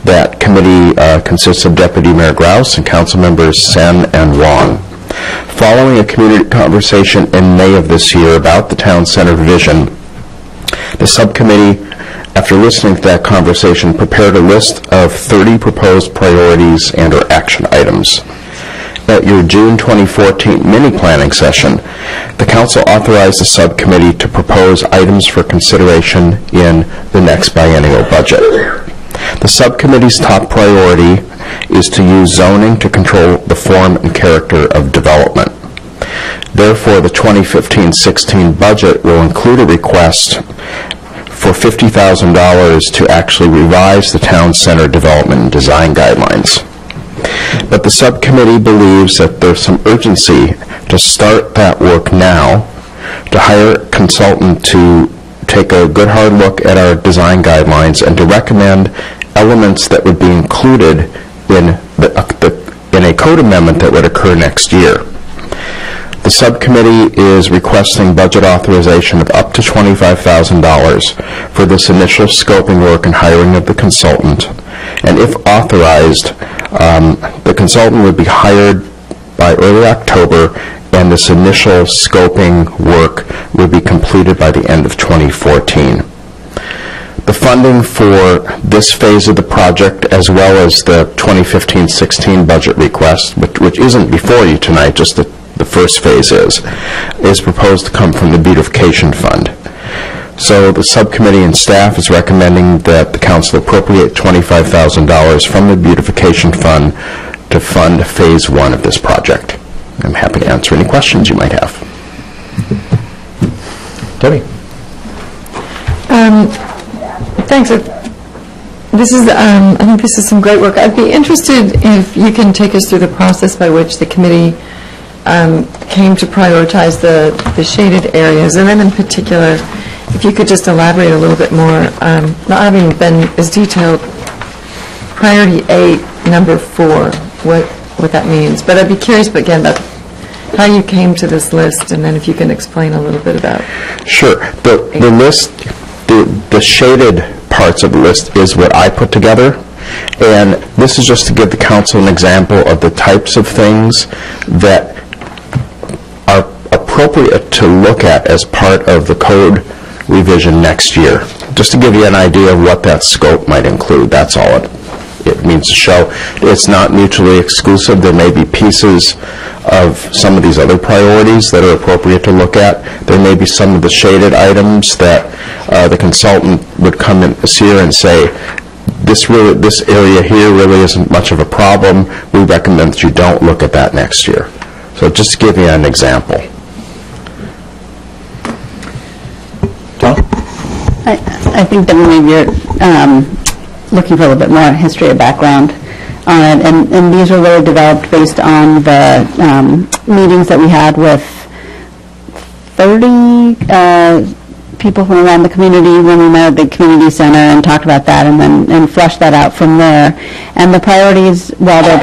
That committee consists of Deputy Mayor Grouse and council members Sen and Wong. Following a community conversation in May of this year about the Town Center vision, the subcommittee, after listening to that conversation, prepared a list of 30 proposed priorities and or action items. At your June 2014 mini-planning session, the council authorized the subcommittee to propose items for consideration in the next biennial budget. The subcommittee's top priority is to use zoning to control the form and character of development. Therefore, the 2015-16 budget will include a request for $50,000 to actually revise the town center development and design guidelines. But the subcommittee believes that there's some urgency to start that work now, to hire a consultant to take a good hard look at our design guidelines and to recommend elements that would be included in a code amendment that would occur next year. The subcommittee is requesting budget authorization of up to $25,000 for this initial scoping work and hiring of the consultant. And if authorized, the consultant would be hired by early October, and this initial scoping work would be completed by the end of 2014. The funding for this phase of the project, as well as the 2015-16 budget request, which isn't before you tonight, just the first phase is proposed to come from the beautification fund. So the subcommittee and staff is recommending that the council appropriate $25,000 from the beautification fund to fund phase 1 of this project. I'm happy to answer any questions you might have. Debbie. Thanks. I think this is some great work. I'd be interested if you can take us through the process by which the committee came to prioritize the shaded areas, and then in particular, if you could just elaborate a little bit more, not having been as detailed, priority 8, number 4, what that means. But I'd be curious, but again, about how you came to this list, and then if you can explain a little bit about. Sure. The list, the shaded parts of the list is what I put together, and this is just to give the council an example of the types of things that are appropriate to look at as part of the code revision next year. Just to give you an idea of what that scope might include, that's all it means to show. It's not mutually exclusive. There may be pieces of some of these other priorities that are appropriate to look at. There may be some of the shaded items that the consultant would come in this year and say, this area here really isn't much of a problem. We recommend that you don't look at that next year. So just to give you an example. Tom? I think that maybe you're looking for a little bit more history or background on it, and these were really developed based on the meetings that we had with 30 people from around the community when we met at the community center and talked about that, and fleshed that out from there. And the priorities, while they're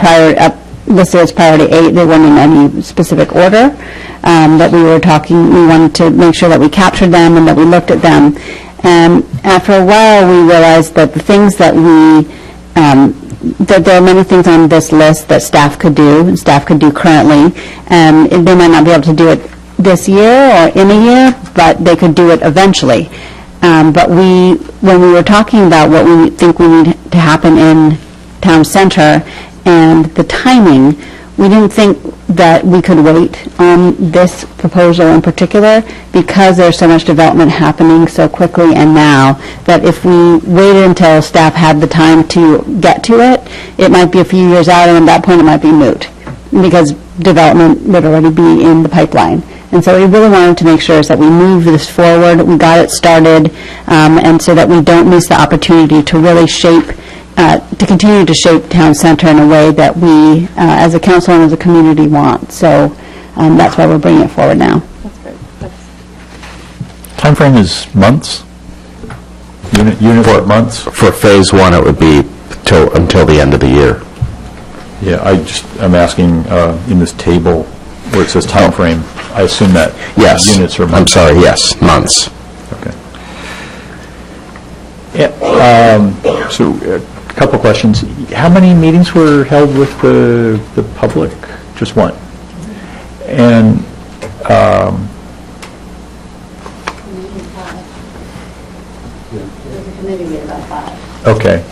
listed as priority 8, they weren't in any specific order. That we wanted to make sure that we captured them and that we looked at them. And after a while, we realized that the things that that there are many things on this list that staff could do, and staff could do currently. They might not be able to do it this year or in a year, but they could do it eventually. But when we were talking about what we think we need to happen in town center and the timing, we didn't think that we could wait on this proposal in particular because there's so much development happening so quickly and now that if we waited until staff had the time to get to it, it might be a few years out, and at that point it might be moot because development would already be in the pipeline. And so we really wanted to make sure is that we move this forward, we got it started, and so that we don't miss the opportunity to really to continue to shape town center in a way that we, as a council and as a community, want. So that's why we're bringing it forward now. That's great. Time frame is months? Unit for months? For phase 1, it would be until the end of the year. Yeah, I'm asking in this table where it says time frame, I assume that Yes. units are months. I'm sorry, yes, months. Okay. So, a couple questions. How many meetings were held with the public? Just one. And okay,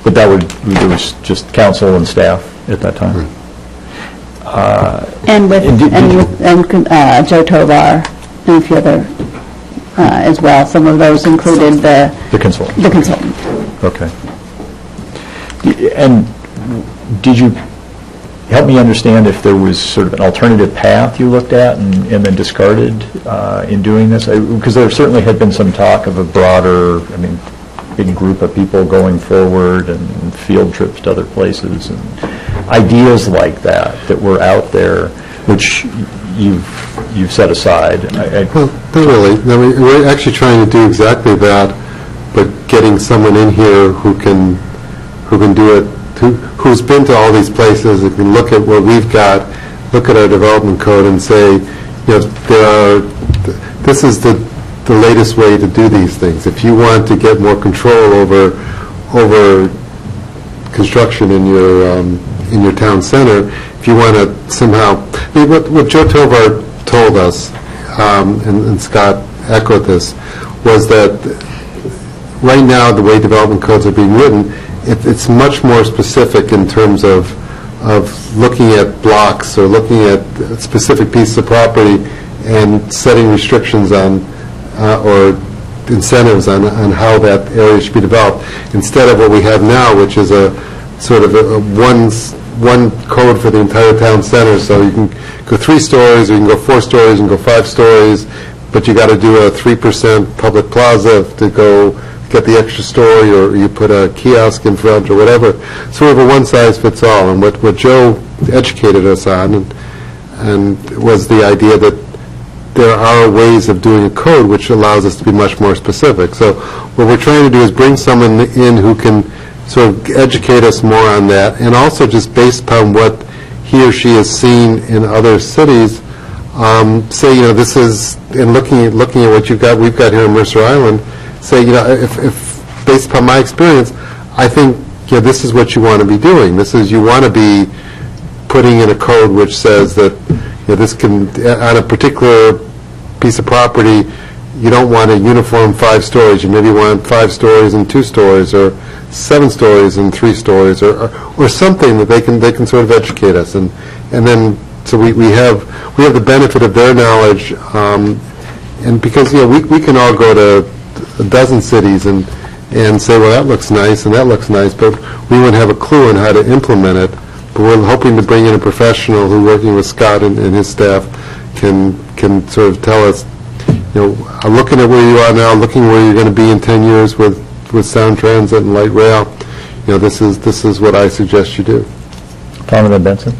but there was just council and staff at that time. And with Joe Tovar and a few other as well. Some of those included the consultant. The consultant. Okay. And did you help me understand if there was sort of an alternative path you looked at and then discarded in doing this? Because there certainly had been some talk of a broader, big group of people going forward and field trips to other places and ideas like that were out there, which you've set aside. Well, not really. We're actually trying to do exactly that, but getting someone in here who can do it, who's been to all these places, who can look at what we've got, look at our development code and say, this is the latest way to do these things. If you want to get more control over construction in your town center, if you want to somehow, what Joe Tovar told us, and Scott echoed this, was that right now the way development codes are being written, it's much more specific in terms of looking at blocks or looking at specific pieces of property and setting restrictions on or incentives on how that area should be developed, instead of what we have now, which is a sort of one code for the entire town center. So you can go 3 stories, or you can go 4 stories, and go 5 stories, but you got to do a 3% public plaza to go get the extra story, or you put a kiosk in front or whatever. So we have a one-size-fits-all. And what Joe educated us on and was the idea that there are ways of doing a code which allows us to be much more specific. So what we're trying to do is bring someone in who can sort of educate us more on that, and also just based upon what he or she has seen in other cities, say, this is, and looking at what we've got here in Mercer Island, say, if based upon my experience, I think, this is what you want to be doing. You want to be putting in a code which says that, this can, on a particular piece of property, you don't want a uniform 5 stories. You maybe want 5 stories and 2 stories, or 7 stories and 3 stories, or something that they can sort of educate us, and then so we have the benefit of their knowledge, and because we can all go to a dozen cities and say, well, that looks nice and that looks nice, but we wouldn't have a clue on how to implement it. But we're hoping to bring in a professional who, working with Scott and his staff, can sort of tell us, I'm looking at where you are now, looking where you're going to be in 10 years with sound transit and light rail. This is what I suggest you do. Congressman Benson?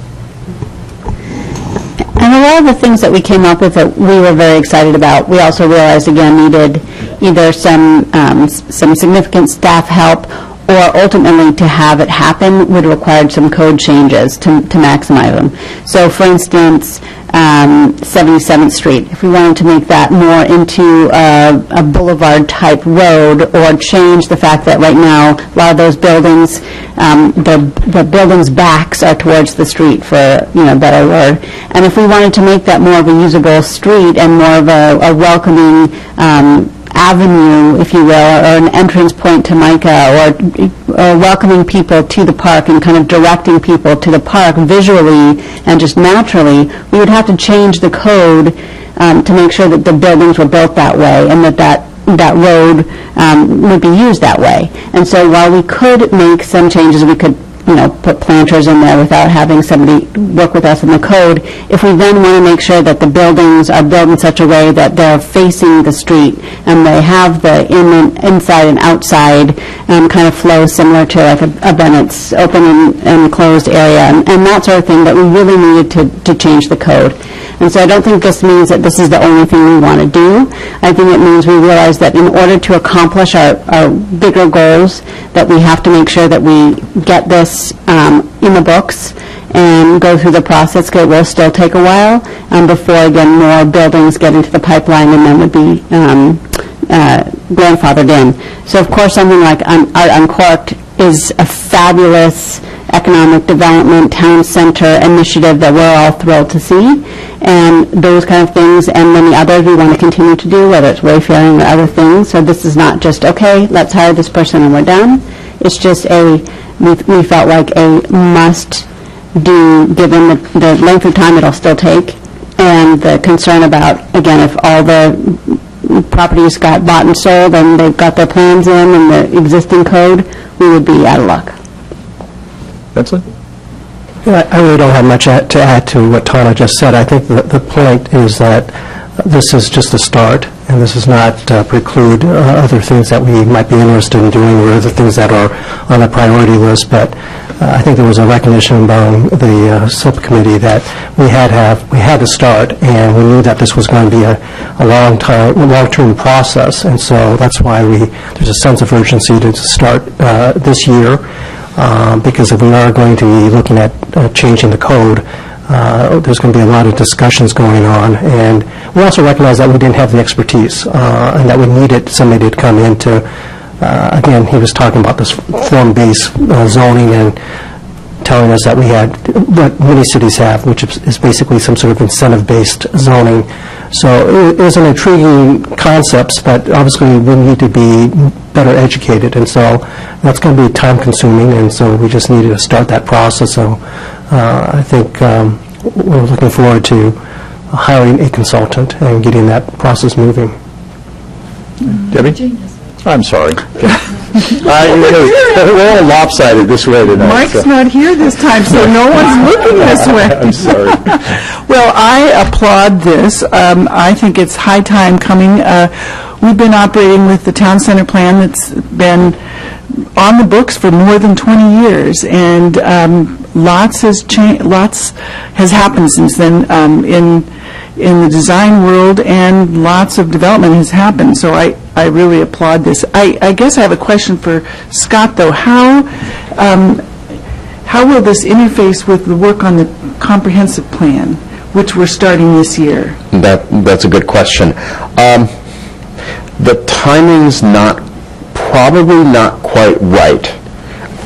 And a lot of the things that we came up with that we were very excited about, we also realized, again, needed either some significant staff help, or ultimately to have it happen would require some code changes to maximize them. So, for instance, 77th Street, if we wanted to make that more into a boulevard-type road, or change the fact that right now a lot of those buildings, the buildings' backs are towards the street, for better word. And if we wanted to make that more of a usable street and more of a welcoming avenue, if you will, or an entrance point to Micah, or welcoming people to the park and kind of directing people to the park visually and just naturally, we would have to change the code to make sure that the buildings were built that way, and that road would be used that way. And so while we could make some changes, we could put planters in there without having somebody work with us in the code. If we then want to make sure that the buildings are built in such a way that they're facing the street and they have the inside and outside kind of flow similar to like a Bennett's open and closed area, and that sort of thing, that we really needed to change the code. And so I don't think this means that this is the only thing we want to do. I think it means we realize that in order to accomplish our bigger goals, that we have to make sure that we get this this in the books and go through the process, 'cause it will still take a while before, again, more buildings get into the pipeline and then would be grandfathered in. So, of course, something like Art Uncorked is a fabulous economic development town center initiative that we're all thrilled to see, and those kind of things, and many others we want to continue to do, whether it's wayfaring or other things. So this is not just, okay, let's hire this person and we're done. It's just we felt like a must-do, given the length of time it'll still take, and the concern about, again, if all the properties got bought and sold and they've got their plans in and the existing code, we would be out of luck. Vincent? I really don't have much to add to what Tana just said. I think the point is that this is just a start, and this does not preclude other things that we might be interested in doing or other things that are on the priority list. But I think there was a recognition among the subcommittee that we had to start, and we knew that this was going to be a long-term process, and so that's why there's a sense of urgency to start this year. Because if we are going to be looking at changing the code, there's going to be a lot of discussions going on. And we also recognize that we didn't have the expertise and that we needed somebody to come in to, again, he was talking about this form-based zoning and telling us that we had what many cities have, which is basically some sort of incentive-based zoning. So it was an intriguing concept, but obviously we need to be better educated, and so that's going to be time-consuming, and so we just needed to start that process. So I think we're looking forward to hiring a consultant and getting that process moving. Debbie? I'm sorry. We're all lopsided this way tonight. Mike's not here this time, so no one's looking this way. I'm sorry. Well, I applaud this. I think it's high time coming. We've been operating with the town center plan that's been on the books for more than 20 years, and lots has happened since then in the design world, and lots of development has happened. So I really applaud this. I guess I have a question for Scott, though. How will this interface with the work on the comprehensive plan, which we're starting this year? That's a good question. The timing's probably not quite right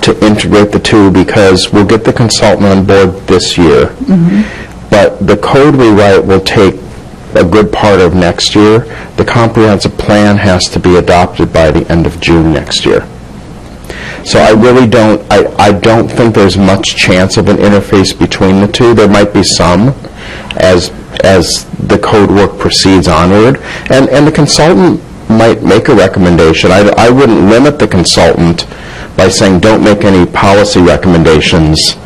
to integrate the two, because we'll get the consultant on board this year. But the code we write will take a good part of next year. The comprehensive plan has to be adopted by the end of June next year. So I really don't think there's much chance of an interface between the two. There might be some as the code work proceeds onward. And the consultant might make a recommendation. I wouldn't limit the consultant by saying don't make any policy recommendations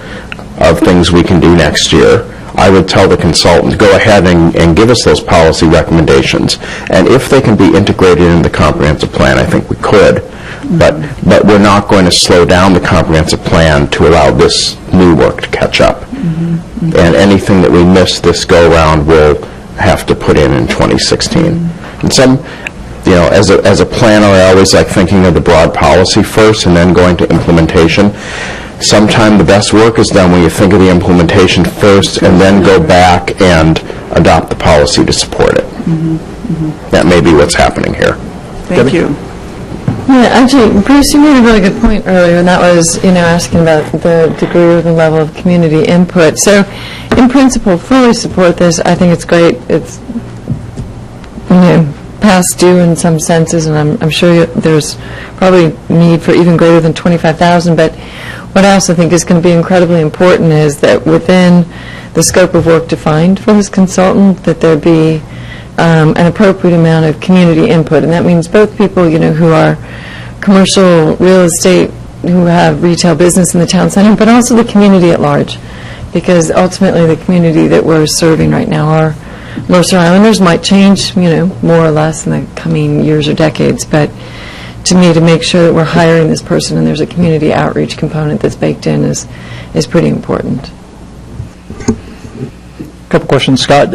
of things we can do next year. I would tell the consultant, go ahead and give us those policy recommendations. And if they can be integrated in the comprehensive plan, I think we could. But we're not going to slow down the comprehensive plan to allow this new work to catch up. And anything that we miss this go-around, we'll have to put in 2016. And as a planner, I always like thinking of the broad policy first and then going to implementation. Sometimes the best work is done when you think of the implementation first and then go back and adopt the policy to support it. That may be what's happening here. Thank you. Yeah, actually, Bruce, you made a really good point earlier, and that was, asking about the degree or the level of community input. So, in principle, fully support this. I think it's great. It's, past due in some senses, and I'm sure there's probably need for even greater than 25,000. But what I also think is going to be incredibly important is that within the scope of work defined for this consultant, that there be an appropriate amount of community input, and that means both people, who are commercial real estate, who have retail business in the town center, but also the community at large, because ultimately the community that we're serving right now are Mercer Islanders. Might change, more or less in the coming years or decades, but to me, to make sure that we're hiring this person and there's a community outreach component that's baked in is pretty important. A couple questions. Scott,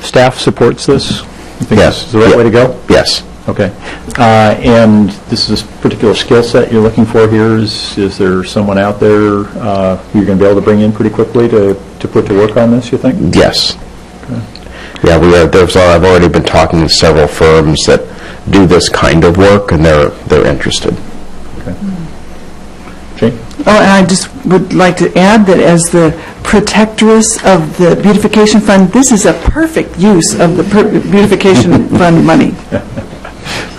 staff supports this? You think Yes. this is the right way to go? Yes. Okay. And this is a particular skill set you're looking for here. Is there someone out there who you're going to be able to bring in pretty quickly to put to work on this, you think? Yes. Yeah, I've already been talking to several firms that do this kind of work, and they're interested. Okay. Jane? Oh, and I just would like to add that as the protectress of the beautification fund, this is a perfect use of the beautification fund money.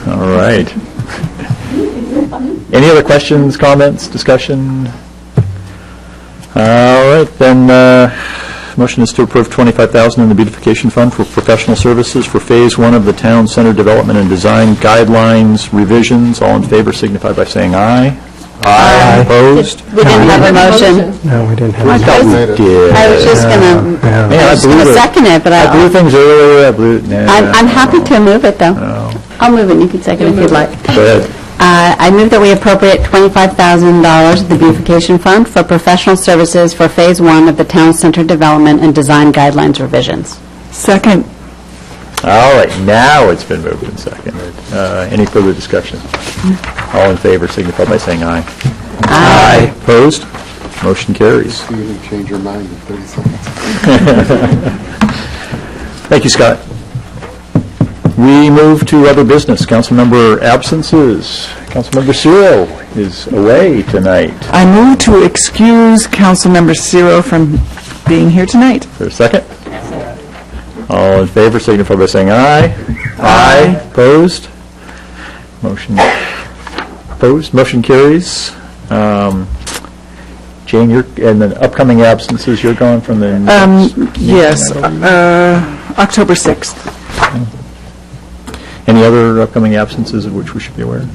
All right. Any other questions, comments, discussion? All right, then motion is to approve $25,000 in the beautification fund for professional services for phase 1 of the town center development and design guidelines revisions. All in favor signify by saying aye. Aye. Opposed? We didn't have a motion. No, we didn't have I thought we did. I was just going to second it, but I blew things earlier. I'm happy to move it, though. I'll move it, and you can second it if you'd like. Go ahead. I move that we appropriate $25,000 of the beautification fund for professional services for Phase 1 of the Town Center Development and Design Guidelines revisions. Second. All right, now it's been moved and seconded. Any further discussion? All in favor signify by saying aye. Aye. Opposed? Motion carries. You can change your mind in 30 seconds. Thank you, Scott. We move to other business. Councilmember absences. Councilmember Ciro is away tonight. I move to excuse Councilmember Ciro from being here tonight. Is there a second? All in favor signify by saying aye. Aye. Opposed? Motion carries. Jane, and the upcoming absences, you're gone from the next meeting, Yes, October 6th. Any other upcoming absences of which we should be aware?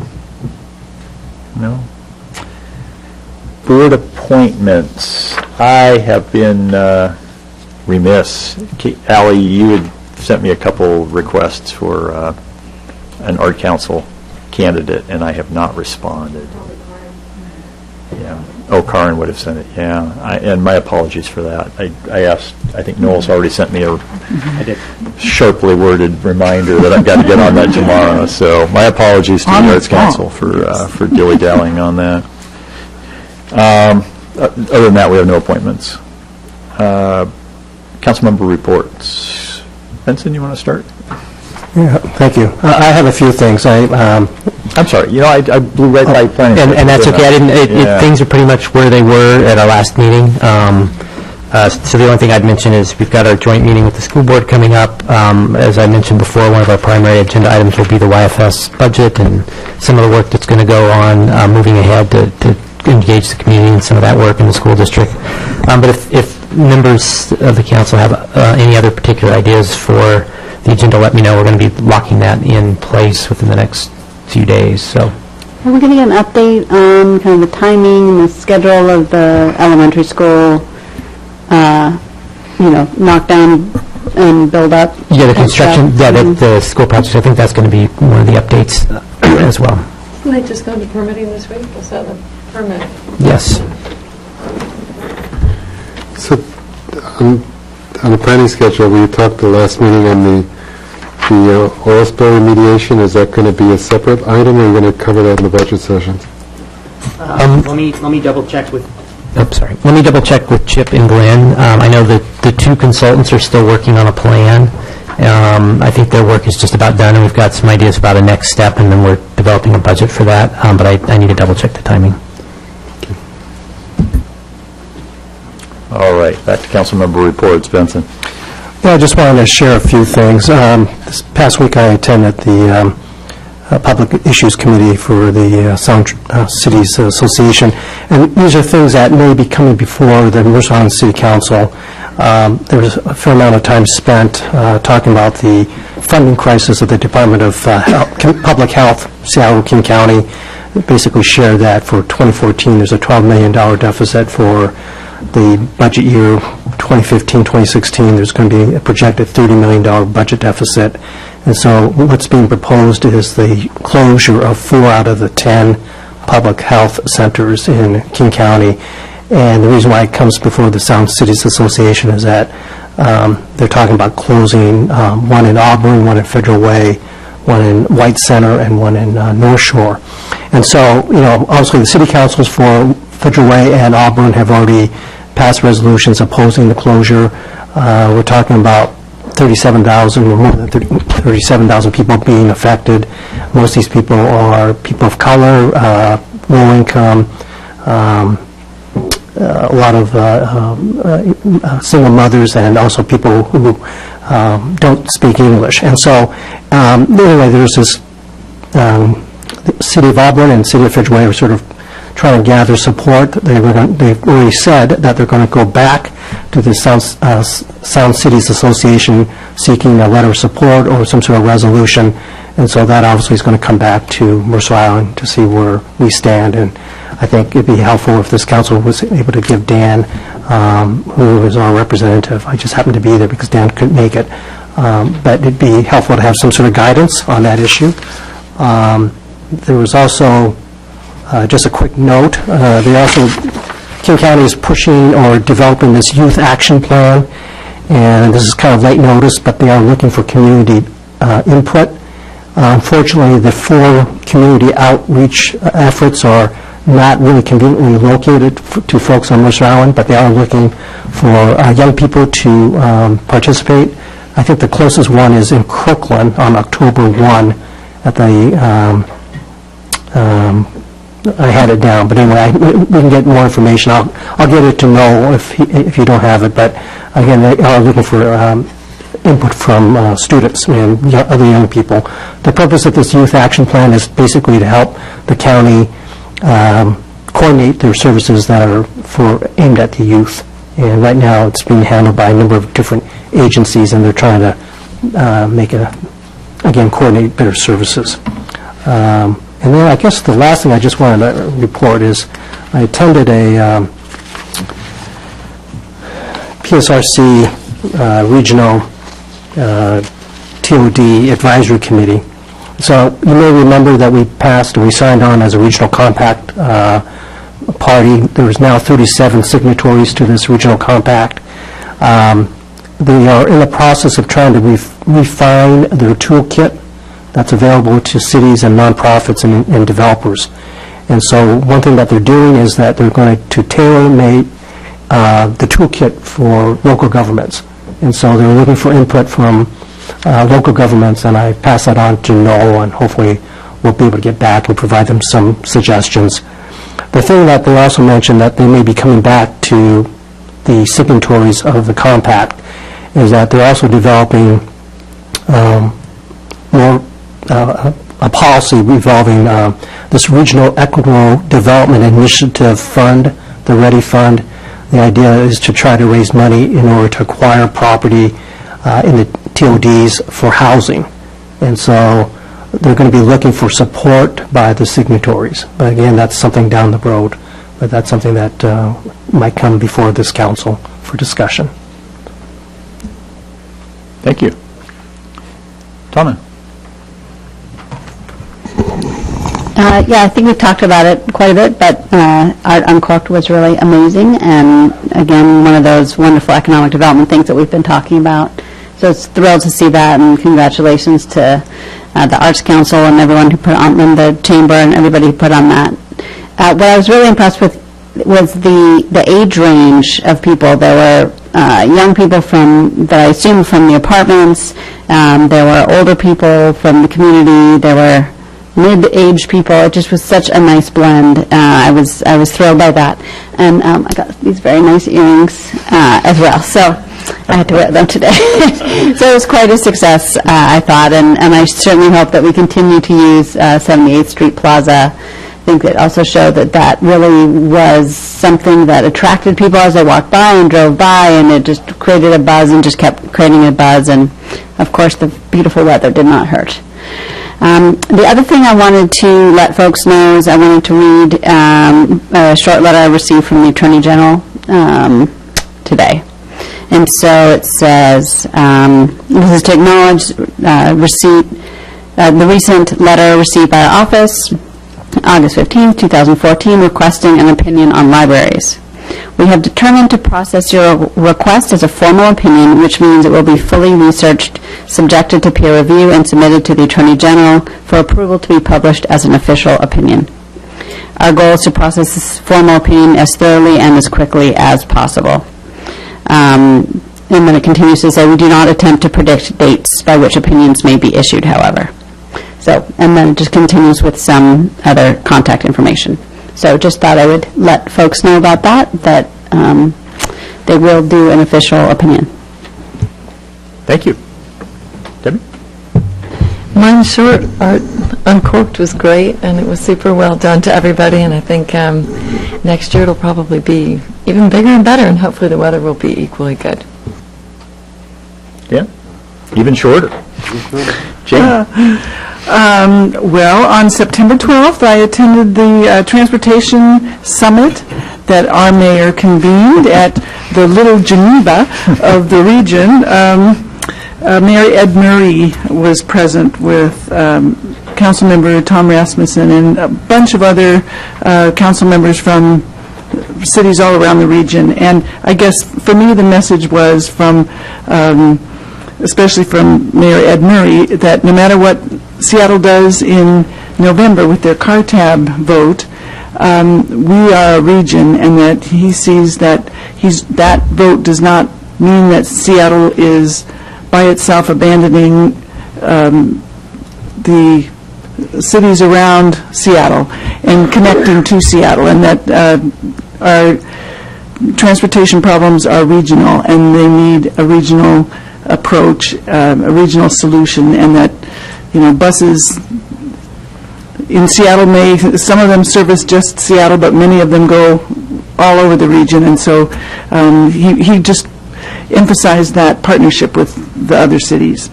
No? Board appointments. I have been remiss. Allie, you had sent me a couple requests for an art council candidate, and I have not responded. Yeah. Oh, Karin would have sent it, yeah. And my apologies for that. I asked, I think Noel's already sent me a sharply worded reminder that I've got to get on that tomorrow. So my apologies to the Arts Council for dilly-dallying on that. Other than that, we have no appointments. Councilmember reports. Benson, you want to start? Yeah, thank you. I have a few things. I'm sorry. I blew right by planning. And that's okay. I didn't. Things are pretty much where they were at our last meeting. So the only thing I'd mention is we've got our joint meeting with the school board coming up. As I mentioned before, one of our primary agenda items will be the YFS budget and some of the work that's going to go on moving ahead to engage the community in some of that work in the school district. But if members of the council have any other particular ideas for the agenda, let me know. We're going to be locking that in place within the next few days. So, Are we going to get an update on kind of the timing and the schedule of the elementary school, knock down and build up? Yeah, the construction, the school project, I think that's going to be one of the updates as well. Didn't they just go to permitting this week? Was that the permit? Yes. So, on the planning schedule, we talked the last meeting on the oil spill remediation. Is that going to be a separate item, or are you going to cover that in the budget session? Let me double check with. Let me double check with Chip and Glenn. I know that the two consultants are still working on a plan. I think their work is just about done, and we've got some ideas about a next step, and then we're developing a budget for that. But I need to double check the timing. All right, back to council member reports. Benson. Yeah, I just wanted to share a few things. This past week I attended the Public Issues Committee for the Sound Cities Association, and these are things that may be coming before the Mercer Island City Council. There was a fair amount of time spent talking about the funding crisis of the Department of Public Health, Seattle-King County. It basically shared that for 2014 there's a $12 million deficit. For the budget year 2015-2016, there's going to be a projected $30 million budget deficit. And so what's being proposed is the closure of 4 out of the 10 public health centers in King County. And the reason why it comes before the Sound Cities Association is that they're talking about closing one in Auburn, one in Federal Way, one in White Center, and one in North Shore. And so, obviously the city councils for Federal Way and Auburn have already passed resolutions opposing the closure. We're talking about 37,000 or more than 37,000 people being affected. Most of these people are people of color, low income, a lot of single mothers, and also people who don't speak English. And so, anyway, there's this the City of Auburn and City of Federal Way are sort of trying to gather support. They've already said that they're going to go back to the Sound Cities Association seeking a letter of support or some sort of resolution. And so that obviously is going to come back to Mercer Island to see where we stand. And I think it'd be helpful if this council was able to give Dan, who is our representative, I just happened to be there because Dan couldn't make it, but it'd be helpful to have some sort of guidance on that issue. There was also, just a quick note, King County is pushing or developing this youth action plan, and this is kind of late notice, but they are looking for community input. Unfortunately, the 4 community outreach efforts are not really conveniently located to folks on Mercer Island, but they are looking for young people to participate. I think the closest one is in Crooklyn on October 1 at the, I had it down, but anyway, we can get more information. I'll get it to Noel if you don't have it, but again, they are looking for input from students and other young people. The purpose of this youth action plan is basically to help the county coordinate their services that are aimed at the youth. And right now, it's being handled by a number of different agencies, and they're trying to coordinate better services. And then I guess the last thing I just wanted to report is I attended a PSRC regional TOD advisory committee. So you may remember that we signed on as a regional compact party. There is now 37 signatories to this regional compact. They are in the process of trying to refine their toolkit that's available to cities and nonprofits and developers. And so one thing that they're doing is that they're going to tailor-make the toolkit for local governments. And so they're looking for input from local governments, and I pass that on to Noel, and hopefully we'll be able to get back and provide them some suggestions. The thing that they also mentioned that they may be coming back to the signatories of the compact is that they're also developing a policy revolving this Regional Equitable Development Initiative Fund, the READY Fund. The idea is to try to raise money in order to acquire property in the TODs for housing. And so they're going to be looking for support by the signatories. But again, that's something down the road. But that's something that might come before this council for discussion. Thank you. Tana. Yeah, I think we've talked about it quite a bit, but Art Uncorked was really amazing, and again, one of those wonderful economic development things that we've been talking about. So it's thrilled to see that, and congratulations to the Arts Council and everyone who put on, and the Chamber and everybody who put on that. What I was really impressed with was the age range of people. There were young people that I assume from the apartments. There were older people from the community. There were mid-aged people. It just was such a nice blend. I was thrilled by that, and I got these very nice earrings as well. So I had to wear them today. So it was quite a success, I thought, and I certainly hope that we continue to use 78th Street Plaza. I think it also showed that really was something that attracted people as they walked by and drove by, and it just created a buzz and just kept creating a buzz. And of course, the beautiful weather did not hurt. The other thing I wanted to let folks know is I wanted to read a short letter I received from the Attorney General today. And so it says, this is to acknowledge the recent letter received by our office, August 15, 2014, requesting an opinion on libraries. We have determined to process your request as a formal opinion, which means it will be fully researched, subjected to peer review, and submitted to the Attorney General for approval to be published as an official opinion. Our goal is to process this formal opinion as thoroughly and as quickly as possible. And then it continues to say, we do not attempt to predict dates by which opinions may be issued, however. So, and then it just continues with some other contact information. So just thought I would let folks know about that they will do an official opinion. Thank you. Debbie? Mine short art Uncorked was great, and it was super well done to everybody, and I think next year it'll probably be even bigger and better, and hopefully the weather will be equally good. Yeah, even shorter. Jane? Well, on September 12th, I attended the Transportation Summit that our mayor convened at the Little Geneva of the region. Mayor Ed Murray was present with Councilmember Tom Rasmussen and a bunch of other council members from cities all around the region. And I guess for me the message was from, especially from Mayor Ed Murray, that no matter what Seattle does in November with their car tab vote, we are a region, and that he sees that that vote does not mean that Seattle is by itself abandoning the cities around Seattle and connecting to Seattle, and that our transportation problems are regional, and they need a regional approach, a regional solution, and that, you know, buses in Seattle some of them service just Seattle, but many of them go all over the region, and so he just emphasized that partnership with the other cities.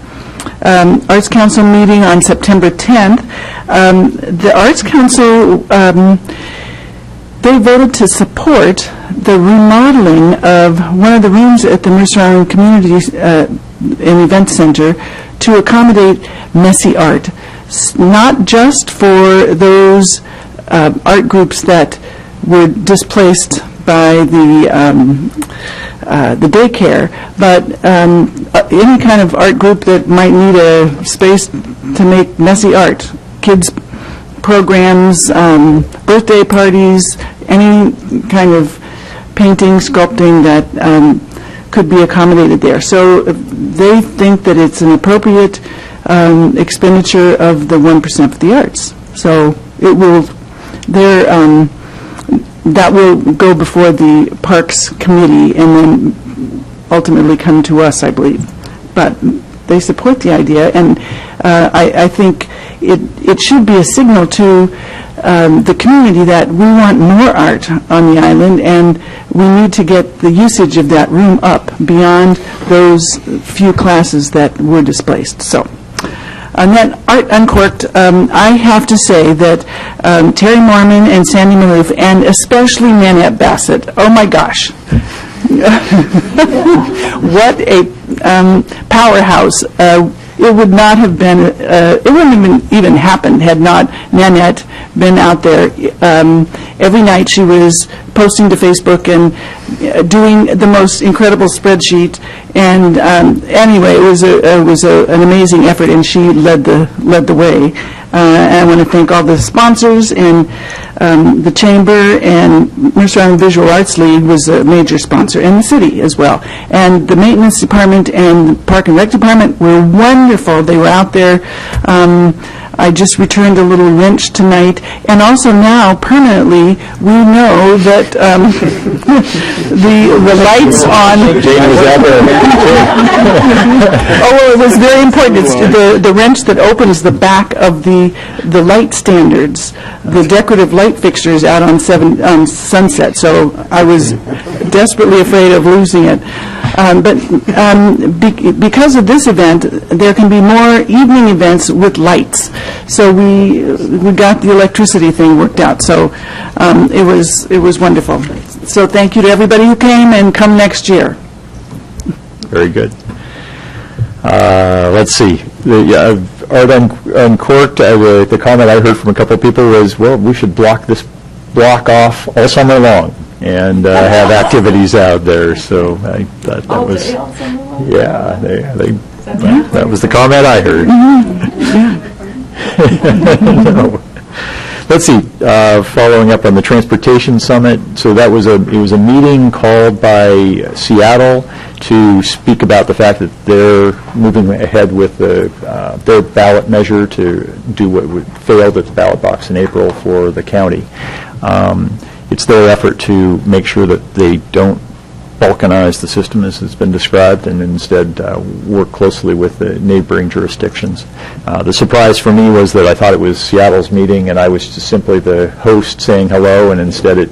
Arts Council meeting on September 10th. The Arts Council, they voted to support the remodeling of one of the rooms at the Mercer Island Community and Event Center to accommodate messy art, not just for those art groups that were displaced by the daycare, but any kind of art group that might need a space to make messy art, kids programs, birthday parties, any kind of painting, sculpting that could be accommodated there. So they think that it's an appropriate expenditure of the 1% for the arts. So it will, that will go before the Parks Committee and then ultimately come to us, I believe. But they support the idea, and I think it should be a signal to the community that we want more art on the island, and we need to get the usage of that room up beyond those few classes that were displaced. So, and then Art Uncorked, I have to say that Terry Mormon and Sandy Malouf, and especially Nanette Bassett, oh my gosh, what a powerhouse. It would not have been, it wouldn't have even happened had not Nanette been out there. Every night she was posting to Facebook and doing the most incredible spreadsheet. And anyway, it was an amazing effort, and she led the way. And I want to thank all the sponsors, and the Chamber, and Mercer Island Visual Arts League was a major sponsor, and the city as well. And the Maintenance Department and the Park and Rec Department were wonderful. They were out there. I just returned a little wrench tonight, and also now, permanently, we know that the lights on... Jane was out there. Oh, well, it was very important. It's the wrench that opens the back of the light standards, the decorative light fixtures out on Sunset. So I was desperately afraid of losing it. Because of this event, there can be more evening events with lights. So we got the electricity thing worked out. So it was wonderful. So thank you to everybody who came, and come next year. Very good. Let's see. The Art Uncorked, the comment I heard from a couple of people was, well, we should block off all summer long. and have activities out there. So I thought that was, yeah, that was the comment I heard. No. Let's see, following up on the Transportation Summit, so it was a meeting called by Seattle to speak about the fact that they're moving ahead with their ballot measure to do what failed at the ballot box in April for the county. It's their effort to make sure that they don't balkanize the system as it's been described, and instead work closely with the neighboring jurisdictions. The surprise for me was that I thought it was Seattle's meeting, and I was just simply the host saying hello, and instead it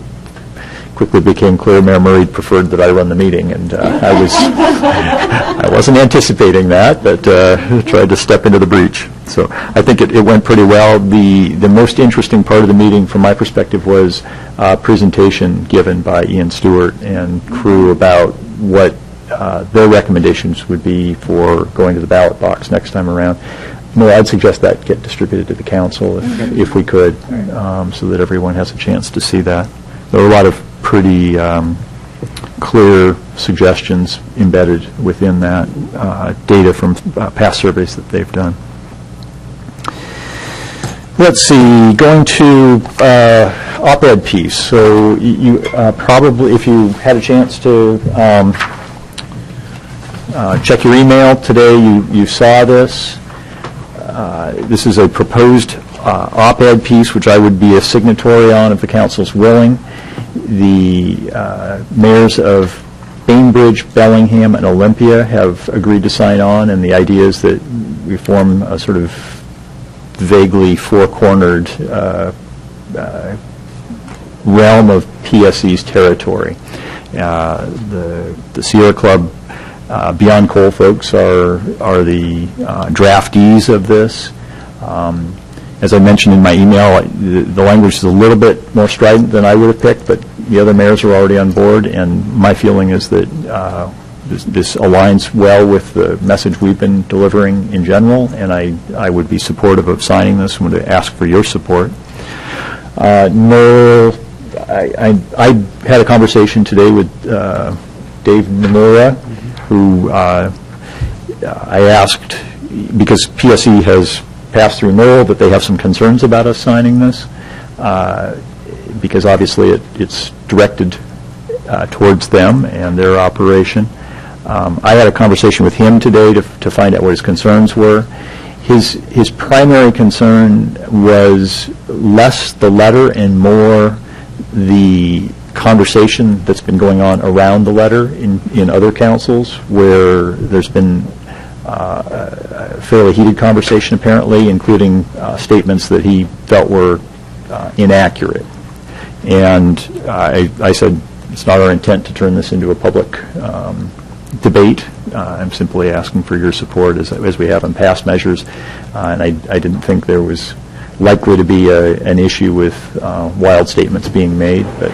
quickly became clear Mayor Murray preferred that I run the meeting, and I wasn't anticipating that, but tried to step into the breach. So I think it went pretty well. The most interesting part of the meeting, from my perspective, was a presentation given by Ian Stewart and crew about what their recommendations would be for going to the ballot box next time around. No, I'd suggest that get distributed to the council if we could, so that everyone has a chance to see that. There were a lot of pretty clear suggestions embedded within that data from past surveys that they've done. Let's see, going to op-ed piece. So you probably, if you had a chance to check your email today, you saw this. This is a proposed op-ed piece, which I would be a signatory on if the council's willing. The mayors of Bainbridge, Bellingham, and Olympia have agreed to sign on, and the idea is that we form a sort of vaguely four-cornered realm of PSE's territory. The Sierra Club Beyond Coal folks are the draftees of this. As I mentioned in my email, the language is a little bit more strident than I would have picked, but the other mayors are already on board, and my feeling is that this aligns well with the message we've been delivering in general, and I would be supportive of signing this and would ask for your support. Noel, I had a conversation today with Dave Nomura, who I asked, because PSE has passed through Noel, that they have some concerns about us signing this, because obviously it's directed towards them and their operation. I had a conversation with him today to find out what his concerns were. His primary concern was less the letter and more the conversation that's been going on around the letter in other councils, where there's been a fairly heated conversation apparently, including statements that he felt were inaccurate. And I said, it's not our intent to turn this into a public debate. I'm simply asking for your support as we have in past measures, and I didn't think there was likely to be an issue with wild statements being made, but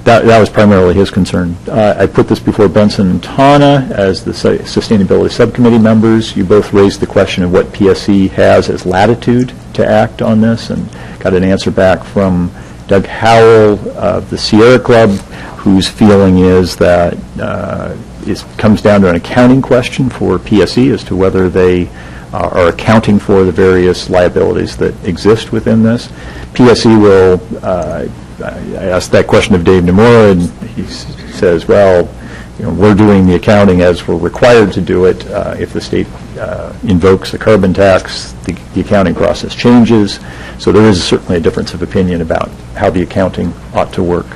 that was primarily his concern. I put this before Benson and Tana as the Sustainability Subcommittee members. You both raised the question of what PSE has as latitude to act on this, and got an answer back from Doug Howell of the Sierra Club, whose feeling is that it comes down to an accounting question for PSE as to whether they are accounting for the various liabilities that exist within this. PSE will, I asked that question of Dave Nomura, and he says, well, we're doing the accounting as we're required to do it. If the state invokes a carbon tax, the accounting process changes. So there is certainly a difference of opinion about how the accounting ought to work.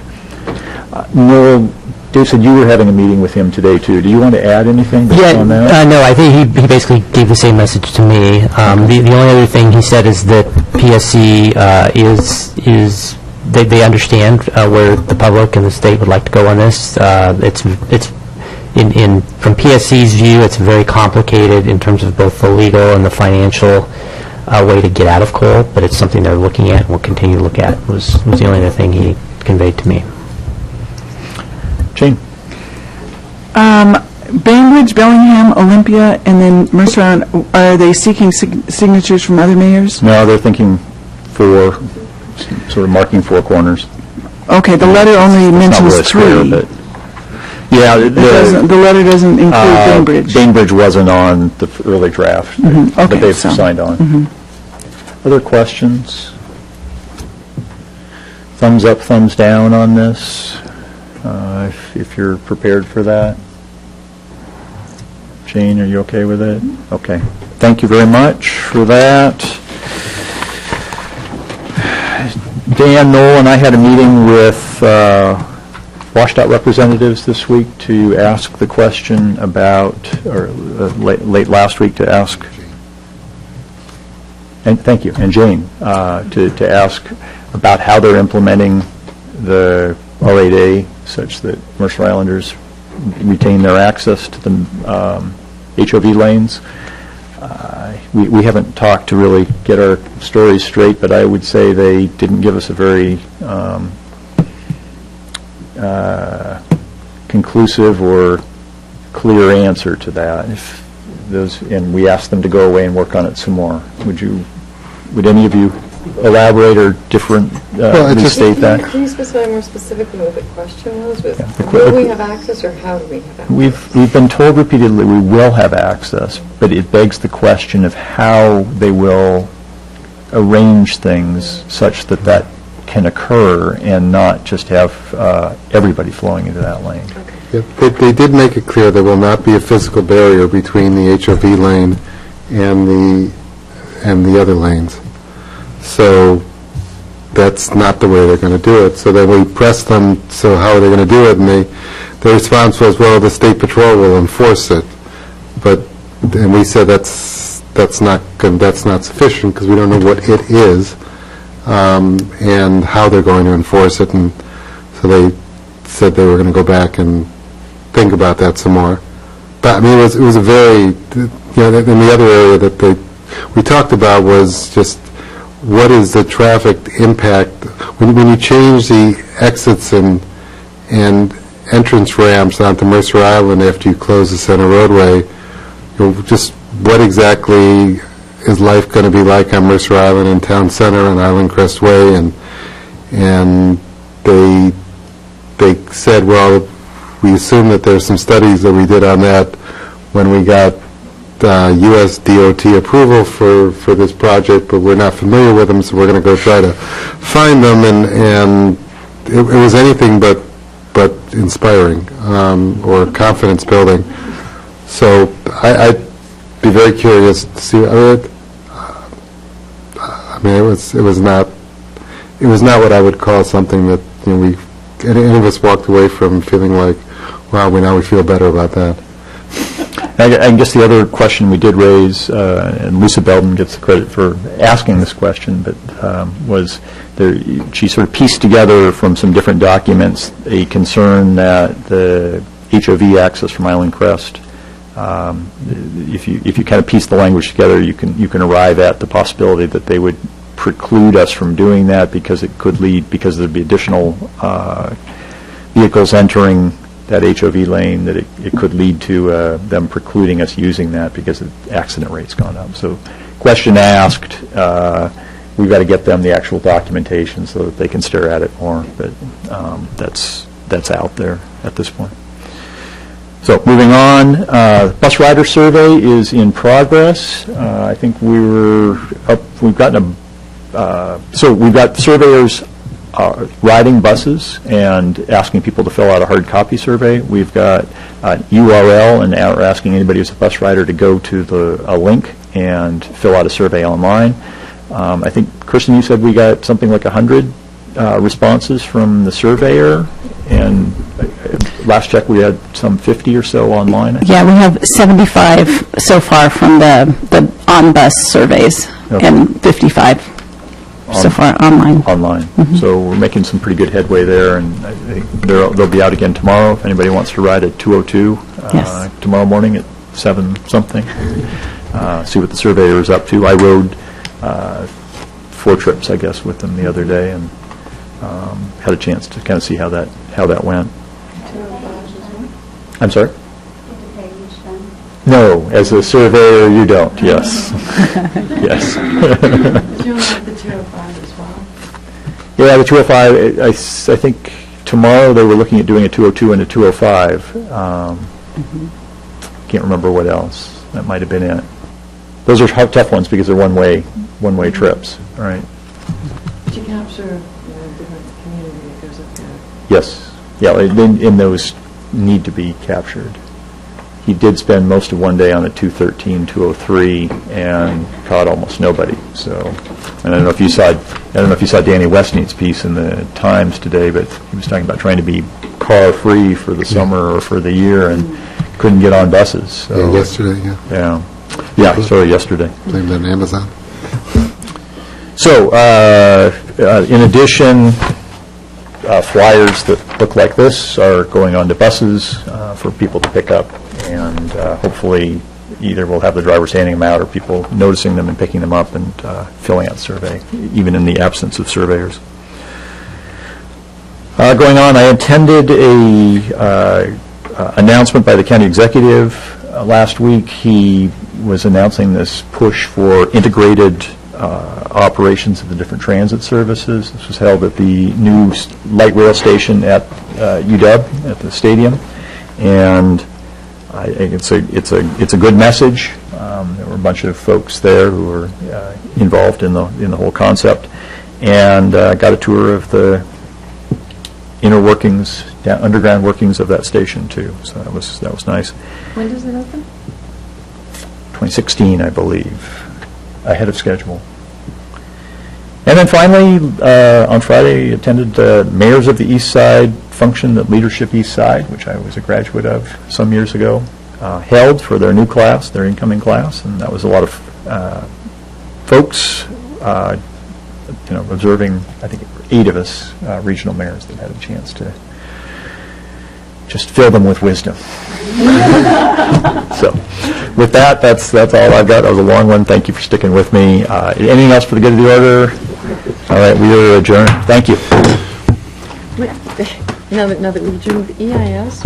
Noel, Dave said you were having a meeting with him today, too. Do you want to add anything on that? No, I think he basically gave the same message to me. The only other thing he said is that PSE they understand where the public and the state would like to go on this. It's from PSE's view, it's very complicated in terms of both the legal and the financial way to get out of coal, but it's something they're looking at and will continue to look at, was the only other thing he conveyed to me. Jane? Bainbridge, Bellingham, Olympia, and then Mercer, are they seeking signatures from other mayors? No, they're thinking for sort of marking four corners. Okay, the letter only mentions It's not really square, 3. but, yeah, The letter doesn't include Bainbridge. Bainbridge wasn't on the early draft, but Okay, they've so- signed on. Other questions? Thumbs up, thumbs down on this, if you're prepared for that? Jane, are you okay with it? Okay. Thank you very much for that. Dan, Noel, and I had a meeting with WashDOT representatives this week to ask the question about, or late last week to ask, and thank you, and Jane, to ask about how they're implementing the R8A such that Mercer Islanders retain their access to the HOV lanes. We haven't talked to really get our stories straight, but I would say they didn't give us a very conclusive or clear answer to that. If those, and we asked them to go away and work on it some more. Would any of you elaborate or state that? Can you specify more specifically what the question was? Will we have access or how do we have access? We've been told repeatedly we will have access, but it begs the question of how they will arrange things such that that can occur and not just have everybody flowing into that lane. Yeah, they did make it clear there will not be a physical barrier between the HOV lane and the other lanes. So that's not the way they're going to do it. So then we pressed them, so how are they going to do it? And their response was, well, the State Patrol will enforce it. And we said that's not sufficient because we don't know what it is and how they're going to enforce it. And so they said they were going to go back and think about that some more. But I mean, it was a very, and the other area that we talked about was just what is the traffic impact when you change the exits and entrance ramps onto Mercer Island after you close the center roadway. Just what exactly is life going to be like on Mercer Island and Town Center and Island Crest Way? And they said, well, we assume that there's some studies that we did on that when we got U.S. DOT approval for this project, but we're not familiar with them, so we're going to go try to find them, and it was anything but inspiring or confidence building. So I'd be very curious to see. I mean, it was not what I would call something that any of us walked away from feeling like, wow, now we feel better about that. I guess the other question we did raise, and Lisa Belden gets the credit for asking this question, but was she sort of pieced together from some different documents a concern that the HOV access from Island Crest, if you kind of piece the language together, you can arrive at the possibility that they would preclude us from doing that because it could lead, because there'd be additional vehicles entering that HOV lane, that it could lead to them precluding us using that because the accident rate's gone up. So question asked, we've got to get them the actual documentation so that they can stare at it more, but that's out there at this point. So moving on, bus rider survey is in progress. I think we've gotten so we've got surveyors riding buses and asking people to fill out a hard copy survey. We've got an URL, and are asking anybody who's a bus rider to go to a link and fill out a survey online. I think, Kristen, you said we got something like 100 responses from the surveyor, and last check we had some 50 or so online. Yeah, we have 75 so far from the on-bus surveys, and 55 so far online. Mm-hmm. So we're making some pretty good headway there, and I think they'll be out again tomorrow if anybody wants to ride at 2:02 tomorrow morning at 7-something. See what the surveyor is up to. I rode 4 trips, I guess, with them the other day, and had a chance to kind of see how that went. I'm sorry? No, as a surveyor, you don't. Yes. Yes. Did you have the 205 as well? Yeah, the 205, I think tomorrow they were looking at doing a 202 and a 205. Can't remember what else. That might have been it. Those are tough ones because they're one-way trips, right? Did you capture the different community that goes up there? Yes. Yeah, and those need to be captured. He did spend most of one day on a 213, 203, and caught almost nobody. So, and I don't know if you saw Danny Westneat's piece in the Times today, but he was talking about trying to be car-free for the summer or for the year, and couldn't get on buses. So, yesterday, yeah, sorry, yesterday. Blamed on Amazon. So, in addition, flyers that look like this are going on to buses for people to pick up, and hopefully either we'll have the drivers handing them out or people noticing them and picking them up and filling out the survey, even in the absence of surveyors. Going on, I attended a announcement by the county executive last week. He was announcing this push for integrated operations of the different transit services. This was held at the new light rail station at UW at the stadium, and I think it's a good message. There were a bunch of folks there who were involved in the whole concept, and got a tour of the inner workings, underground workings of that station too. So that was nice. When does it open? 2016, I believe, ahead of schedule. And then finally, on Friday, attended the Mayors of the East Side function at Leadership East Side, which I was a graduate of some years ago, held for their new class, their incoming class, and that was a lot of folks, observing, I think 8 of us regional mayors that had a chance to just fill them with wisdom. So, with that, that's all I've got. That was a long one. Thank you for sticking with me. Anything else for the good of the order? All right, we are adjourned. Thank you. Now that we adjourned the EIS,